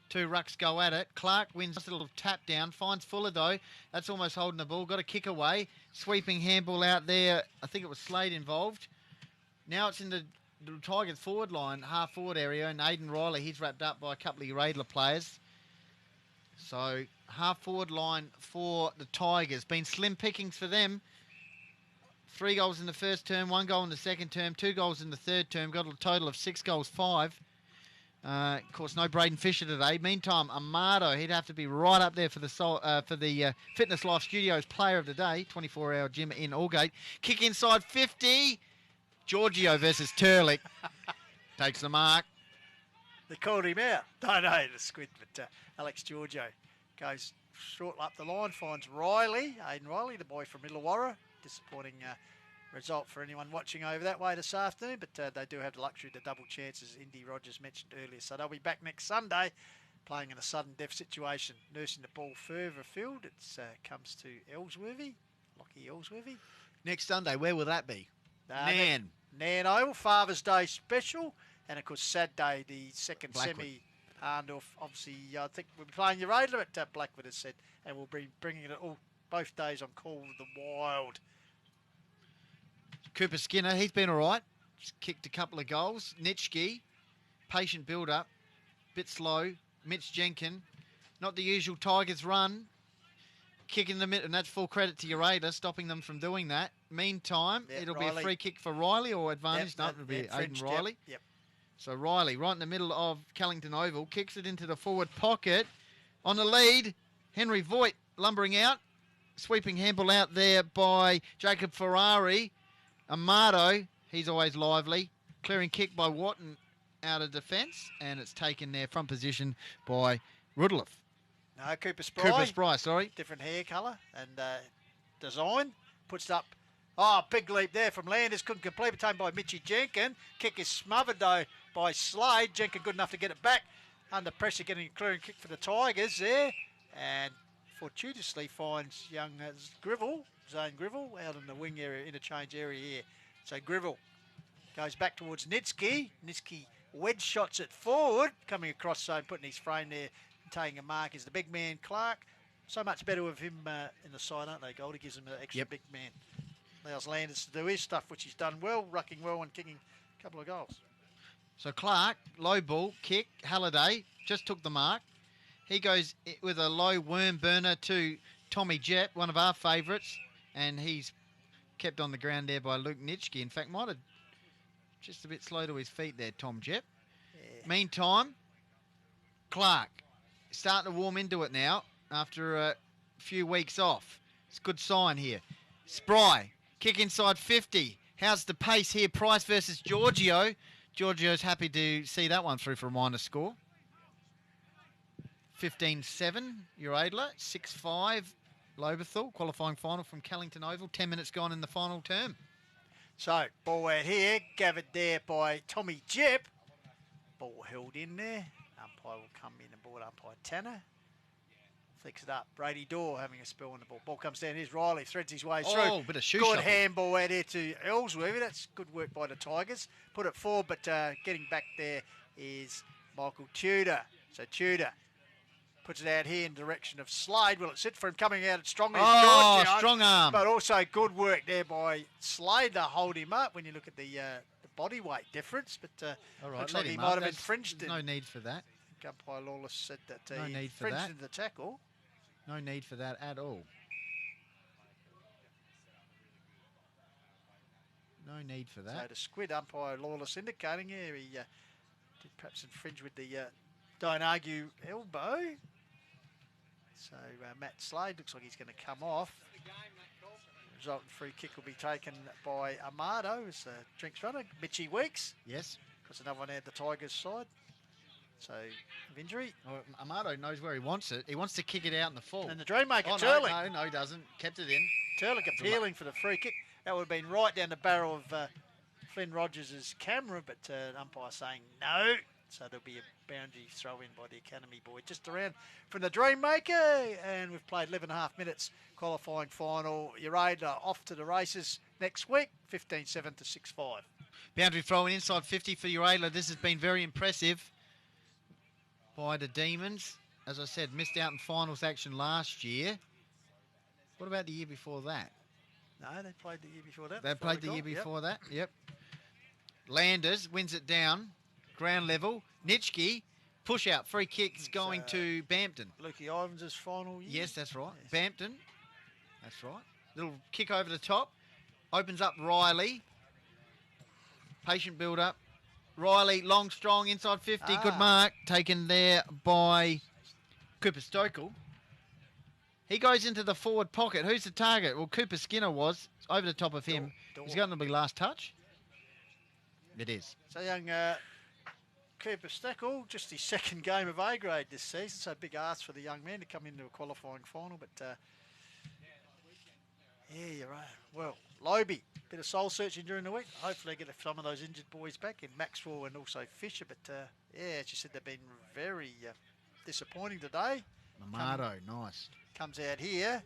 2 rucks go at it. Clark wins a little tap down, finds Fuller though. That's almost holding the ball. Got a kick away. Sweeping handball out there. I think it was Slade involved. Now it's in the Tigers forward line, half forward area, and Aidan Riley, he's wrapped up by a couple of Uraidla players. So half forward line for the Tigers. Been slim pickings for them. 3 goals in the first term, 1 goal in the second term, 2 goals in the third term. Got a total of 6 goals, 5. Of course, no Braden Fisher today. Meantime, Amado, he'd have to be right up there for the Fitness Life Studios Player of the Day, 24-hour gym in Aldgate. Kick inside 50. Giorgio versus Turlick. Takes the mark. They called him out. No, the squid, but Alex Giorgio goes short up the line, finds Riley, Aidan Riley, the boy from Illawarra. Disappointing result for anyone watching over that way this afternoon, but they do have the luxury to double chances, Indy Rogers mentioned earlier. So they'll be back next Sunday, playing in a sudden death situation, nursing the ball further afield. It comes to Ellsworthy, Lockie Ellsworthy. Next Sunday, where will that be? Nan Oval, Father's Day special, and of course Saturday, the second Blackwood. semi. Hahndorf, obviously, I think we'll be playing Uraidla, but Blackwood has said, and we'll be bringing it all both days on call with the Wild. Cooper Skinner, he's been all right. Just kicked a couple of goals. Nitschke, patient build-up, bit slow. Mitch Jenkin, not the usual Tigers run. Kick in the middle, and that's full credit to Uraidla, stopping them from doing that. Meantime, it'll be a free kick for Riley or advantage. No, it'll be Aidan Riley. Yep. So Riley, right in the middle of Callington Oval, kicks it into the forward pocket. On the lead, Henry Voigt lumbering out. Sweeping handball out there by Jacob Ferrari. Amado, he's always lively. Clearing kick by Watton out of defence. And it's taken there from position by Rudloff. No, Cooper Spry. Cooper Spry, sorry. Different hair colour and design. Puts it up. Oh, big leap there from Landers. Couldn't complete it. Taken by Mitchie Jenkin. Kick is smothered, though, by Slade. Jenkin good enough to get it back. Under pressure, getting a clearing kick for the Tigers there. And fortuitously finds young Zane Grivell, out in the wing area, interchange area here. So Grivell goes back towards Nitsky. Nitsky wedge shots it forward, coming across zone, putting his frame there, taking a mark is the big man Clark. So much better with him in the side, aren't they, Goldie? Gives him an extra big man. Allows Landers to do his stuff, which he's done well, rucking well and kicking a couple of goals. So Clark, low ball, kick, Halliday, just took the mark. He goes with a low worm burner to Tommy Jett, one of our favourites, and he's kept on the ground there by Luke Nitschke. In fact, might have just a bit slow to his feet there, Tom Jett. Yeah. Meantime, Clark starting to warm into it now after a few weeks off. It's a good sign here. Spry, kick inside 50. How's the pace here? Price versus Giorgio. Giorgio's happy to see that one through for a minor score. 15-7, Uraidla. 6-5, Lobethal. Qualifying final from Callington Oval. 10 minutes gone in the final term. So, ball out here. Gathered there by Tommy Jebb. Ball held in there. Umpire will come in and board umpire Tanner. Flicks it up. Brady Dorr having a spell on the ball. Ball comes down. Here's Riley. Threads his way through. Oh, bit of shoe Good shuffle. handball out here to Ellsworthy. That's good work by the Tigers. Put it forward, but getting back there is Michael Tudor. So Tudor puts it out here in direction of Slade. Will it sit for him coming out strongly? Oh, strong arm. But also good work there by Slade to hold him up when you look at the body weight difference. But all right, looks like he him might up. have infringed it. No need for that. Umpire Lawless said that No he need for infringed that. into the tackle. No need for that at all. No need for that. So the squid umpire Lawless indicating here he did perhaps infringe with the don't argue elbow. So Matt Slade looks like he's going to come off. The resultant free kick will be taken by Amado as drinks runner. Mitchie Weeks. Yes. Because another one out the Tigers side. So, of injury. Well, Amado knows where he wants it. He wants to kick it out in the full. And the Dreammaker, Turlick. No, he doesn't. Kept it in. Turlick appealing for the free kick. That would have been right down the barrel of Flynn Rogers' camera, but umpire saying no. So there'll be a boundary throw in by the Academy boy. Just around from the Dreammaker, and we've played 11.5 minutes qualifying final. Uraidla off to the races next week, 15-7 to 6-5. Boundary throw in inside 50 for Uraidla. This has been very impressive by the Demons. As I said, missed out in finals action last year. What about the year before that? No, they played the year before that. They played the year before that, yep. Landers wins it down, ground level. Nitschke, push out, free kick's going to Bampton. Lukey Ivans' final year. Yes, that's right. Yes. Bampton, that's right. Little kick over the top, opens up Riley. Patient build up. Riley, long, strong, inside 50, good mark. Taken there by Cooper Stokel. He goes into the forward pocket. Who's the target? Well, Cooper Skinner was. It's over the top of him. He's going to be last touch. It is. So young Cooper Stokel, just his second game of A grade this season. So big ask for the young man to come into a qualifying final. But yeah, you're right. Well, Lobie, bit of soul searching during the week. Hopefully get some of those injured boys back in Maxwell and also Fisher. But yeah, as you said, they've been very disappointing today. Amado, nice. Comes out here.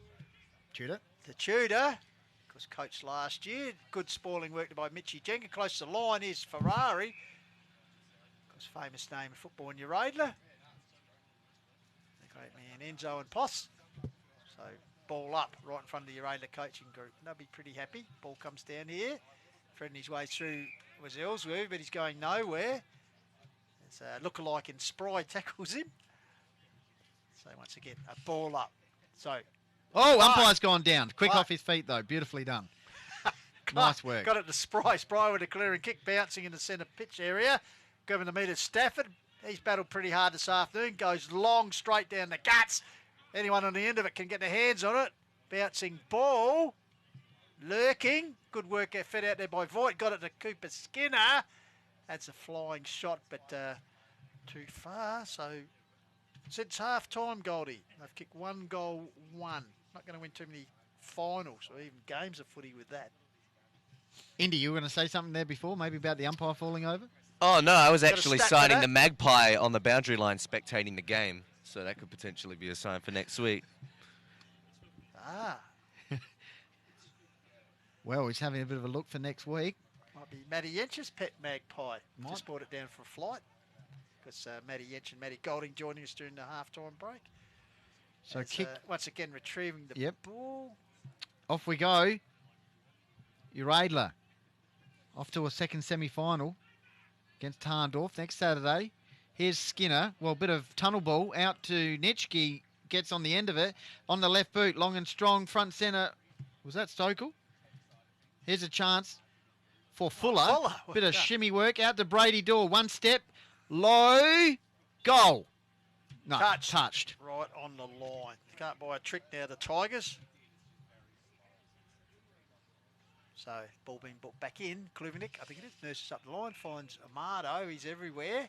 Tudor. The Tudor, was coached last year. Good spoiling work by Mitchie Jenkin. Close to the line is Ferrari. Of course, famous name in football in Uraidla. The great man Enzo and Poss. So ball up right in front of the Uraidla coaching group. They'll be pretty happy. Ball comes down here. Threading his way through was Ellsworth, but he's going nowhere. There's a lookalike in Spry tackles him. So once again, a ball up. So, umpire's gone down. Quick off his feet, though. Beautifully done. Nice work. Got it to Spry. Spry with a clearing kick, bouncing in the centre pitch area. Going to meet at Stafford. He's battled pretty hard this afternoon. Goes long, straight down the guts. Anyone on the end of it can get their hands on it. Bouncing ball. Lurking. Good work fed out there by Voigt. Got it to Cooper Skinner. That's a flying shot, but too far. So since half-time, Goldie. They've kicked 1 goal, 1. Not going to win too many finals or even games of footy with that. Indy, you were going to say something there before, maybe about the umpire falling over? Oh, no, I was Got a actually stat for signing that? the magpie on the boundary line spectating the game. So that could potentially be a sign for next week. Ah, Well, he's having a bit of a look for next week. might be Matty Yench's pet magpie. Might. Just brought it down for a flight. Because Matty Yench and Matty Golding joining us during the half-time break. So As, kick, once again retrieving the Yep. ball. off we go. Uraidla off to a second semi-final against Hahndorf next Saturday. Here's Skinner. Well, bit of tunnel ball out to Nitschke. Gets on the end of it. On the left boot, long and strong, front centre. Was that Stokel? Here's a chance for Fuller. Fuller. Bit of Yeah. shimmy work out to Brady Dorr. One step. Low. Goal. No, touched. Right on the line. Can't buy a trick now, the Tigers. So, ball being brought back in. Kluvenik, I think it is, nurses up the line, finds Amado. He's everywhere.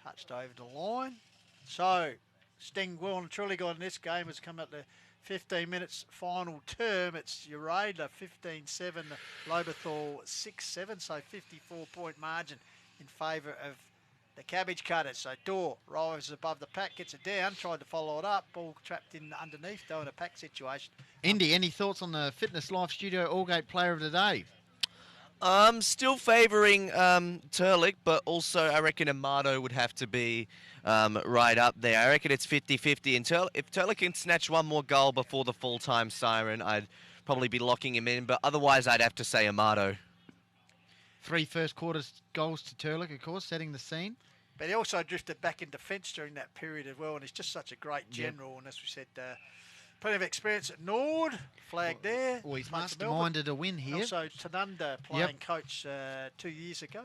Touched over the line. So, Sting well and truly got in this game has come at the 15 minutes final term. It's Uraidla 15-7, Lobethal 6-7, so 54-point margin in favour of the Cabbage Cutters. So Dorr rises above the pack, gets it down, tried to follow it up, ball trapped in underneath, though in a pack situation. Indy, any thoughts on the Fitness Life Studio Allgate Player of the Day? Still favouring Turlick, but also I reckon Amado would have to be right up there. I reckon it's 50-50. And if Turlick can snatch one more goal before the full-time siren, I'd probably be locking him in. But otherwise, I'd have to say Amado. 3 first quarters goals to Turlick, of course, setting the scene. But he also drifted back in defence during that period as well, and he's just such a great general. And as we said, plenty of experience at Nord, flag there. Well, he's Makes Melbourne. masterminded a win here. Also, Tanunda playing coach 2 years ago,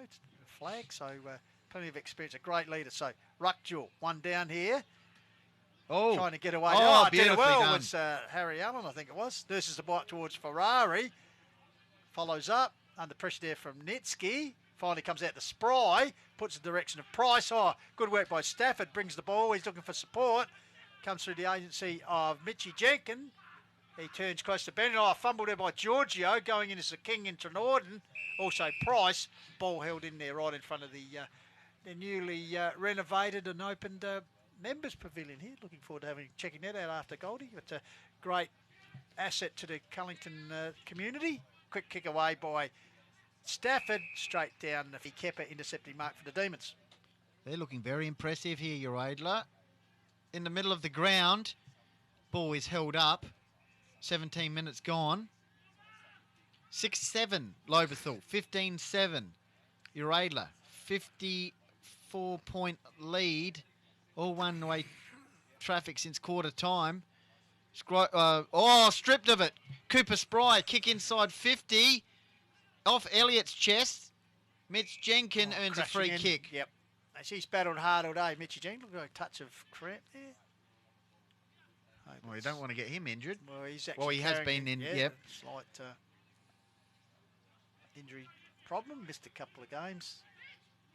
flag. So plenty of experience, a great leader. So Ruckjewel, one down here. Oh, Trying to get away. Oh, Did it beautifully well. done. It was Harry Allen, I think it was. Nurses the bite towards Ferrari. Follows up. Under pressure there from Nitsky. Finally comes out to Spry. Puts the direction of Price. Oh, good work by Stafford. Brings the ball. He's looking for support. Comes through the agency of Mitchy Jenkin. He turns close to Bennett. Oh, fumbled there by Giorgio. Going in as the king into Norden. Also Price. Ball held in there right in front of the newly renovated and opened members pavilion here. Looking forward to checking that out after Goldie. But a great asset to the Callington community. Quick kick away by Stafford. Straight down the Kepa intercepting mark for the Demons. They're looking very impressive here, Uraidla. In the middle of the ground. Ball is held up. 17 minutes gone. 6-7, Lobethal. 15-7, Uraidla. 54-point lead. All one-way traffic since quarter time. Stripped of it. Cooper Spry, kick inside 50. Off Elliott's chest. Mitch Jenkin earns a free kick. Yep. She's battled hard all day. Mitchy Jenkin, look like a touch of cramp there. Well, you don't want to get him injured. Well, he's actually he has carrying been it, in, yep. Slight injury problem. Missed a couple of games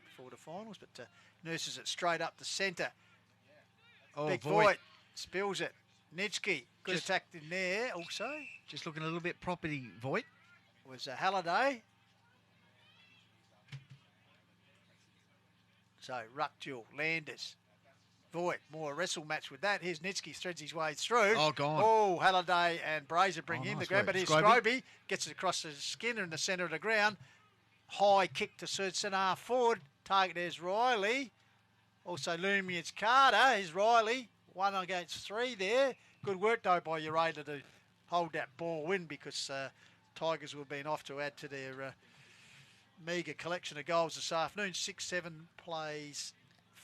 before the finals, but nurses it straight up the centre. Oh, Big Voigt. Voigt spills it. Nitsky, good attack in there also. Just looking a little bit property, Voigt. Was Halliday. So, Ruckjewel, Landers, Voigt, more a wrestle match with that. Here's Nitsky, threads his way through. Oh, gone. Oh, Halliday and Brazier bring in nice the ground, work. but here's Scroby. Scroby, gets it across the Skinner in the centre of the ground. High kick to centre half forward. Target there's Riley. Also Lumian's Carter. Here's Riley. 1 against 3 there. Good work though by Uraidla to hold that ball in because Tigers will have been off to add to their meagre collection of goals this afternoon. 6-7 plays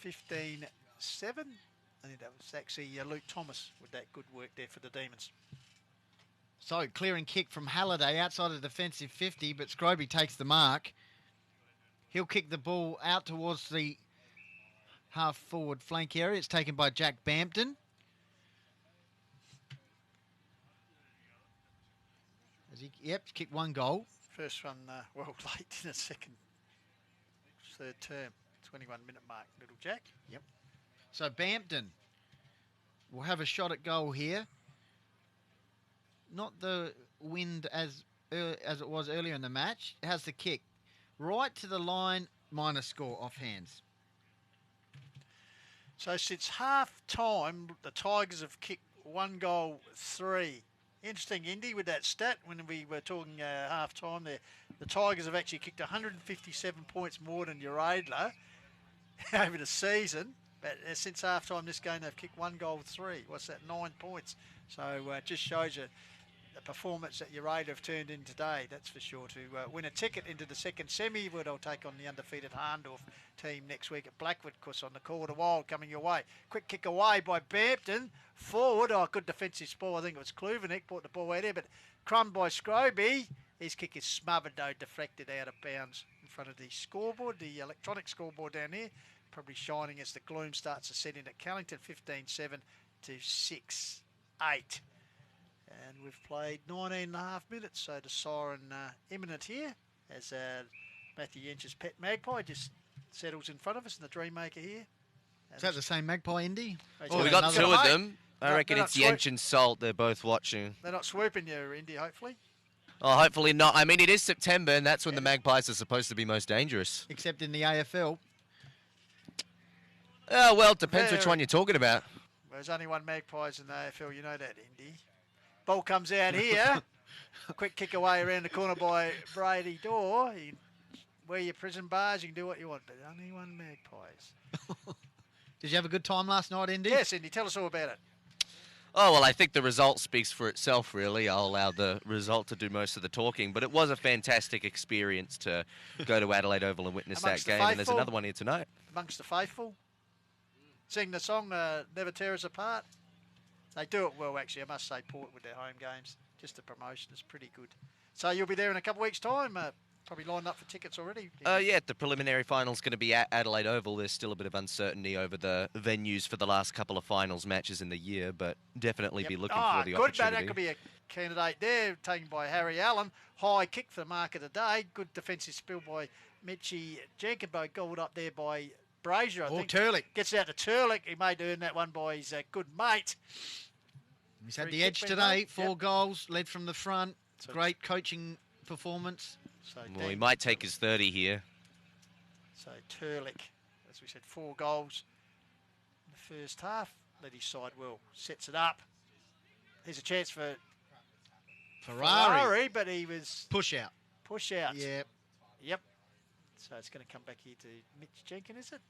15-7. I think that was actually Luke Thomas with that good work there for the Demons. So, clearing kick from Halliday outside of the defensive 50, but Scroby takes the mark. He'll kick the ball out towards the half-forward flank area. It's taken by Jack Bampton. Kicked 1 goal. First one, well, late in the third term. 21-minute mark, Little Jack. Yep. So Bampton will have a shot at goal here. Not the wind as it was earlier in the match. It has the kick. Right to the line, minus score, off hands. So since half-time, the Tigers have kicked 1 goal, 3. Interesting, Indy, with that stat when we were talking half-time there. The Tigers have actually kicked 157 points more than Uraidla over the season. But since half-time this game, they've kicked 1 goal, 3. What's that, 9 points? So it just shows you the performance that Uraidla have turned in today, that's for sure, to win a ticket into the second semi, where they'll take on the undefeated Hahndorf team next week at Blackwood, of course, on the quarter wild coming your way. Quick kick away by Bampton. Forward, good defensive spoil. I think it was Kluvenik, brought the ball out there, but crumbed by Scroby. His kick is smothered, though, deflected out of bounds in front of the scoreboard, the electronic scoreboard down there, probably shining as the gloom starts to set in at Callington, 15-7 to 6-8. And we've played 19.5 minutes, so the siren imminent here as Matthew Yench's pet magpie just settles in front of us, and the Dreammaker here. Is that the same magpie, Indy? Well, we got 2 of them. I reckon it's Yench and Salt. They're both watching. They're not swooping you, Indy, hopefully. Oh, hopefully not. I mean, it is September, and that's when the magpies are supposed to be most dangerous. Except in the AFL. Oh, well, it depends which one you're talking about. Well, there's only one magpies in the AFL, you know that, Indy. Ball comes out here. Quick kick away around the corner by Brady Dorr. You wear your prison bars, you can do what you want, but only one magpies. Did you have a good time last night, Indy? Yes, Indy, tell us all about it. Oh, well, I think the result speaks for itself, really. I'll allow the result to do most of the talking, but it was a fantastic experience to go to Adelaide Oval and witness that game, and there's another one here tonight. Amongst the faithful. Sing the song, Never Tear Us Apart. They do it well, actually, I must say, Port, with their home games. Just the promotion is pretty good. So you'll be there in a couple of weeks' time, probably lined up for tickets already. Yeah, the preliminary final's going to be at Adelaide Oval. There's still a bit of uncertainty over the venues for the last couple of finals matches in the year, but definitely be looking for the opportunity. Good, that could be a candidate there, taken by Harry Allen. High kick for the mark of the day. Good defensive spill by Mitchie Jenkinbo, goaled up there by Brazier, I think. Turlick. Gets out to Turlick. He may earn that one by his good mate. He's had the edge today. 4 goals, led from the front. So great coaching performance. So well, he might take his 30 here. So Turlick, as we said, 4 goals in the first half. Led his side well. Sets it up. Here's a chance for Ferrari, but he was... Push out. Push out. Yep. Yep. So it's going to come back here to Mitch Jenkins, is it?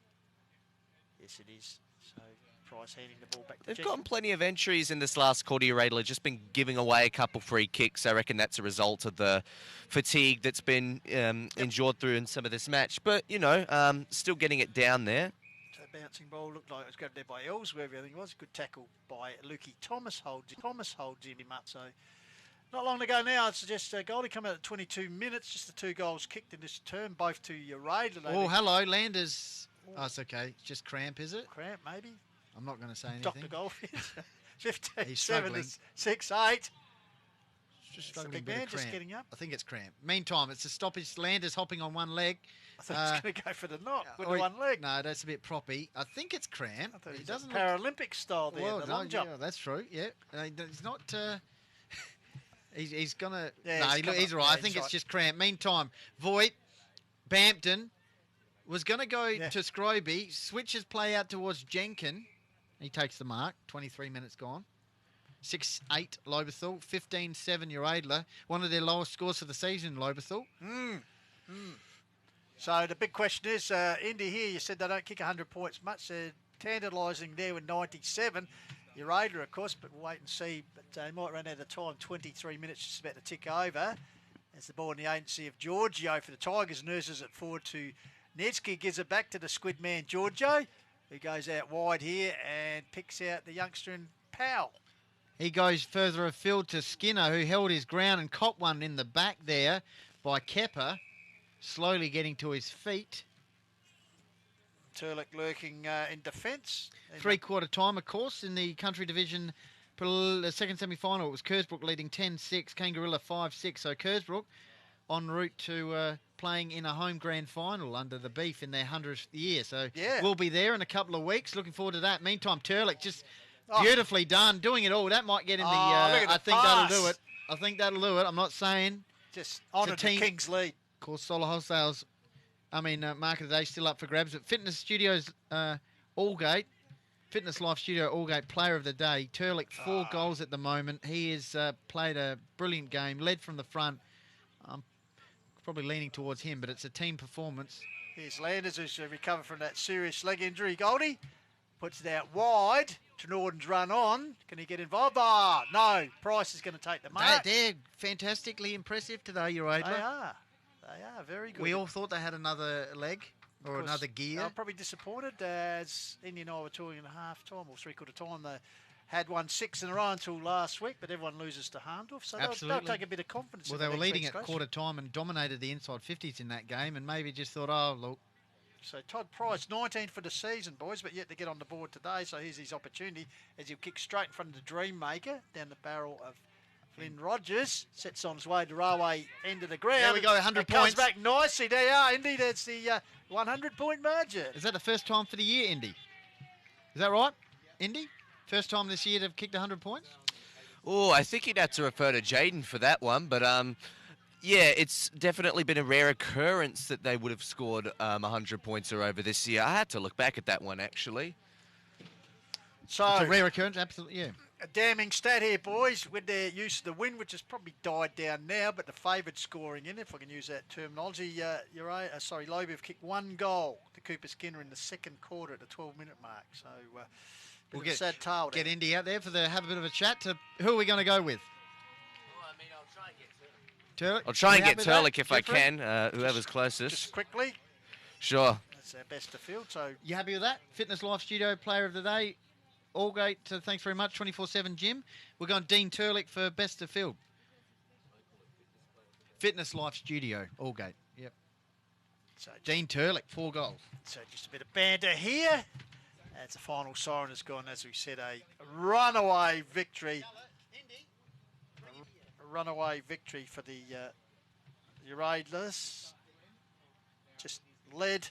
Yes, it is. So Price handing the ball back to They've Jenkins. gotten plenty of entries in this last quarter. Uraidla just been giving away a couple free kicks. I reckon that's a result of the fatigue that's been endured through in some of this match. But, you know, still getting it down there. So bouncing ball looked like it was going there by Ellsworth, I think it was. Good tackle by Lukey. Thomas holds him up. So not long to go now. It's just Goldie come out at 22 minutes. Just the 2 goals kicked in this term, both to Uraidla. Oh, hello, Landers. Oh, it's okay. It's just cramp, is it? Cramp, maybe. I'm not going to say anything. Dr. Golfish. 15, He's 7 struggling. to 6-8. Just struggling big a bit man of cramp. just getting up. I think it's cramp. Meantime, it's a stoppage. Landers hopping on one leg. I thought he was going to go for the knock with the one leg. No, that's a bit proppy. I think it's cramp. I thought He he doesn't was Paralympic style there, well, the long jump. Yeah, that's true. Yeah, he's not. He's gonna. Yeah, no, he's all right. Yeah, I think it's right. just cramp. Meantime, Voigt, Bampton was going to go to Scroby. Switches play out towards Jenkin. He takes the mark. 23 minutes gone. 6-8 Lobethal. 15-7 Uraidla. One of their lowest scores for the season, Lobethal. So the big question is, Indy here, you said they don't kick 100 points much. They're tantalising there with 97. Uraidla, of course, but we'll wait and see. But they might run out of time. 23 minutes just about to tick over. As the ball in the agency of Giorgio for the Tigers. Nurses it forward to Netsky. Gives it back to the squid man, Giorgio, who goes out wide here and picks out the youngster in Powell. He goes further afield to Skinner, who held his ground and caught one in the back there by Kepper, slowly getting to his feet. Turlick lurking in defence. 3/4 time, of course, in the country division. The second semi-final, it was Kersbrook leading 10-6, Kangarilla 5-6. So Kersbrook en route to playing in a home grand final under the Beef in their 100th year. So Yeah. we'll be there in a couple of weeks. Looking forward to that. Meantime, Turlick just beautifully done, doing it all. That might get in the... look at I the think pass. that'll do it. I think that'll do it. I'm not saying... Just honoured the King's lead. Of course, Solar Wholesale's, Market of the Day still up for grabs. But Fitness Studios Allgate, Fitness Life Studio Allgate Player of the Day. Turlick, 4 goals at the moment. He has played a brilliant game, led from the front. I'm probably leaning towards him, but it's a team performance. Here's Landers, who's recovered from that serious leg injury. Goldie puts it out wide. Norden's run on. Can he get involved? No. Price is going to take the mark. They're fantastically impressive today, Uraidla. They are. They are very good. We all thought they had another leg or another gear. They were probably disappointed as Indy and I were talking in half time or three-quarter time. They had won 6 in a row until last week, but everyone loses to Hahndorf, so they'll take a bit of confidence. Well, they were leading at quarter time and dominated the inside 50s in that game, and maybe just thought, oh, look. So Todd Price, 19 for the season, boys, but yet to get on the board today. So here's his opportunity as he'll kick straight in front of the Dream Maker down the barrel of Flynn Rogers. Sets on his way to railway end of the ground. There we go, 100 points. Comes back nicely. There you are, Indy. That's the 100-point margin. Is that the first time for the year, Indy? Is that right, Indy? First time this year to have kicked 100 points? Oh, I think you'd have to refer to Jaden for that one, but yeah, it's definitely been a rare occurrence that they would have scored 100 points or over this year. I had to look back at that one, actually. So it's a rare occurrence, absolutely, yeah. A damning stat here, boys, with their use of the wind, which has probably died down now, but the favoured scoring in, if I can use that terminology. Lobe have kicked 1 goal to Cooper Skinner in the second quarter at the 12-minute mark. So we'll get sad tale get Indy out there have a bit of a chat. Who are we going to go with? Turlick? I'll try and get Turlick if I can, whoever's closest. Just quickly. Sure. That's our best to field. So you happy with that? Fitness Life Studio Player of the Day. Allgate, thanks very much. 24/7 Jim. We're going Dean Turlick for best of field. Fitness Life Studio Allgate. Yep. So Dean Turlick, 4 goals. So just a bit of banter here. As the final siren has gone, as we said, a runaway victory. A runaway victory for the Uraidlas. Just led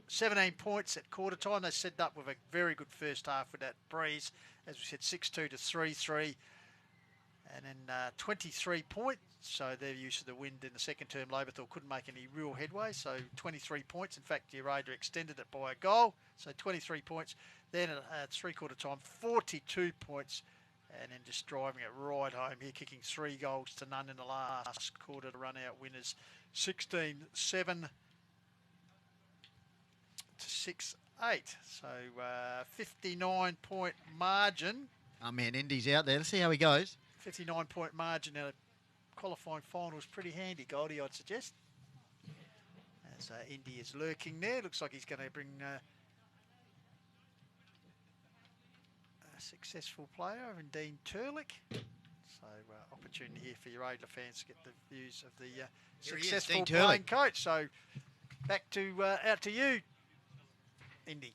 17 points at quarter time. They set up with a very good first half with that breeze. As we said, 6-2 to 3-3. And then 23 points. So their use of the wind in the second term, Lobethal couldn't make any real headway. So 23 points. In fact, the Uraidla extended it by a goal. So 23 points. Then at three-quarter time, 42 points. And then just driving it right home here, kicking 3 goals to none in the last quarter to run out winners. 16-7 to 6-8. So 59-point margin. Oh, man, Indy's out there. Let's see how he goes. 59-point margin in a qualifying final is pretty handy, Goldie, I'd suggest. As Indy is lurking there. Looks like he's going to bring a successful player in Dean Turlick. So opportunity here for your Uraidla fans to get the views of the successful playing coach. So back to out to you, Indy.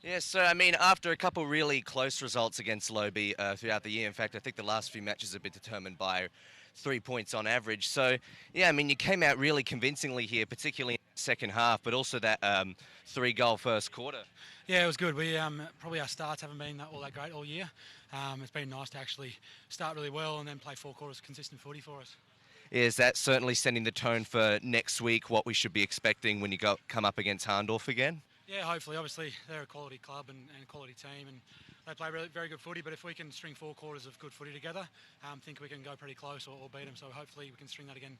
Yeah, so, I mean, after a couple really close results against Lobie throughout the year, in fact, I think the last few matches have been determined by 3 points on average. So, yeah, I mean, you came out really convincingly here, particularly in the second half, but also that 3-goal first quarter. Yeah, it was good. We probably our starts haven't been all that great all year. It's been nice to actually start really well and then play 4 quarters consistent footy for us. Is that certainly setting the tone for next week, what we should be expecting when you come up against Hahndorf again? Yeah, hopefully. Obviously, they're a quality club and quality team, and they play really, very good footy. But if we can string 4 quarters of good footy together, I think we can go pretty close or beat them. So hopefully we can string that again.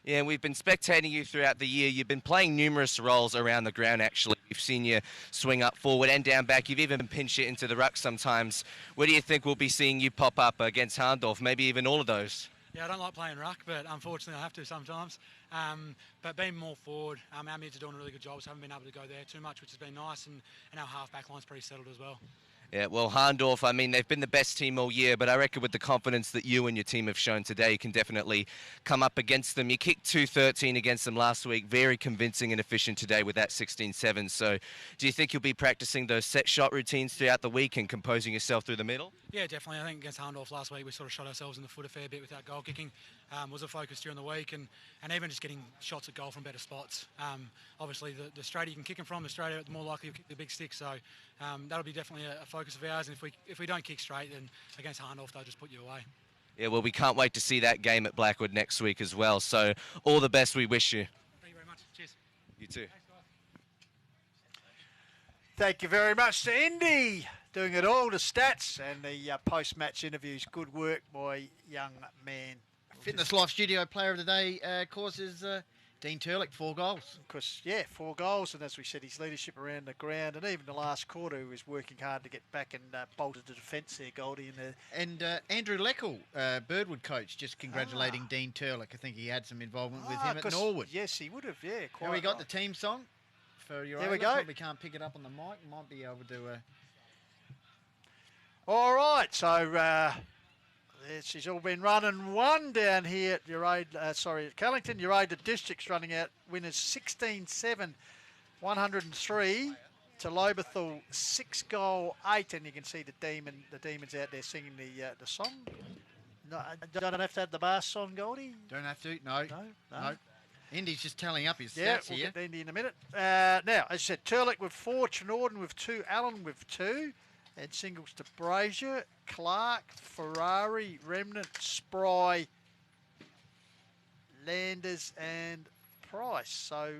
Yeah, we've been spectating you throughout the year. You've been playing numerous roles around the ground, actually. We've seen you swing up forward and down back. You've even pinched it into the ruck sometimes. Where do you think we'll be seeing you pop up against Hahndorf? Maybe even all of those? Yeah, I don't like playing ruck, but unfortunately I have to sometimes. But being more forward, our mids are doing a really good job, so I haven't been able to go there too much, which has been nice, and our half-back line's pretty settled as well. Yeah, well, Hahndorf, I mean, they've been the best team all year, but I reckon with the confidence that you and your team have shown today, you can definitely come up against them. You kicked 2-13 against them last week, very convincing and efficient today with that 16-7. So do you think you'll be practicing those set shot routines throughout the week and composing yourself through the middle? Yeah, definitely. I think against Hahndorf last week, we sort of shot ourselves in the foot a fair bit with our goal kicking. Was a focus during the week, and even just getting shots at goal from better spots. Obviously, the straighter you can kick them from, the straighter, the more likely you'll kick the big stick. So that'll be definitely a focus of ours. And if we don't kick straight, then against Hahndorf, they'll just put you away. Yeah, well, we can't wait to see that game at Blackwood next week as well. So all the best we wish you. Thank you very much. Cheers. You too. Thank you very much to Indy, doing it all, the stats and the post-match interviews. Good work by young man. Fitness Life Studio Player of the Day, course, is Dean Turlick, 4 goals. Because, 4 goals, and as we said, his leadership around the ground, and even the last quarter, he was working hard to get back and bolted the defence there, Goldie. And Andrew Leckel, Birdwood coach, just congratulating Dean Turlick. I think he had some involvement with him at Norwood. Yes, he would have, quite. And we got the team song for your There we go. Probably can't pick it up on the mic. Might be able to... All right, so... she's all been running one down here at at Callington. Uraidla District's running out winners 16-7, 103 to Lobethal 6-8, and you can see the demons out there singing the song. No, don't have to have the bass on, Goldie. Don't have to. No. Indy's just tallying up his stats Yeah, we'll here. get Indy in a minute. Now, as I said, Turlick with 4, Chenorden with 2, Allen with 2. And singles to Brazier, Clark, Ferrari, Remnant, Spry, Landers and Price. So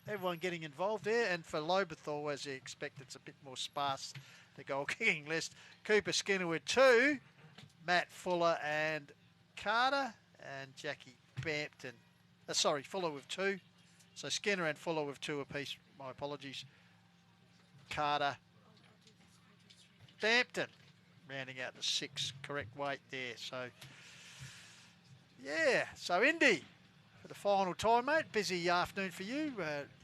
everyone getting involved there. And for Lobethal, as you expect, it's a bit more sparse, the goal kicking list. Cooper Skinner with 2, Matt Fuller and Carter, and Jackie Bampton. Fuller with 2. So Skinner and Fuller with 2 apiece. My apologies. Carter, Bampton, rounding out the 6 correct weight there. So, so Indy for the final time, mate. Busy afternoon for you.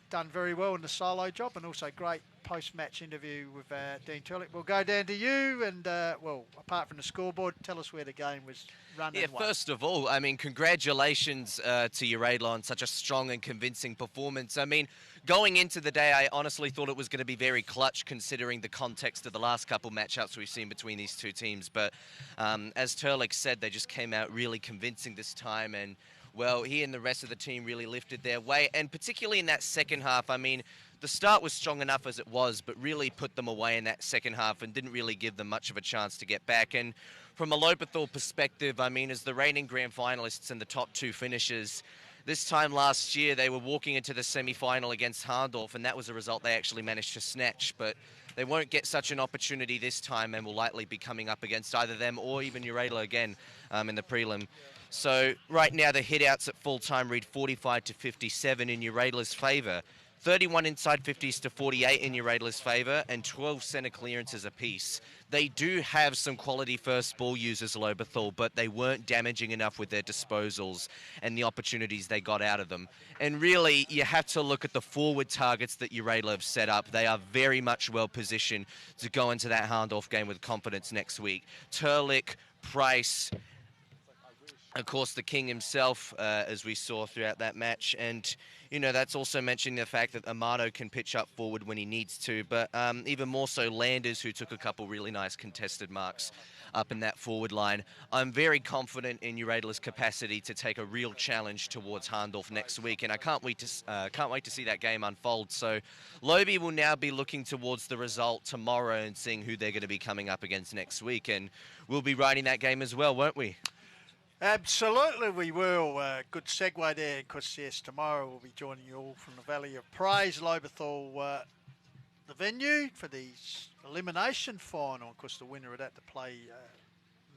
Done very well in the solo job, and also great post-match interview with Dean Turlick. We'll go down to you, and apart from the scoreboard, tell us where the game was run. Yeah, first of all, I mean, congratulations to Uraidla on such a strong and convincing performance. I mean, going into the day, I honestly thought it was going to be very clutch considering the context of the last couple matchups we've seen between these two teams. But as Turlick said, they just came out really convincing this time, and well, he and the rest of the team really lifted their weight, and particularly in that second half. I mean, the start was strong enough as it was, but really put them away in that second half and didn't really give them much of a chance to get back. And from a Lobethal perspective, I mean, as the reigning grand finalists and the top 2 finishers, this time last year they were walking into the semi-final against Hahndorf, and that was a result they actually managed to snatch. But they won't get such an opportunity this time, and will likely be coming up against either them or even Uraidla again in the prelim. So right now the hit-outs at full-time read 45-57 in Uraidla's favour. 31 inside 50s to 48 in Uraidla's favour, and 12 centre clearances apiece. They do have some quality first ball users, Lobethal, but they weren't damaging enough with their disposals and the opportunities they got out of them. And really, you have to look at the forward targets that Uraidla have set up. They are very much well positioned to go into that Hahndorf game with confidence next week. Turlick, Price, of course, the King himself, as we saw throughout that match. And, you know, that's also mentioning the fact that Amato can pitch up forward when he needs to. But even more so, Landers, who took a couple really nice contested marks up in that forward line. I'm very confident in Uraidla's capacity to take a real challenge towards Hahndorf next week. And I can't wait to see that game unfold. So Lobie will now be looking towards the result tomorrow and seeing who they're going to be coming up against next week. And we'll be riding that game as well, won't we? Absolutely, we will. Good segue there, because yes, tomorrow we'll be joining you all from the Valley of Praise, Lobethal, the venue for the elimination final. Of course, the winner of that to play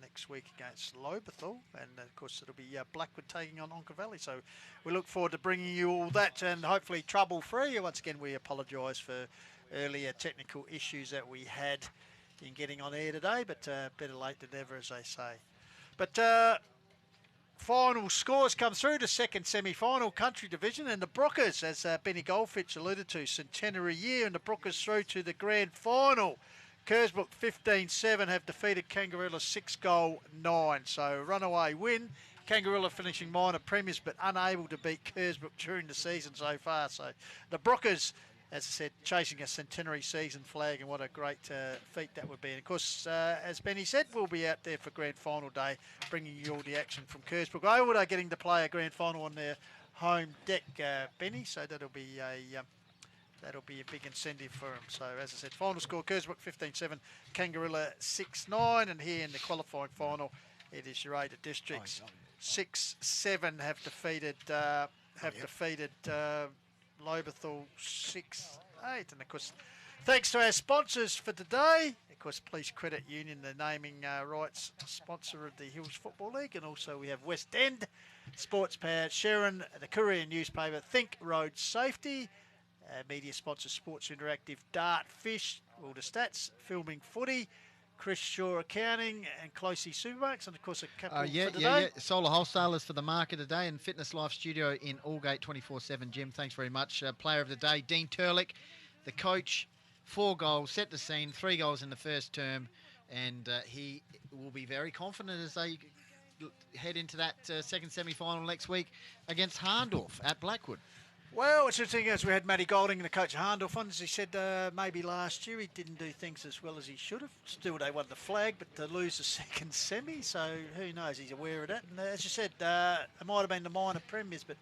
next week against Lobethal, and of course it'll be Blackwood taking on Onka Valley. So we look forward to bringing you all that, and hopefully trouble-free. Once again, we apologise for earlier technical issues that we had in getting on air today, but better late than never, as they say. But final scores come through the second semi-final country division, and the Brookers, as Benny Goldfitch alluded to, centenary year, and the Brookers through to the grand final. Kersbrook 15-7 have defeated Kangarilla 6-9. So runaway win. Kangarilla finishing minor premiers but unable to beat Kersbrook during the season so far. So the Brookers, as I said, chasing a centenary season flag, and what a great feat that would be. And of course, as Benny said, we'll be out there for grand final day, bringing you all the action from Kersbrook Oval. They're getting to play a grand final on their home deck, Benny. So that'll be a big incentive for them. So as I said, final score: Kersbrook 15-7, Kangarilla 6-9, and here in the qualifying final, it is Uraidla Districts 6-7 have defeated Lobethal 6-8, and of course, thanks to our sponsors for today. Of course, Police Credit Union, the naming rights sponsor of the Hills Football League, and also we have West End, Sportspower, Sherrin, the Courier newspaper, Think Road Safety, media sponsor Sports Interactive, Dartfish, all the stats, Filming Footy, Chris Shaw Accounting, and Kloses Supermarket, and of course a couple for today. Solar wholesalers for the market today, and Fitness Life Studio in Aldgate 24/7. Jim, thanks very much. Player of the day, Dean Turlick, the coach, 4 goals, set the scene, 3 goals in the first term, and he will be very confident as they head into that second semi-final next week against Hahndorf at Blackwood. Well, it's interesting, as we had Matty Golding, the coach of Hahndorf, on, as he said maybe last year he didn't do things as well as he should have. Still, they won the flag, but to lose the second semi, so who knows, he's aware of that. And as you said, it might have been the minor premiers, but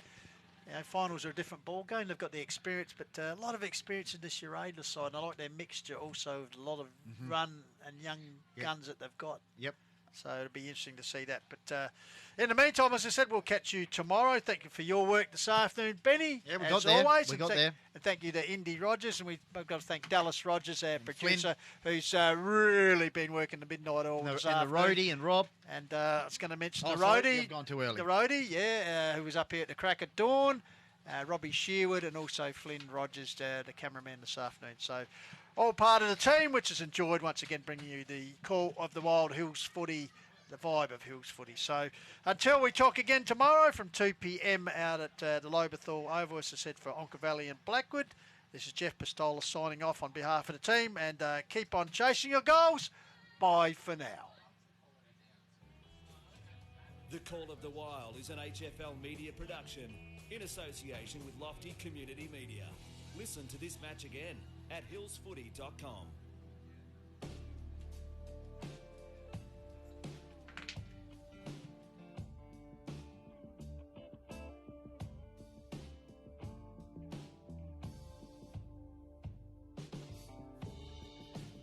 finals are a different ball game. They've got the experience, but a lot of experience in this Uraidla side, and I like their mixture also, a lot of run and young guns that they've got. Yep. So it'll be interesting to see that. But in the meantime, as I said, we'll catch you tomorrow. Thank you for your work this afternoon, Benny. Yeah, we as got there. always. We got there. And thank you to Indy Rogers, and we've got to thank Dallas Rogers, our producer, who's really been working the midnight oil this afternoon. And the roadie and Rob. And I was going to mention the sorry, roadie. you've gone too early. The roadie, who was up here at the crack of dawn. Robbie Shearwood, and also Flynn Rogers, the cameraman this afternoon. So all part of the team, which has enjoyed once again bringing you the call of the Wild Hills Footy, the vibe of Hills Footy. So until we talk again tomorrow from 2 p.m. out at the Lobethal Oval, as I said, for Onka Valley and Blackwood, this is Jeff Pistola signing off on behalf of the team, and keep on chasing your goals. Bye for now. The Call of the Wild is an HFL media production in association with Lofty Community Media. Listen to this match again at hillsfooty.com.